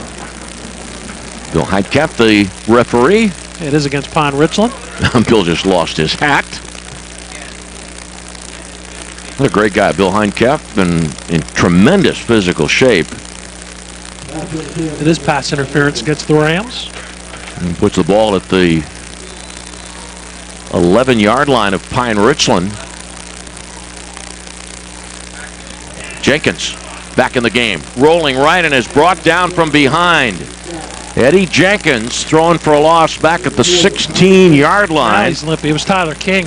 Bill Heidkamp, the referee. It is against Pine-Richland. Bill just lost his hat. What a great guy, Bill Heidkamp, and in tremendous physical shape. It is pass interference against the Rams. And puts the ball at the 11-yard line of Pine-Richland. Jenkins back in the game, rolling right and is brought down from behind. Eddie Jenkins throwing for a loss back at the 16-yard line. He's limpy. It was Tyler King.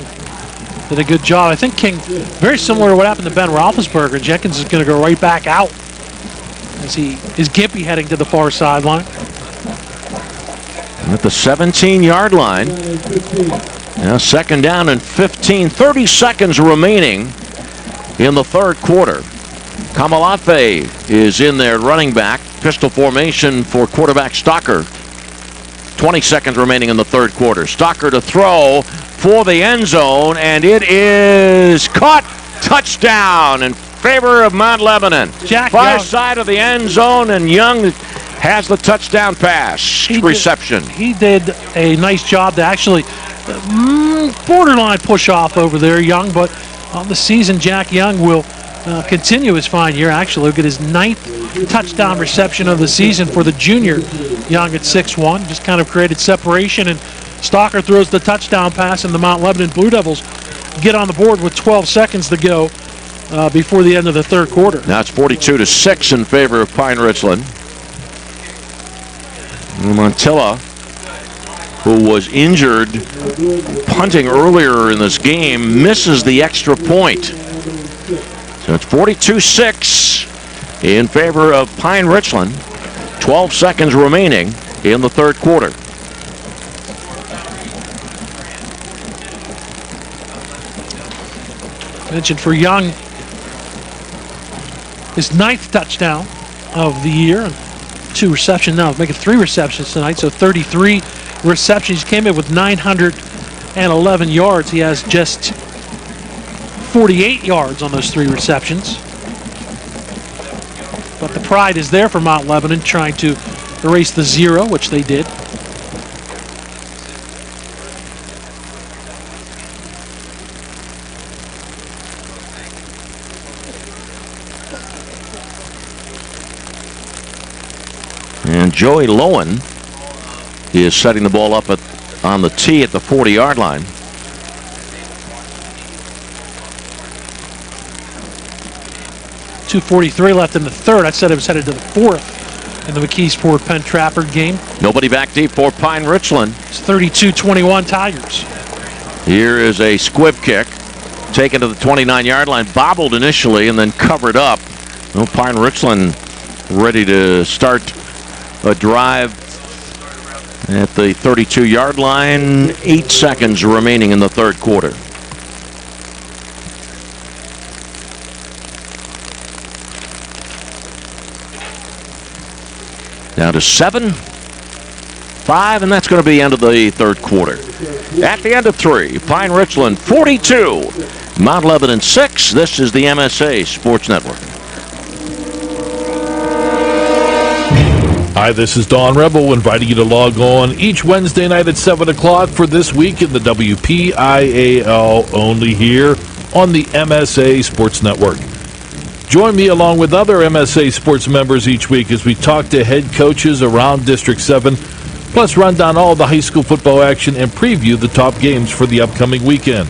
Did a good job. I think King, very similar to what happened to Ben Roethlisberger. Jenkins is going to go right back out as he is gimpy heading to the far sideline. At the 17-yard line. Now 2nd down and 15. 30 seconds remaining in the 3rd quarter. Kamalafe is in there, running back. Pistol formation for quarterback Stocker. 20 seconds remaining in the 3rd quarter. Stocker to throw for the end zone, and it is caught. Touchdown in favor of Mount Lebanon. Far side of the end zone, and Young has the touchdown pass reception. He did a nice job to actually borderline push off over there, Young, but on the season, Jack Young will continue his fine year. Actually, look at his 9th touchdown reception of the season for the junior. Young at 6'1", just kind of created separation, and Stocker throws the touchdown pass, and the Mount Lebanon Blue Devils get on the board with 12 seconds to go before the end of the 3rd quarter. Now it's 42-6 in favor of Pine-Richland. Montilla, who was injured punting earlier in this game, misses the extra point. So it's 42-6 in favor of Pine-Richland. 12 seconds remaining in the 3rd quarter. Mentioned for Young, his 9th touchdown of the year. And 2 receptions now, making 3 receptions tonight, so 33 receptions. He came in with 911 yards. He has just 48 yards on those 3 receptions. But the pride is there for Mount Lebanon, trying to erase the 0, which they did. And Joey Lowen is setting the ball up on the tee at the 40-yard line. .243 left in the 3rd. I said it was headed to the 4th in the McKeesport Penn Trafford game. Nobody back deep for Pine-Richland. It's 32-21 Tigers. Here is a squib kick taken to the 29-yard line, bobbled initially and then covered up. Well, Pine-Richland ready to start a drive at the 32-yard line. 8 seconds remaining in the 3rd quarter. Down to 7-5, and that's going to be the end of the 3rd quarter. At the end of 3, Pine-Richland 42, Mount Lebanon 6. This is the MSA Sports Network. Hi, this is Don Rebel, inviting you to log on each Wednesday night at 7 o'clock for This Week in the WPIAL, only here on the MSA Sports Network. Join me along with other MSA Sports members each week as we talk to head coaches around District 7, plus run down all the high school football action and preview the top games for the upcoming weekend.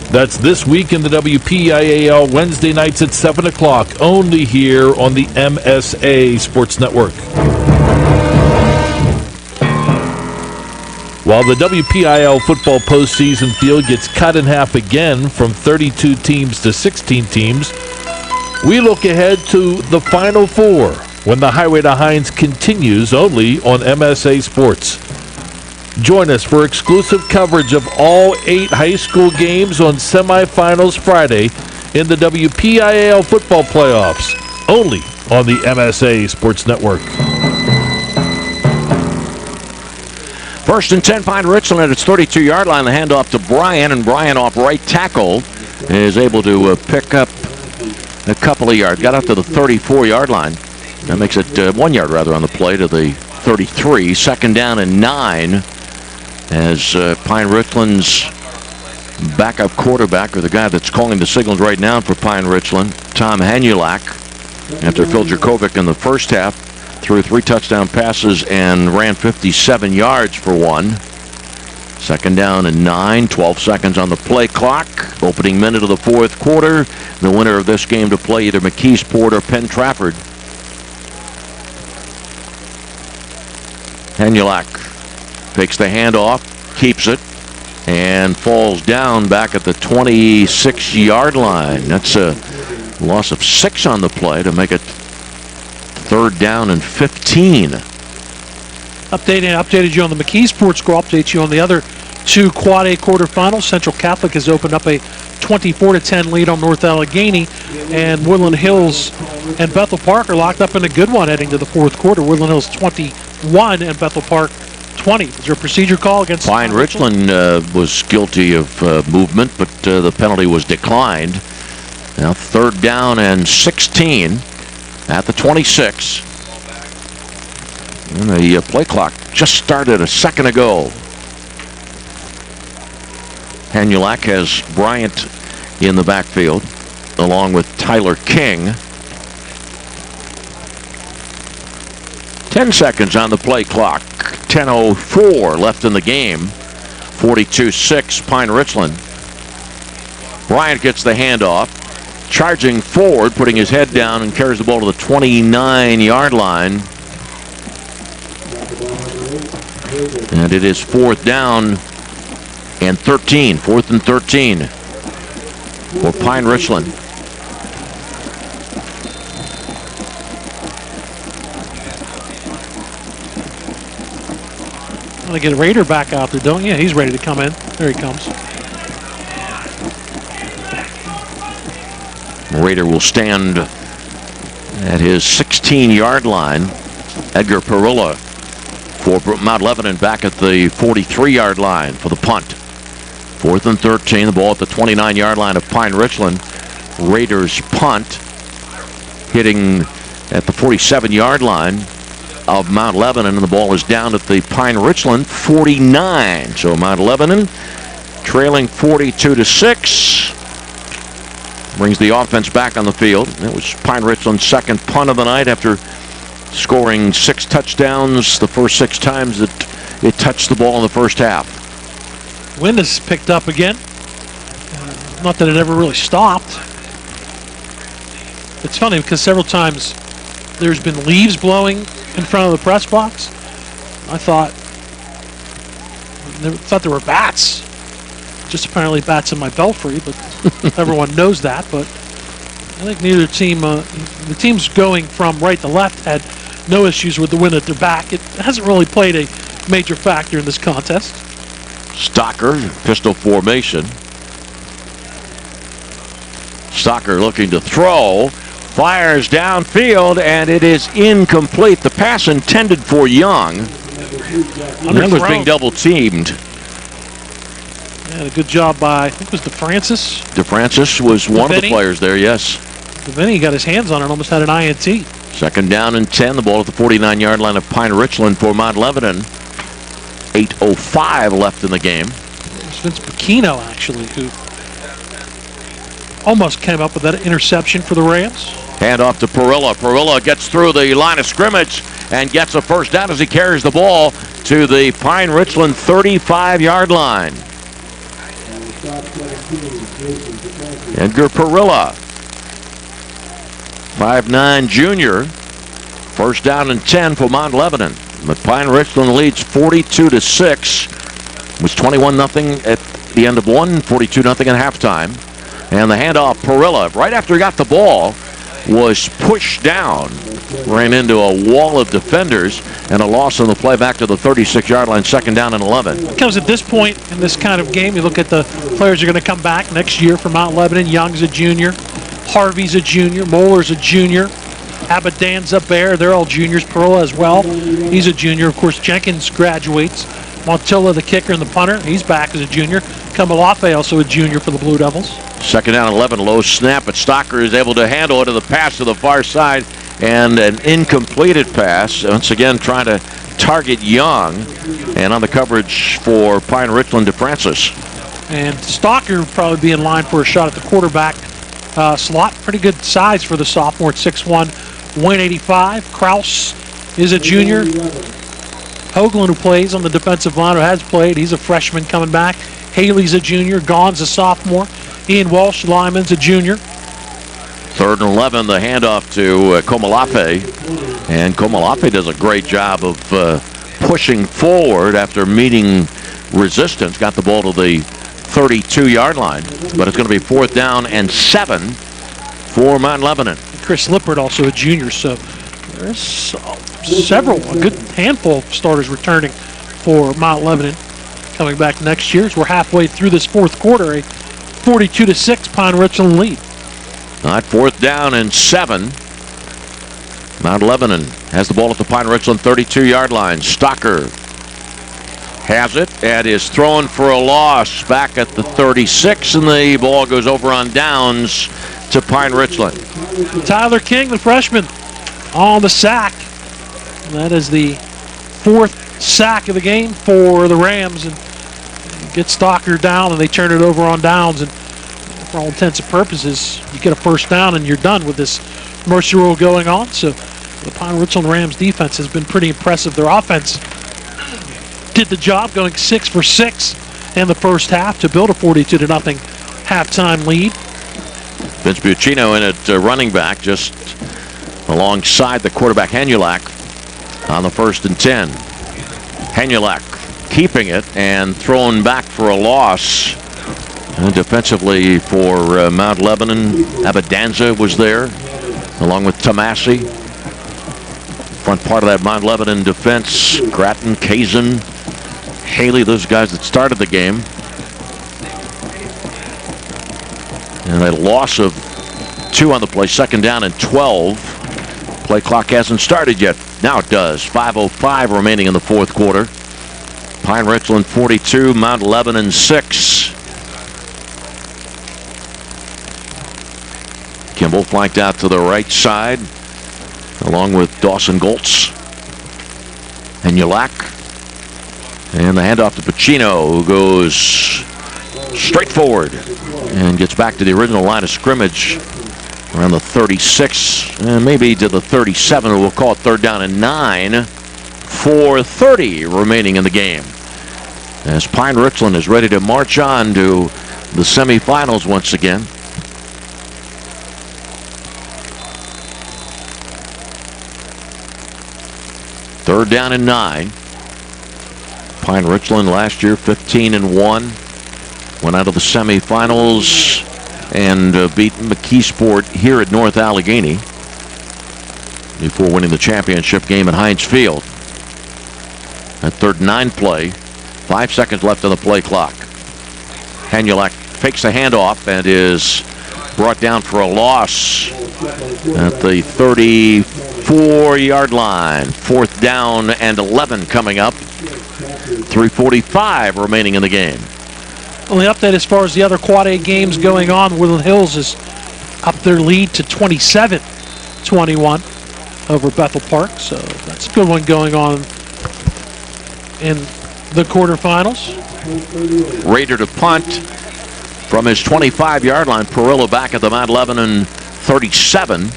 That's This Week in the WPIAL, Wednesday nights at 7 o'clock, only here on the MSA Sports Network. While the WPIAL football postseason field gets cut in half again from 32 teams to 16 teams, we look ahead to the Final Four when the Highway to Hines continues only on MSA Sports. Join us for exclusive coverage of all 8 high school games on semifinals Friday in the WPIAL football playoffs, only on the MSA Sports Network. 1st and 10, Pine-Richland at its 32-yard line. The handoff to Bryan, and Bryan off right tackle is able to pick up a couple of yards. Got up to the 34-yard line. That makes it 1 yard rather on the play to the 33. 2nd down and 9 as Pine-Richland's backup quarterback, or the guy that's calling the signals right now for Pine-Richland, Tom Hanulak, after Phil Jerkovic in the first half threw 3 touchdown passes and ran 57 yards for 1. 2nd down and 9, 12 seconds on the play clock. Opening minute of the 4th quarter. The winner of this game to play either McKeesport or Penn Trafford. Hanulak takes the handoff, keeps it, and falls down back at the 26-yard line. That's a loss of 6 on the play to make it 3rd down and 15. Updated you on the McKeesport score. Update you on the other 2 Quad A quarterfinals. Central Catholic has opened up a 24-10 lead on North Allegheny, and Woodland Hills and Bethel Park are locked up in a good one heading to the 4th quarter. Woodland Hills 21 and Bethel Park 20. Is there a procedure call against Pine-Richland? Was guilty of movement, but the penalty was declined. Now 3rd down and 16 at the 26. And the play clock just started a second ago. Hanulak has Bryant in the backfield, along with Tyler King. 10 seconds on the play clock. 10:04 left in the game. 42-6 Pine-Richland. Bryant gets the handoff, charging forward, putting his head down, and carries the ball to the 29-yard line. And it is 4th down and 13. 4th and 13 for Pine-Richland. Want to get a Raider back out there, don't you? He's ready to come in. There he comes. Raider will stand at his 16-yard line. Edgar Perilla for Mount Lebanon back at the 43-yard line for the punt. 4th and 13, the ball at the 29-yard line of Pine-Richland. Raiders punt hitting at the 47-yard line of Mount Lebanon, and the ball is down at the Pine-Richland 49. So Mount Lebanon trailing 42-6. Brings the offense back on the field. It was Pine-Richland's second punt of the night after scoring 6 touchdowns the first 6 times that it touched the ball in the first half. Wind has picked up again. Not that it ever really stopped. It's funny because several times there's been leaves blowing in front of the press box. I thought there were bats. Just apparently bats in my belfry, but everyone knows that. But I think neither team, the teams going from right to left had no issues with the wind at their back. It hasn't really played a major factor in this contest. Stocker, pistol formation. Stocker looking to throw. Fires downfield, and it is incomplete. The pass intended for Young. Young was being double teamed. Yeah, a good job by, I think it was DeFrancis. DeFrancis was one of the players there, yes. Vinny got his hands on it, almost had an INT. 2nd down and 10. The ball at the 49-yard line of Pine-Richland for Mount Lebanon. 8:05 left in the game. It's Vince Bacchino, actually, who almost came up with that interception for the Rams. Hand off to Perilla. Perilla gets through the line of scrimmage and gets a first down as he carries the ball to the Pine-Richland 35-yard line. Edgar Perilla, 5'9" junior. 1st down and 10 for Mount Lebanon. But Pine-Richland leads 42-6. It was 21-0 at the end of one, 42-0 at halftime. And the handoff, Perilla, right after he got the ball, was pushed down. Ran into a wall of defenders, and a loss on the play back to the 36-yard line, 2nd down and 11. It comes at this point in this kind of game. You look at the players who are going to come back next year for Mount Lebanon. Young's a junior. Harvey's a junior. Moeller's a junior. Abadanza, Bear, they're all juniors. Perilla as well. He's a junior. Of course, Jenkins graduates. Montilla, the kicker and the punter, he's back as a junior. Kamalafe, also a junior for the Blue Devils. 2nd down and 11, low snap, but Stocker is able to handle it to the pass to the far side, and an incompleted pass. Once again, trying to target Young, and on the coverage for Pine-Richland, DeFrancis. And Stocker would probably be in line for a shot at the quarterback slot. Pretty good size for the sophomore at 6'1", 185. Kraus is a junior. Hoagland, who plays on the defensive line, or has played, he's a freshman coming back. Haley's a junior. Gaughan's a sophomore. Ian Walsh, Lyman's a junior. 3rd and 11, the handoff to Komalafe. And Komalafe does a great job of pushing forward after meeting resistance. Got the ball to the 32-yard line. But it's going to be 4th down and 7 for Mount Lebanon. Chris Lippert, also a junior. So there's several, a good handful of starters returning for Mount Lebanon coming back next year. As we're halfway through this 4th quarter, a 42-6 Pine-Richland lead. All right, 4th down and 7. Mount Lebanon has the ball at the Pine-Richland 32-yard line. Stocker has it and is thrown for a loss back at the 36, and the ball goes over on downs to Pine-Richland. Tyler King, the freshman, on the sack. That is the 4th sack of the game for the Rams, and get Stocker down, and they turn it over on downs. And for all intents and purposes, you get a 1st down, and you're done with this mercy rule going on. So the Pine-Richland Rams defense has been pretty impressive. Their offense did the job, going 6 for 6 in the first half to build a 42-0 halftime lead. Vince Buccino in at running back, just alongside the quarterback Hanulak on the 1st and 10. Hanulak keeping it and thrown back for a loss. And defensively for Mount Lebanon, Abadanza was there, along with Tomasi. Front part of that Mount Lebanon defense, Gratton, Kazan, Haley, those guys that started the game. And a loss of 42 on the play, second down and 12. Play clock hasn't started yet. Now it does. 5:05 remaining in the fourth quarter. Pine-Richland 42, Mount Lebanon 6. Kimball flanked out to the right side, along with Dawson Goltz. And Yulak. And the handoff to Pacino, who goes straight forward and gets back to the original line of scrimmage around the 36, and maybe to the 37. We'll call it third down and 9. 4:30 remaining in the game, as Pine-Richland is ready to march on to the semifinals once again. Third down and 9. Pine-Richland last year 15-1, went out of the semifinals and beat McKeesport here at North Allegheny before winning the championship game at Heinz Field. That third 9 play, 5 seconds left on the play clock. Hanulak fakes the handoff and is brought down for a loss at the 34-yard line. Fourth down and 11 coming up. 3:45 remaining in the game. Only update as far as the other Quad A games going on. Woodland Hills is up their lead to 27-21 over Bethel Park. So that's a good one going on in the quarterfinals. Raider to punt from his 25-yard line. Perillo back at the Mount Lebanon 37.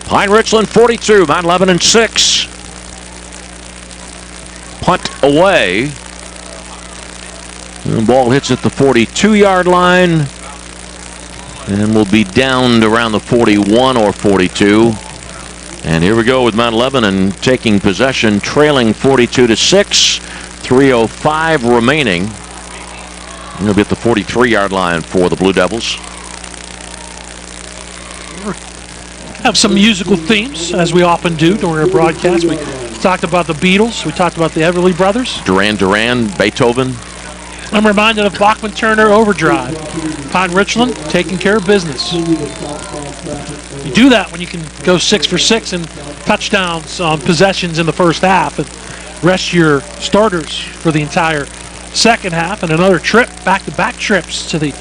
Pine-Richland 42, Mount Lebanon 6. Punt away. The ball hits at the 42-yard line and will be downed around the 41 or 42. And here we go with Mount Lebanon taking possession, trailing 42-6. 3:05 remaining. They'll be at the 43-yard line for the Blue Devils. Have some musical themes, as we often do during our broadcast. We talked about the Beatles. We talked about the Everly Brothers. Duran Duran, Beethoven. I'm reminded of Bachman Turner Overdrive. Pine-Richland taking care of business. You do that when you can go 6 for 6 and touchdowns on possessions in the first half and rest your starters for the entire second half, and another trip, back-to-back trips to the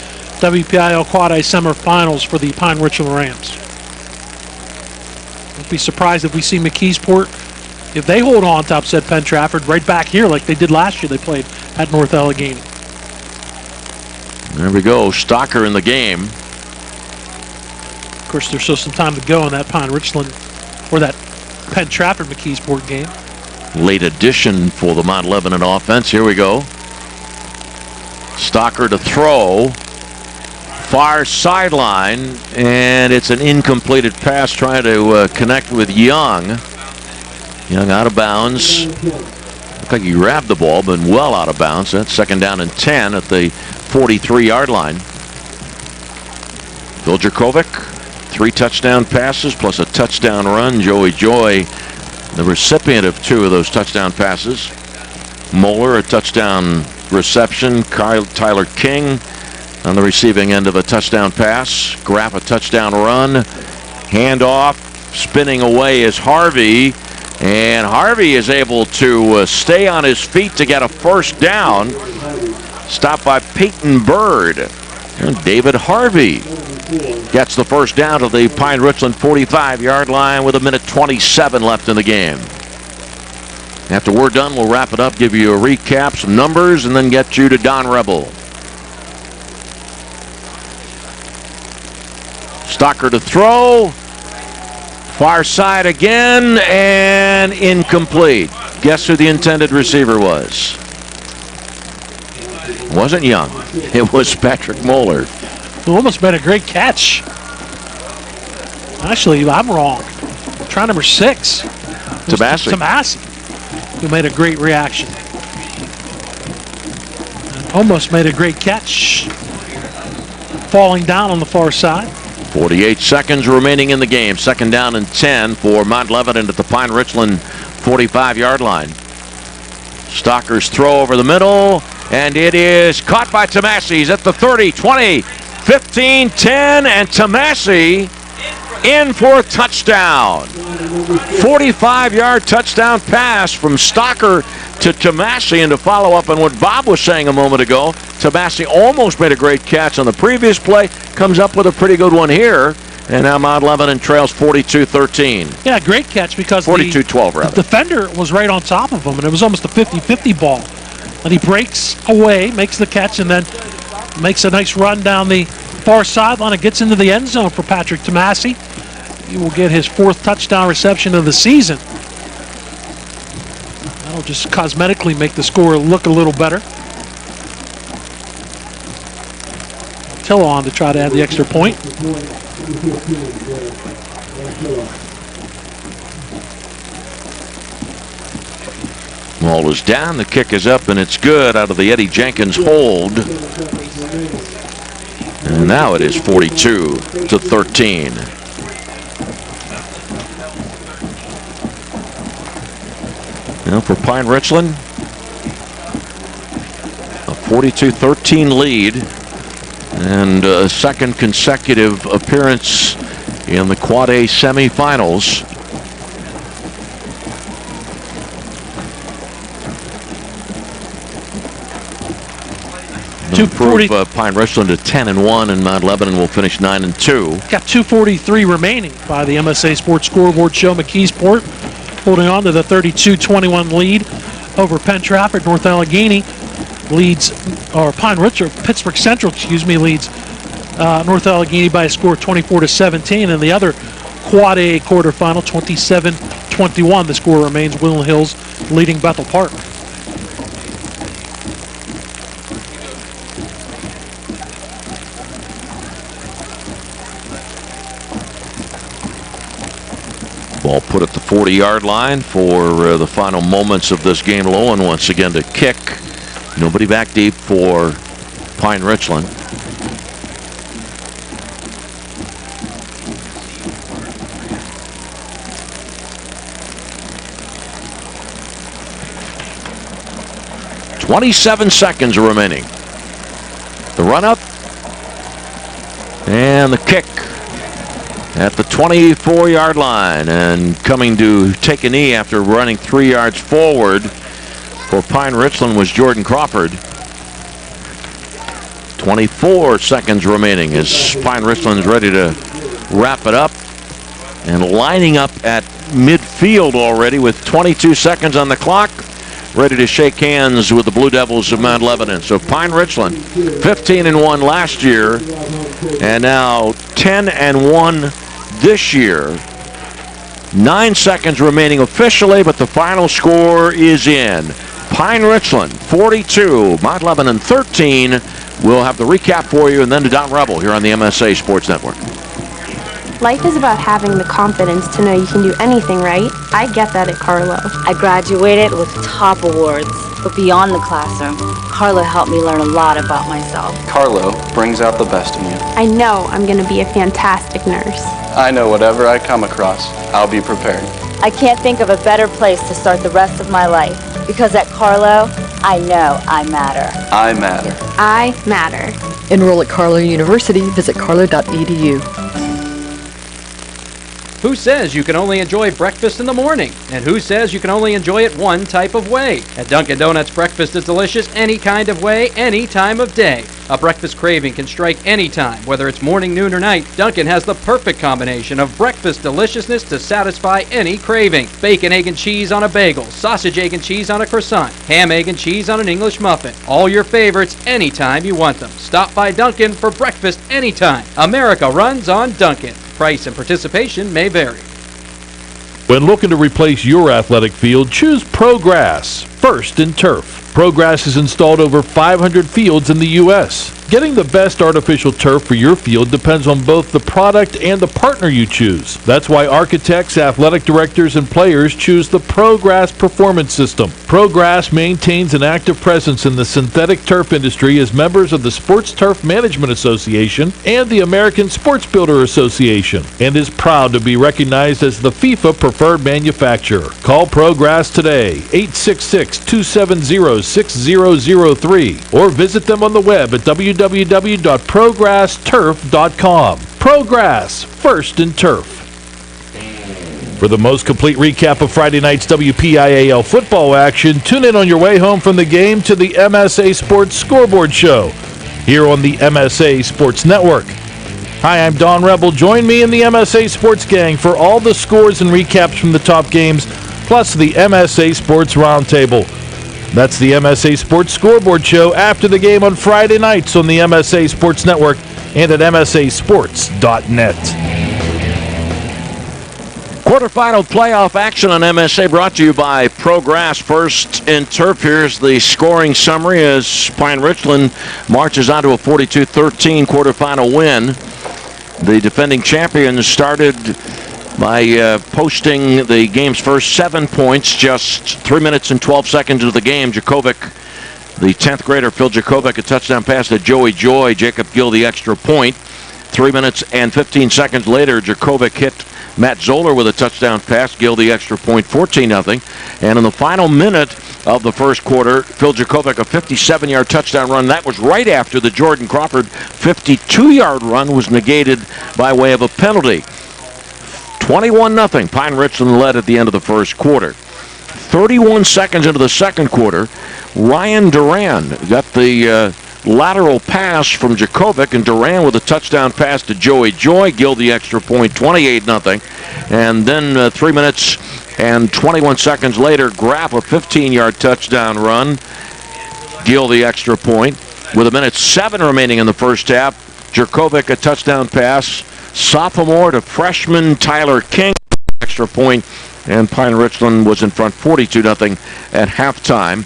WPIAL Quad A semifinals for the Pine-Richland Rams. Don't be surprised if we see McKeesport, if they hold on to upset Penn Trafford, right back here like they did last year. They played at North Allegheny. There we go. Stocker in the game. Of course, there's still some time to go in that Pine-Richland or that Penn Trafford McKeesport game. Late addition for the Mount Lebanon offense. Here we go. Stocker to throw. Far sideline, and it's an incompleted pass trying to connect with Young. Young out of bounds. Looked like he grabbed the ball, but well out of bounds. That's second down and 10 at the 43-yard line. Viljerkovic, 3 touchdown passes plus a touchdown run. Joey Joy, the recipient of 2 of those touchdown passes. Moeller, a touchdown reception. Tyler King on the receiving end of a touchdown pass. Graff, a touchdown run. Handoff, spinning away is Harvey. And Harvey is able to stay on his feet to get a first down. Stopped by Peyton Bird. And David Harvey gets the first down to the Pine-Richland 45-yard line with 1:27 left in the game. After we're done, we'll wrap it up, give you a recap, some numbers, and then get you to Don Rebel. Stocker to throw. Far side again, and incomplete. Guess who the intended receiver was? It wasn't Young. It was Patrick Moeller. Who almost made a great catch. Actually, I'm wrong. Try number 6. Tomasi, who made a great reaction. Almost made a great catch. Falling down on the far side. 48 seconds remaining in the game. Second down and 10 for Mount Lebanon at the Pine-Richland 45-yard line. Stocker's throw over the middle, and it is caught by Tomasi. He's at the 30, 20, 15-10, and Tomasi in for a touchdown. 45-yard touchdown pass from Stocker to Tomasi, and to follow up on what Bob was saying a moment ago, Tomasi almost made a great catch on the previous play, comes up with a pretty good one here, and now Mount Lebanon trails 42-13. Yeah, great catch because 42-12 rather. The defender was right on top of him, and it was almost a 50-50 ball. And he breaks away, makes the catch, and then makes a nice run down the far sideline and gets into the end zone for Patrick Tomasi. He will get his 4th touchdown reception of the season. That'll just cosmetically make the score look a little better. Tillo on to try to add the extra point. Ball is down, the kick is up, and it's good out of the Eddie Jenkins hold. And now it is 42-13. Now for Pine-Richland, a 42-13 lead, and a second consecutive appearance in the Quad A semifinals. Improve Pine-Richland to 10-1, and Mount Lebanon will finish 9-2. Got 2:43 remaining by the MSA Sports Scoreboard Show. McKeesport holding on to the 32-21 lead over Penn Trafford. North Allegheny leads, or Pittsburgh Central, leads North Allegheny by a score of 24-17. And the other Quad A quarterfinal, 27-21. The score remains Woodland Hills leading Bethel Park. Ball put at the 40-yard line for the final moments of this game. Lowen once again to kick. Nobody back deep for Pine-Richland. .27 seconds remaining. The run up and the kick at the 24-yard line, and coming to take a knee after running 3 yards forward for Pine-Richland was Jordan Crawford. 24 seconds remaining as Pine-Richland is ready to wrap it up, and lining up at midfield already with 22 seconds on the clock, ready to shake hands with the Blue Devils of Mount Lebanon. So Pine-Richland 15-1 last year, and now 10-1 this year. 9 seconds remaining officially, but the final score is in. Pine-Richland 42, Mount Lebanon 13. We'll have the recap for you, and then to Don Rebel here on the MSA Sports Network. Life is about having the confidence to know you can do anything right. I get that at Carlo. I graduated with top awards, but beyond the classroom, Carlo helped me learn a lot about myself. Carlo brings out the best in you. I know I'm going to be a fantastic nurse. I know whatever I come across, I'll be prepared. I can't think of a better place to start the rest of my life, because at Carlo, I know I matter. I matter. I matter. Enroll at Carlo University. Visit carlo.edu. Who says you can only enjoy breakfast in the morning? And who says you can only enjoy it one type of way? At Dunkin' Donuts, breakfast is delicious any kind of way, any time of day. A breakfast craving can strike any time, whether it's morning, noon, or night. Dunkin' has the perfect combination of breakfast deliciousness to satisfy any craving. Bacon, egg, and cheese on a bagel, sausage, egg, and cheese on a croissant, ham, egg, and cheese on an English muffin. All your favorites anytime you want them. Stop by Dunkin' for breakfast anytime. America runs on Dunkin'. Price and participation may vary. When looking to replace your athletic field, choose ProGrass, first in turf. ProGrass has installed over 500 fields in the U.S. Getting the best artificial turf for your field depends on both the product and the partner you choose. That's why architects, athletic directors, and players choose the ProGrass Performance System. ProGrass maintains an active presence in the synthetic turf industry as members of the Sports Turf Management Association and the American Sports Builder Association, and is proud to be recognized as the FIFA preferred manufacturer. Call ProGrass today, 866 866-270-6003 or visit them on the web at www.progressturf.com. Progress, first in turf. For the most complete recap of Friday night's WPIAL football action, tune in on your way home from the game to the MSA Sports Scoreboard Show here on the MSA Sports Network. Hi, I'm Don Rebel. Join me in the MSA Sports Gang for all the scores and recaps from the top games, plus the MSA Sports Roundtable. That's the MSA Sports Scoreboard Show after the game on Friday nights on the MSA Sports Network and at msasports.net. Quarterfinal playoff action on MSA brought to you by Progress First in Turf. Here's the scoring summary as Pine-Richland marches on to a 42-13 quarterfinal win. The defending champions started by posting the game's first 7 points, just 3 minutes and 12 seconds into the game. Jakovic, the 10th grader, Phil Jakovic, a touchdown pass to Joey Joy. Jacob Gill, the extra point. 3 minutes and 15 seconds later, Jakovic hit Matt Zoller with a touchdown pass. Gill, the extra point, 14-0. And in the final minute of the first quarter, Phil Jakovic, a 57-yard touchdown run. That was right after the Jordan Crawford 52-yard run was negated by way of a penalty. 21-0. Pine-Richland led at the end of the first quarter. 31 seconds into the second quarter, Ryan Duran got the lateral pass from Jakovic, and Duran with a touchdown pass to Joey Joy. Gill, the extra point, 28-0. And then 3 minutes and 21 seconds later, Graff, a 15-yard touchdown run. Gill, the extra point. With 1:07 remaining in the first half, Jakovic, a touchdown pass. Sophomore to freshman Tyler King, extra point, and Pine-Richland was in front 42-0 at halftime.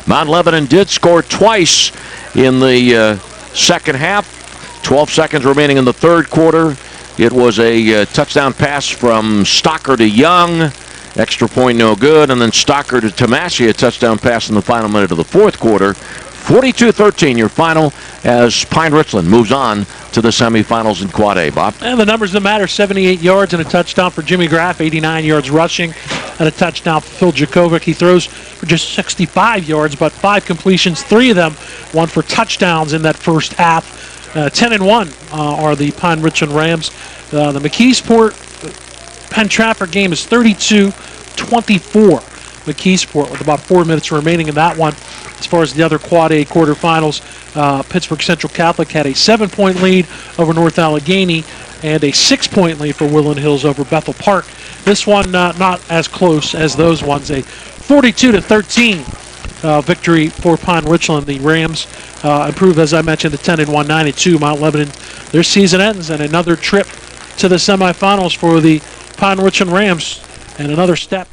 Mount Lebanon did score twice in the second half. 12 seconds remaining in the third quarter. It was a touchdown pass from Stocker to Young. Extra point, no good. And then Stocker to Tomasi, a touchdown pass in the final minute of the fourth quarter. 42-13, your final, as Pine-Richland moves on to the semifinals in Quad A. Bob? And the numbers that matter, 78 yards and a touchdown for Jimmy Graff, 89 yards rushing, and a touchdown for Phil Jakovic. He throws for just 65 yards, but 5 completions, 3 of them, 1 for touchdowns in that first half. 10-1 are the Pine-Richland Rams. The McKeesport Penn Trafford game is 32-24. McKeesport with about 4 minutes remaining in that one. As far as the other Quad A quarterfinals, Pittsburgh Central Catholic had a 7-point lead over North Allegheny and a 6-point lead for Woodland Hills over Bethel Park. This one not as close as those ones. A 42-13 victory for Pine-Richland. The Rams improved, as I mentioned, to 10-1, 9-2. Mount Lebanon, their season ends, and another trip to the semifinals for the Pine-Richland Rams, and another step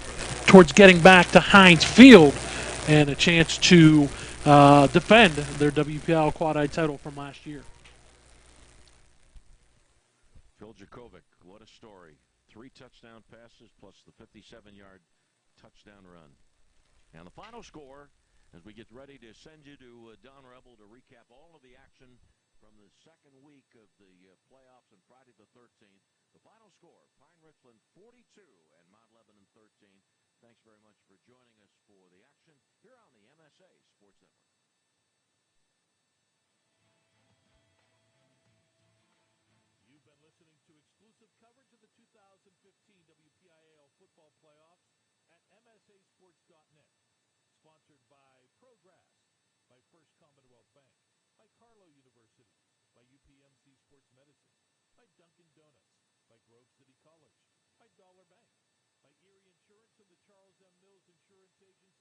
towards getting back to Heinz Field and a chance to defend their WPIAL Quad A title from last year. Phil Jakovic, what a story. 3 touchdown passes plus the 57-yard touchdown run. And the final score, as we get ready to send you to Don Rebel to recap all of the action from the second week of the playoffs on Friday the 13th. The final score, Pine-Richland 42 and Mount Lebanon 13. Thanks very much for joining us for the action here on the MSA Sports Network. You've been listening to exclusive coverage of the 2015 WPIAL football playoffs at MSAsports.net. Sponsored by Progress, by First Commonwealth Bank, by Carlow University, by UPMC Sports Medicine, by Dunkin' Donuts, by Grove City College, by Dollar Bank, by Erie Insurance and the Charles M. Mills Insurance Agency.